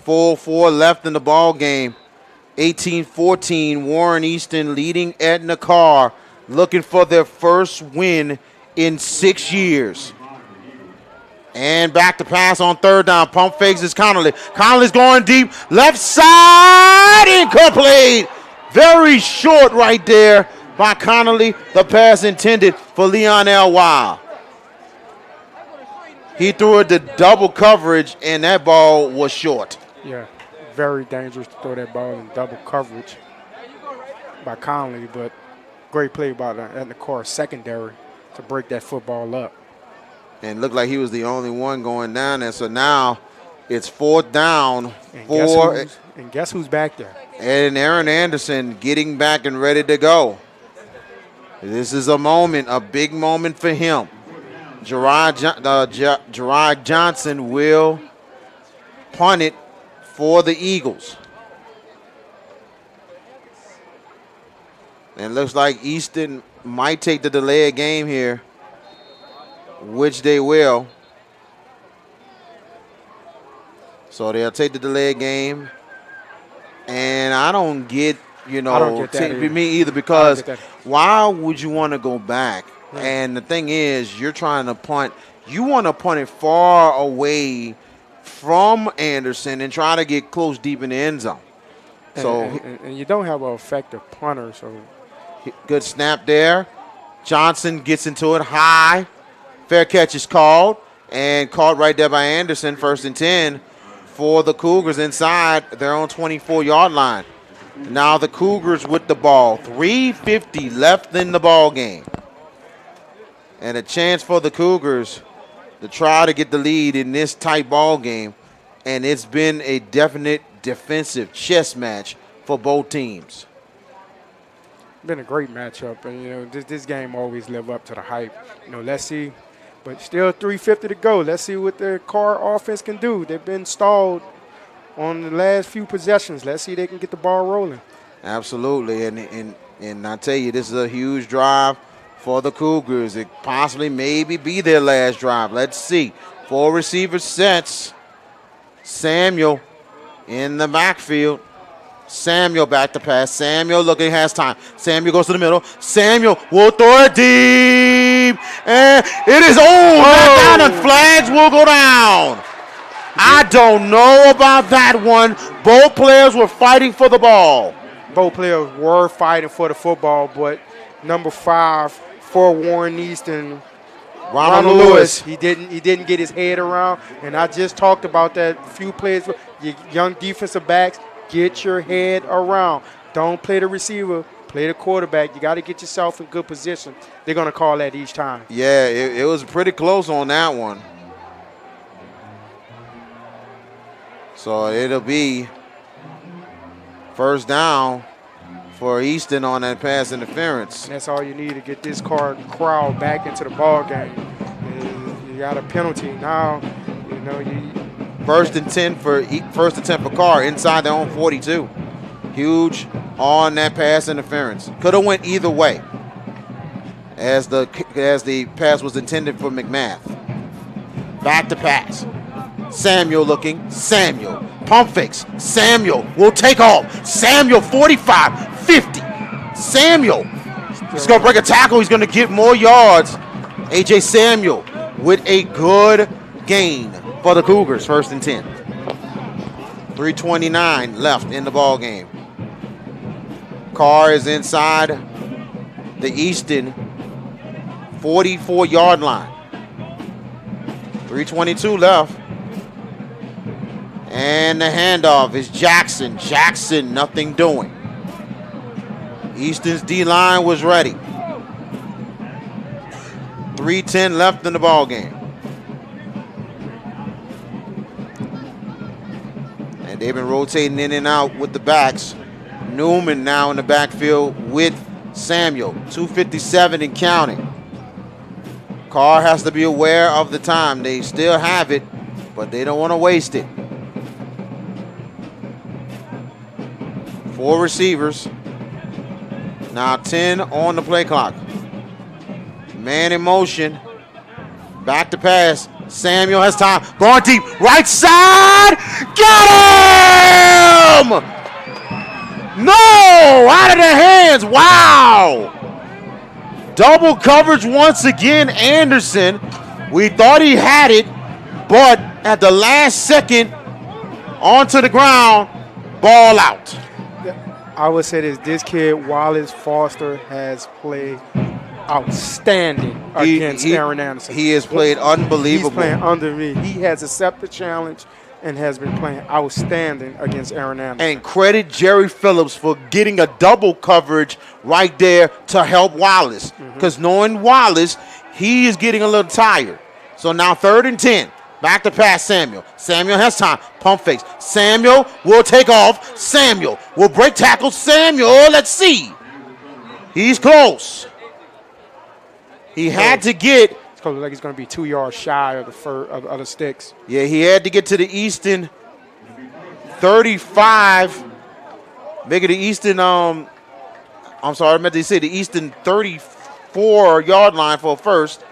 4-4 left in the ball game. 18-14, Warren Easton leading Edna Karr, looking for their first win in 6 years. And back to pass on third down. Pump fakes is Connolly. Connolly's going deep. Left side, incomplete. Very short right there by Connolly. The pass intended for Leon L. Wild. He threw it to double coverage, and that ball was short. Yeah, very dangerous to throw that ball in double coverage by Conley, but great play by the Edna Karr secondary to break that football up. And looked like he was the only one going down there. So now it's fourth down. And guess who's back there? And Aaron Anderson getting back and ready to go. This is a moment, a big moment for him. Gerard Johnson will punt it for the Eagles. And it looks like Easton might take the delay of game here, which they will. So they'll take the delay of game. And I don't get, I don't get that either. me either, because why would you want to go back? Right. And the thing is, you're trying to punt. You want to punt it far away from Anderson and try to get close deep in the end zone. And you don't have an effective punter. So good snap there. Johnson gets into it high. Fair catch is called and caught right there by Anderson. 1st and 10 for the Cougars inside their own 24-yard line. Now the Cougars with the ball. 3:50 left in the ball game. And a chance for the Cougars to try to get the lead in this tight ball game. And it's been a definite defensive chess match for both teams. Been a great matchup. And, this game always live up to the hype. Let's see. But still 3:50 to go. Let's see what the Karr offense can do. They've been stalled on the last few possessions. Let's see if they can get the ball rolling. Absolutely. And I tell you, this is a huge drive for the Cougars. It possibly maybe be their last drive. Let's see. 4 receiver sets. Samuel in the backfield. Samuel back to pass. Samuel looking, has time. Samuel goes to the middle. Samuel will throw it deep. And it is down, and flags will go down. I don't know about that one. Both players were fighting for the ball. Both players were fighting for the football, but number 5 for Warren Easton, Ronald Lewis, he didn't get his head around. And I just talked about that a few plays. Your young defensive backs, get your head around. Don't play the receiver, play the quarterback. You got to get yourself in good position. They're going to call that each time. Yeah, it was pretty close on that one. So it'll be first down for Easton on that pass interference. And that's all you need to get this crowd back into the ball game. You got a penalty now. First and 10 for Karr inside their own 42. Huge on that pass interference. Could have went either way, as the pass was intended for McMath. Back to pass. Samuel looking. Samuel. Pump fakes. Samuel will take off. Samuel 45, 50. Samuel. He's going to break a tackle. He's going to get more yards. A.J. Samuel with a good gain for the Cougars. 1st and 10. 3:29 left in the ball game. Karr is inside the Easton 44-yard line. 3:22 left. And the handoff is Jackson. Jackson, nothing doing. Easton's D-line was ready. 3:10 left in the ball game. And they've been rotating in and out with the backs. Newman now in the backfield with Samuel. 2:57 and counting. Karr has to be aware of the time. They still have it, but they don't want to waste it. 4 receivers. Now 10 on the play clock. Man in motion. Back to pass. Samuel has time. Going deep. Right side. Got him! No! Out of their hands. Wow! Double coverage once again, Anderson. We thought he had it, but at the last second, onto the ground, ball out. I would say this kid, Wallace Foster, has played outstanding against Aaron Anderson. He has played unbelievable. He's playing under me. He has accepted the challenge and has been playing outstanding against Aaron Anderson. And credit Jerry Phillips for getting a double coverage right there to help Wallace. Because knowing Wallace, he is getting a little tired. So now 3rd and 10. Back to pass Samuel. Samuel has time. Pump fakes. Samuel will take off. Samuel will break tackle. Samuel, let's see. He's close. He had to get. It's going to look like he's going to be 2 yards shy of the sticks. Yeah, he had to get to the Easton 35. Make it the Easton, I'm sorry, I meant to say the Easton 34-yard line for a first.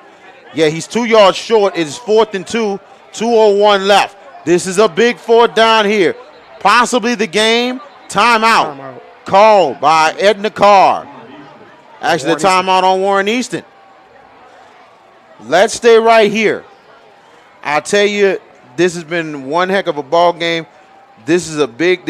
Yeah, he's 2 yards short. It is 4th and 2. 2:01 left. This is a big 4th down here. Possibly the game. Timeout. Called by Edna Karr. Actually, the timeout on Warren Easton. Let's stay right here. I tell you, this has been one heck of a ball game. This is a big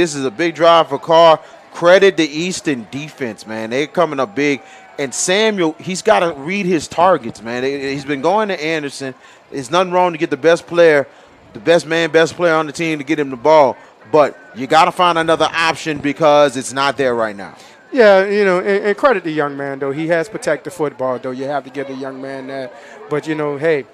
drive for Karr. Credit the Easton defense, man. They're coming up big. And Samuel, he's got to read his targets, man. He's been going to Anderson. There's nothing wrong to get the best player, the best player on the team to get him the ball. But you got to find another option because it's not there right now. Yeah, and credit the young man, though. He has protected football, though. You have to give the young man that. But, hey,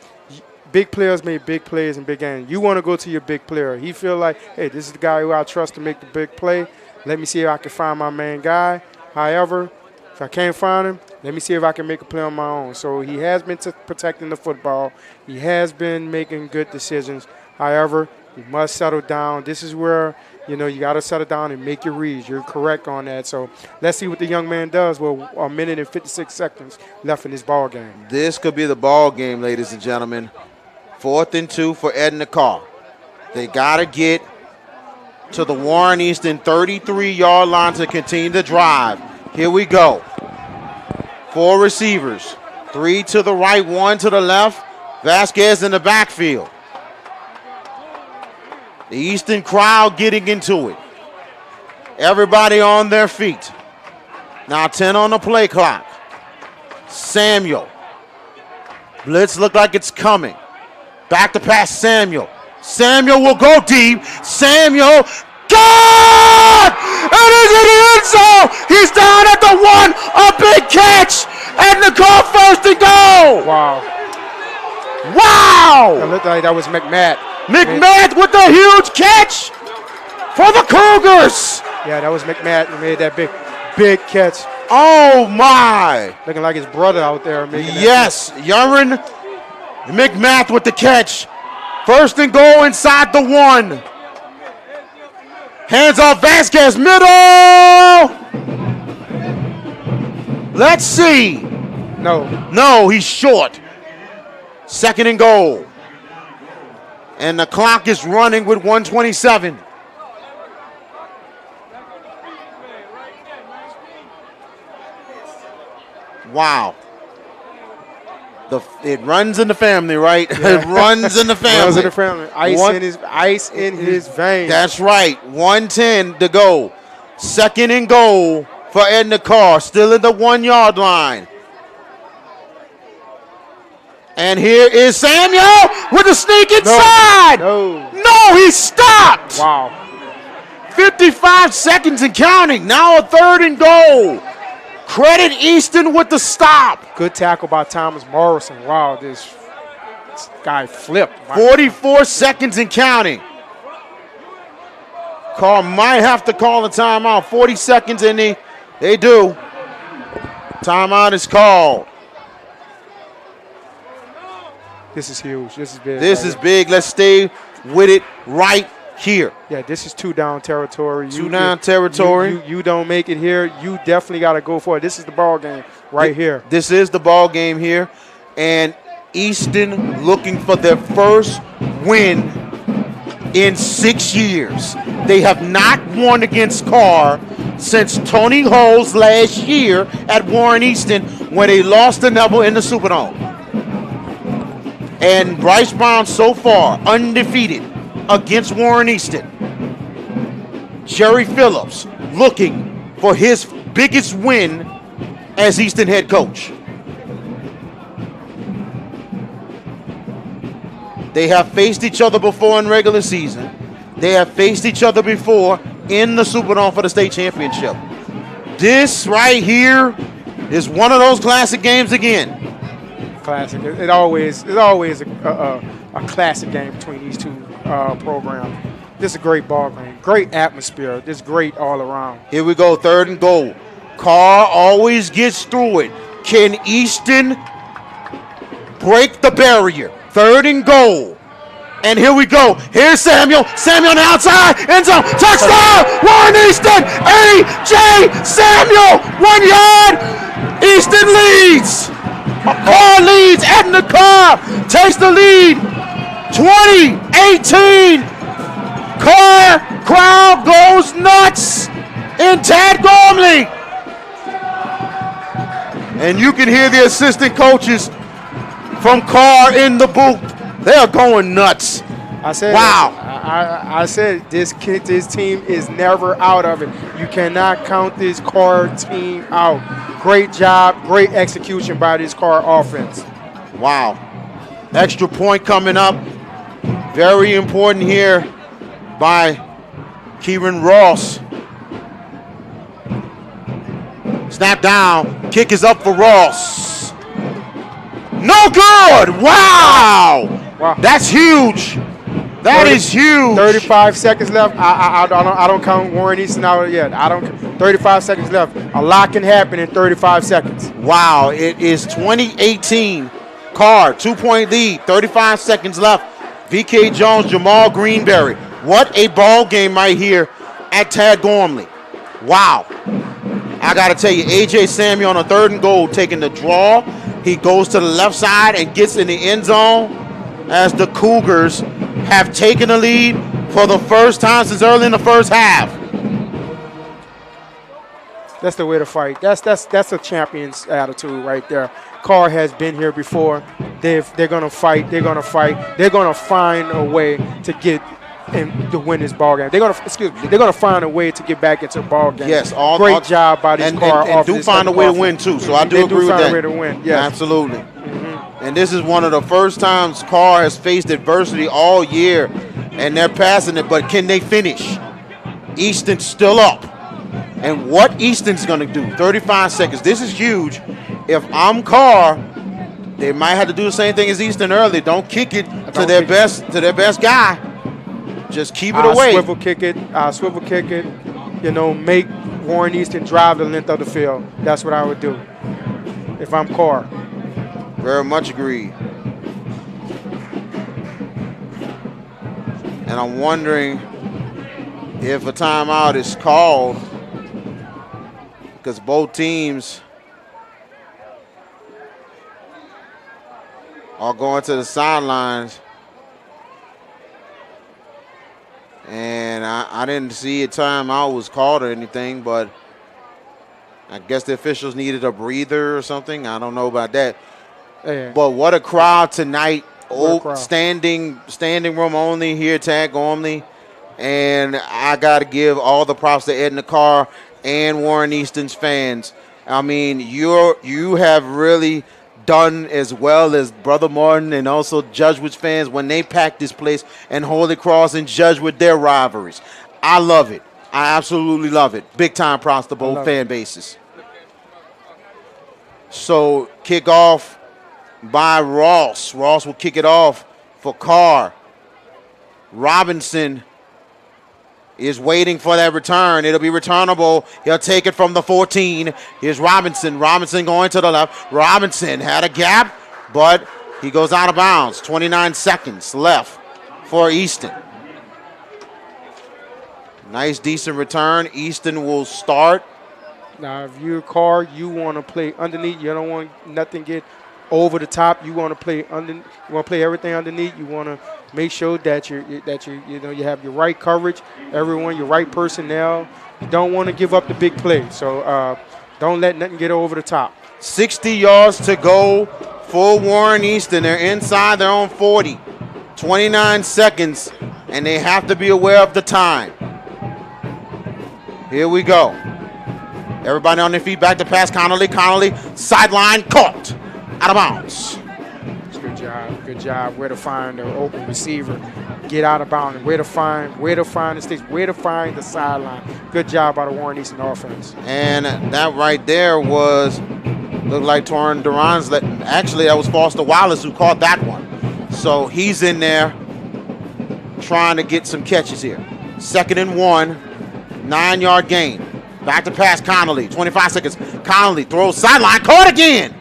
big players make big plays in big games. You want to go to your big player. He feel like, hey, this is the guy who I trust to make the big play. Let me see if I can find my main guy. However, if I can't find him, let me see if I can make a play on my own. So he has been protecting the football. He has been making good decisions. However, you must settle down. This is where, you got to settle down and make your reads. You're correct on that. So let's see what the young man does with 1 minute and 56 seconds left in this ball game. This could be the ball game, ladies and gentlemen. 4th and 2 for Edna Karr. They got to get to the Warren Easton 33-yard line to continue the drive. Here we go. 4 receivers. 3 to the right, 1 to the left. Vasquez in the backfield. The Easton crowd getting into it. Everybody on their feet. Now 10 on the play clock. Samuel. Blitz look like it's coming. Back to pass Samuel. Samuel will go deep. Samuel. God! And he's in the end zone. He's down at the 1. A big catch. And the call 1st and goal. Wow. It looked like that was McMatt. McMatt with the huge catch for the Cougars. Yeah, that was McMatt who made that big catch. Oh, my. Looking like his brother out there making that. Yes, Yaron McMatt with the catch. 1st and goal inside the 1. Hands off Vasquez, middle. Let's see. No, he's short. 2nd and goal. And the clock is running with 1:27. Wow. It runs in the family, right? Yeah. It runs in the family. Runs in the family. Ice in his veins. That's right. 1:10 to go. 2nd and goal for Edna Karr. Still in the 1-yard line. And here is Samuel with a sneak inside. No, he stopped. Wow. 55 seconds and counting. Now a 3rd and goal. Credit Easton with the stop. Good tackle by Thomas Morrison. Wow, this guy flipped. 44 seconds and counting. Karr might have to call a timeout. 40 seconds and they do. Timeout is called. This is huge. This is big. This is big. Let's stay with it right here. Yeah, this is 2-down territory. 2-down territory. You don't make it here, you definitely got to go for it. This is the ball game right here. This is the ball game here. And Easton looking for their first win in 6 years. They have not won against Karr since Tony Hole's last year at Warren Easton when they lost to Neville in the Superdome. And Bryce Brown so far undefeated against Warren Easton. Jerry Phillips looking for his biggest win as Easton head coach. They have faced each other before in regular season. They have faced each other before in the Superdome for the state championship. This right here is one of those classic games again. Classic. It's always a classic game between these two programs. This is a great ball game. Great atmosphere. This is great all around. Here we go, 3rd and goal. Karr always gets through it. Can Easton break the barrier? 3rd and goal. And here we go. Here's Samuel. Samuel on the outside. End zone. Touchdown. Warren Easton. A.J. Samuel. 1 yard. Easton leads. Karr leads. Edna Karr takes the lead. 20-18. Karr crowd goes nuts in Tad Gormley. And you can hear the assistant coaches from Karr in the booth. They're going nuts. I said, wow. I said this team is never out of it. You cannot count this Karr team out. Great job, great execution by this Karr offense. Wow. Extra point coming up. Very important here by Kieran Ross. Snap down. Kick is up for Ross. No good. Wow. That's huge. That is huge. 35 seconds left. I don't count Warren Easton out yet. 35 seconds left. A lot can happen in 35 seconds. Wow. It is 2018. Karr, 2-point lead. 35 seconds left. V.K. Jones, Jamal Greenberry. What a ball game right here at Tad Gormley. Wow. I got to tell you, A.J. Samuel on a 3rd and goal taking the draw. He goes to the left side and gets in the end zone as the Cougars have taken the lead for the first time since early in the first half. That's the way to fight. That's a champion's attitude right there. Karr has been here before. They're gonna fight. They're gonna fight. They're gonna find a way to get and to win this ball game. They're gonna find a way to get back into the ball game. Yes, great job by this Karr and do find a way to win too. So I do agree with that. They do find a way to win. Yes, absolutely. And this is one of the first times Karr has faced adversity all year, and they're passing it. But can they finish? Easton's still up. And what Easton's going to do, 35 seconds. This is huge. If I'm Karr, they might have to do the same thing as Easton early. Don't kick it to their best guy. Just keep it away. Swivel kick it. You know, make Warren Easton drive the length of the field. That's what I would do if I'm Karr. Very much agreed. And I'm wondering if a timeout is called, because both teams are going to the sidelines. And I didn't see a timeout was called or anything, but I guess the officials needed a breather or something. I don't know about that. Yeah. But what a crowd tonight. Crowd. Standing room only here at Tad Gormley. And I got to give all the props to Edna Karr and Warren Easton's fans. I mean, you have really done as well as Brother Martin and also Judgewood's fans when they pack this place and Holy Cross and Judgewood their rivalries. I love it. I absolutely love it. Big time props to both fan bases. So kick off by Ross. Ross will kick it off for Karr. Robinson is waiting for that return. It'll be returnable. He'll take it from the 14. Here's Robinson. Robinson going to the left. Robinson had a gap, but he goes out of bounds. 29 seconds left for Easton. Nice, decent return. Easton will start. Now, if you're Karr, you want to play underneath. You don't want nothing get over the top. You want to play under. You want to play everything underneath. You want to make sure that you have your right coverage, everyone, your right personnel. You don't want to give up the big play. So don't let nothing get over the top. 60 yards to go for Warren Easton. They're inside their own 40. 29 seconds, and they have to be aware of the time. Here we go. Everybody on their feet, back to pass. Connolly, sideline, caught. Out of bounds. Good job. Where to find the open receiver. Get out of bounds. Where to find the sticks. Where to find the sideline. Good job by the Warren Easton offense. And that right there looked like Torrin Duran's. Actually, that was Foster Wallace who caught that one. So he's in there trying to get some catches here. 2nd and 1, 9-yard gain. Back to pass, Connolly, 25 seconds. Connolly throws sideline, caught again.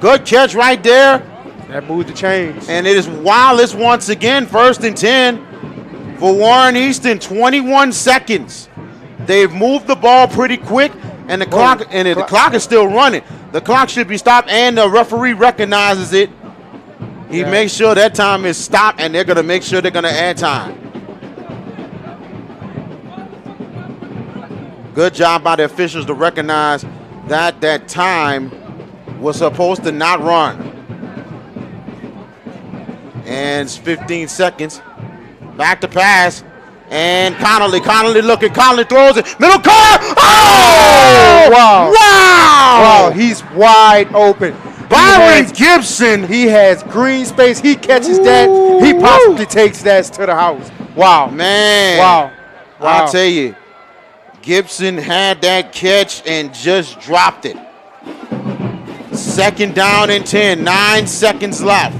Good catch right there. That moved the chains. And it is Wallace once again, 1st and 10 for Warren Easton, 21 seconds. They've moved the ball pretty quick, and the clock is still running. The clock should be stopped, and the referee recognizes it. He makes sure that time is stopped, and they're going to make sure they're going to add time. Good job by the officials to recognize that time was supposed to not run. And it's 15 seconds. Back to pass. And Connolly looking. Connolly throws it. Middle Karr. Oh! Wow! He's wide open. Byron Gibson. He has green space. He catches that. He possibly takes that to the house. Wow. Man. Wow. I'll tell you, Gibson had that catch and just dropped it. 2nd down and 10. 9 seconds left.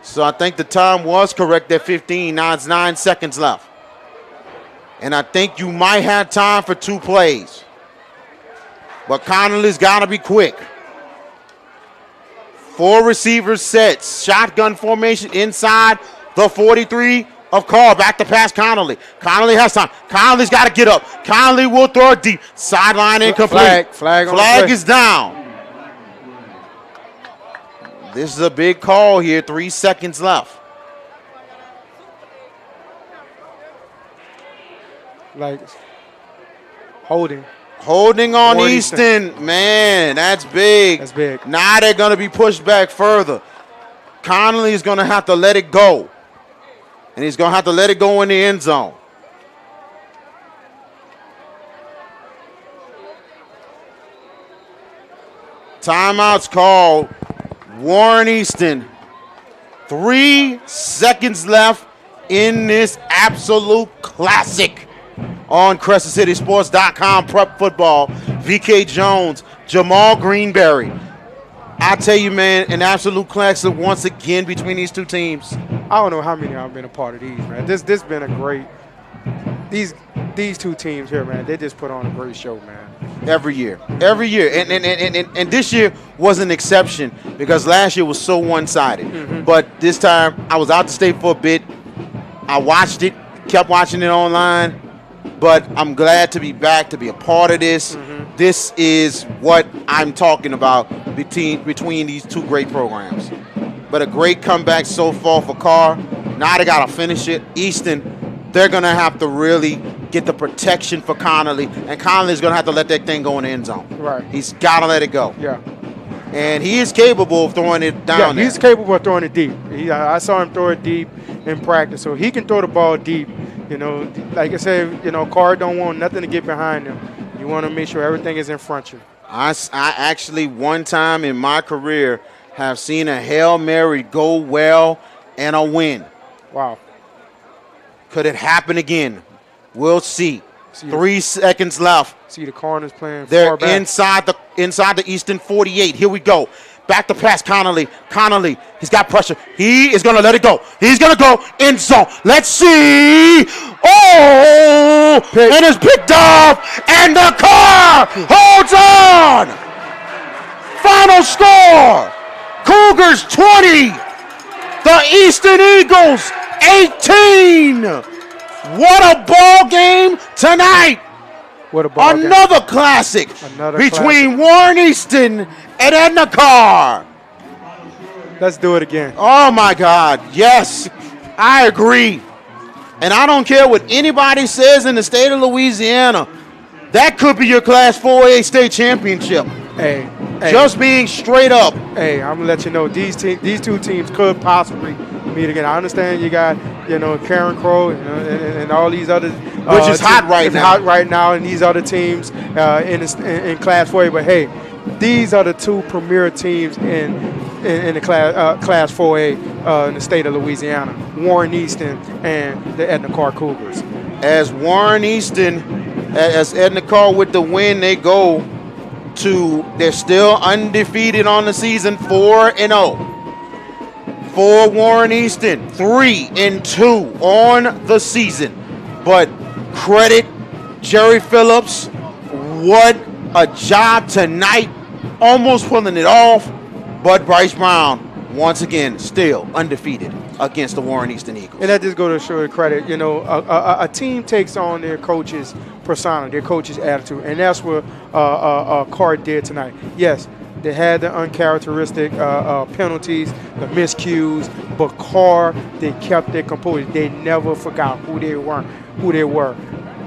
So I think the time was correct at 15. Now it's 9 seconds left. And I think you might have time for 2 plays. But Connolly's got to be quick. 4 receivers set. Shotgun formation inside the 43 of Karr. Back to pass Connolly. Connolly has time. Connolly's got to get up. Connolly will throw it deep. Sideline incomplete. Flag is down. This is a big call here. 3 seconds left. Holding on Easton. Man, that's big. That's big. Now they're going to be pushed back further. Connolly is going to have to let it go. And he's going to have to let it go in the end zone. Timeout's called. Warren Easton. 3 seconds left in this absolute classic on CrescentCitySports.com. Prep football. VK Jones, Jamal Greenberry. I tell you, man, an absolute classic once again between these two teams. I don't know how many I've been a part of these, man. This been a great. These two teams here, man, they just put on a great show, man. Every year. And this year was an exception because last year was so one-sided. Mm-hmm. But this time, I was out to state for a bit. I watched it, kept watching it online. But I'm glad to be back, to be a part of this. Mm-hmm. This is what I'm talking about between these two great programs. But a great comeback so far for Karr. Now they got to finish it. Easton, they're going to have to really get the protection for Connolly. And Connolly's going to have to let that thing go in the end zone. Right. He's got to let it go. Yeah. And he is capable of throwing it down there. He's capable of throwing it deep. I saw him throw it deep in practice. So he can throw the ball deep. You know, like I said, Karr don't want nothing to get behind him. You want to make sure everything is in front of you. I actually, one time in my career, have seen a Hail Mary go well and a win. Wow. Could it happen again? We'll see. 3 seconds left. See the corners playing They're far back. inside the Easton 48. Here we go. Back to pass, Connolly. Connolly, he's got pressure. He is going to let it go. He's going to go end zone. Let's see. Oh! And it's picked off. And the Karr holds on. Final score. Cougars 20. The Easton Eagles 18. What a ball game tonight. What a ball game. Another classic between Warren Easton and Edna Karr. Let's do it again. Oh, my God. Yes, I agree. And I don't care what anybody says in the state of Louisiana. That could be your Class 4A state championship. Hey, Just being straight up. Hey, I'm going to let you know, these two teams could possibly meet again. I understand you got, Karen Crow and all these other. Which is hot right now. Hot right now, and these other teams in Class 4A. But, hey, these are the two premier teams in the Class 4A in the state of Louisiana. Warren Easton and the Edna Karr Cougars. As Edna Karr with the win, they go they're still undefeated on the season, 4-0. For Warren Easton, 3-2 on the season. But credit Jerry Phillips. What a job tonight. Almost pulling it off. But Bryce Brown, once again, still undefeated against the Warren Easton Eagles. And that just goes to show you credit. A team takes on their coach's persona, their coach's attitude. And that's what Karr did tonight. Yes, they had the uncharacteristic penalties, the miscues, but Karr, they kept their composure. They never forgot who they were.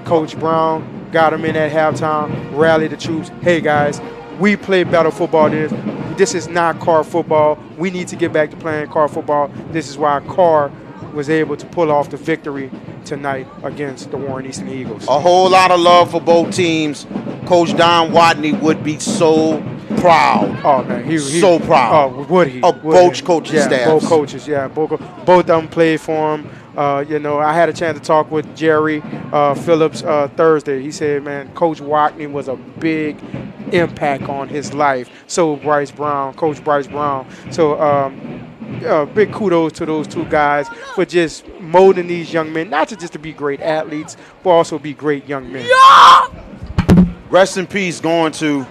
Coach Brown got them in at halftime, rallied the troops. Hey, guys, we play better football than this. This is not Karr football. We need to get back to playing Karr football. This is why Karr was able to pull off the victory tonight against the Warren Easton Eagles. A whole lot of love for both teams. Coach Don Watney would be so proud. Oh, man. He so proud. Oh, would he? Of both coaching staffs. Both coaches, yeah. Both of them played for him. I had a chance to talk with Jerry Phillips Thursday. He said, man, Coach Watney was a big impact on his life. So Coach Bryce Brown. So big kudos to those two guys for just molding these young men, not just to be great athletes, but also be great young men. Yeah! Rest in peace going to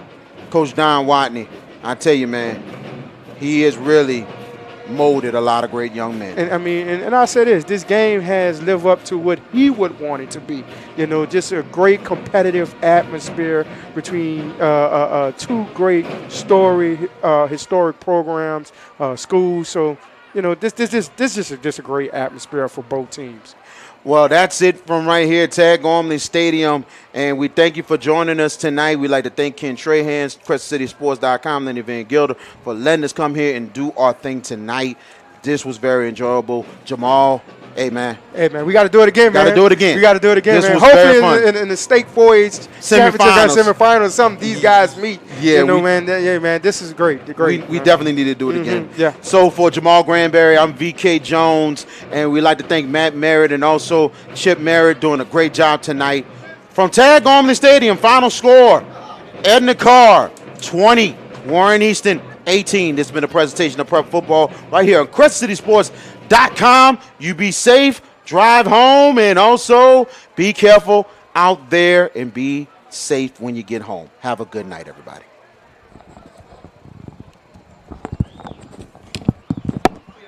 Coach Don Watney. I tell you, man, he has really molded a lot of great young men. And I say this game has lived up to what he would want it to be. Just a great competitive atmosphere between two great historic programs, schools. So, this is just a great atmosphere for both teams. Well, that's it from right here at Tad Gormley Stadium, and we thank you for joining us tonight. We'd like to thank Ken Trahans, CrescentCitySports.com, Lenny Van Gilder for letting us come here and do our thing tonight. This was very enjoyable. Jamal, hey, man. Hey, man, we got to do it again, man. Got to do it again. We got to do it again, this man. Was Hopefully very fun. In the state 4H semifinals, something these guys meet. Yeah, man. Yeah, man, this is great. We definitely need to do it again. Yeah. So for Jamal Granberry, I'm VK Jones, and we'd like to thank Matt Merritt and also Chip Merritt doing a great job tonight. From Tad Gormley Stadium, final score, Edna Karr, 20, Warren Easton, 18. This has been a presentation of Prep Football right here on CrescentCitySports.com. You be safe, drive home, and also be careful out there and be safe when you get home. Have a good night, everybody.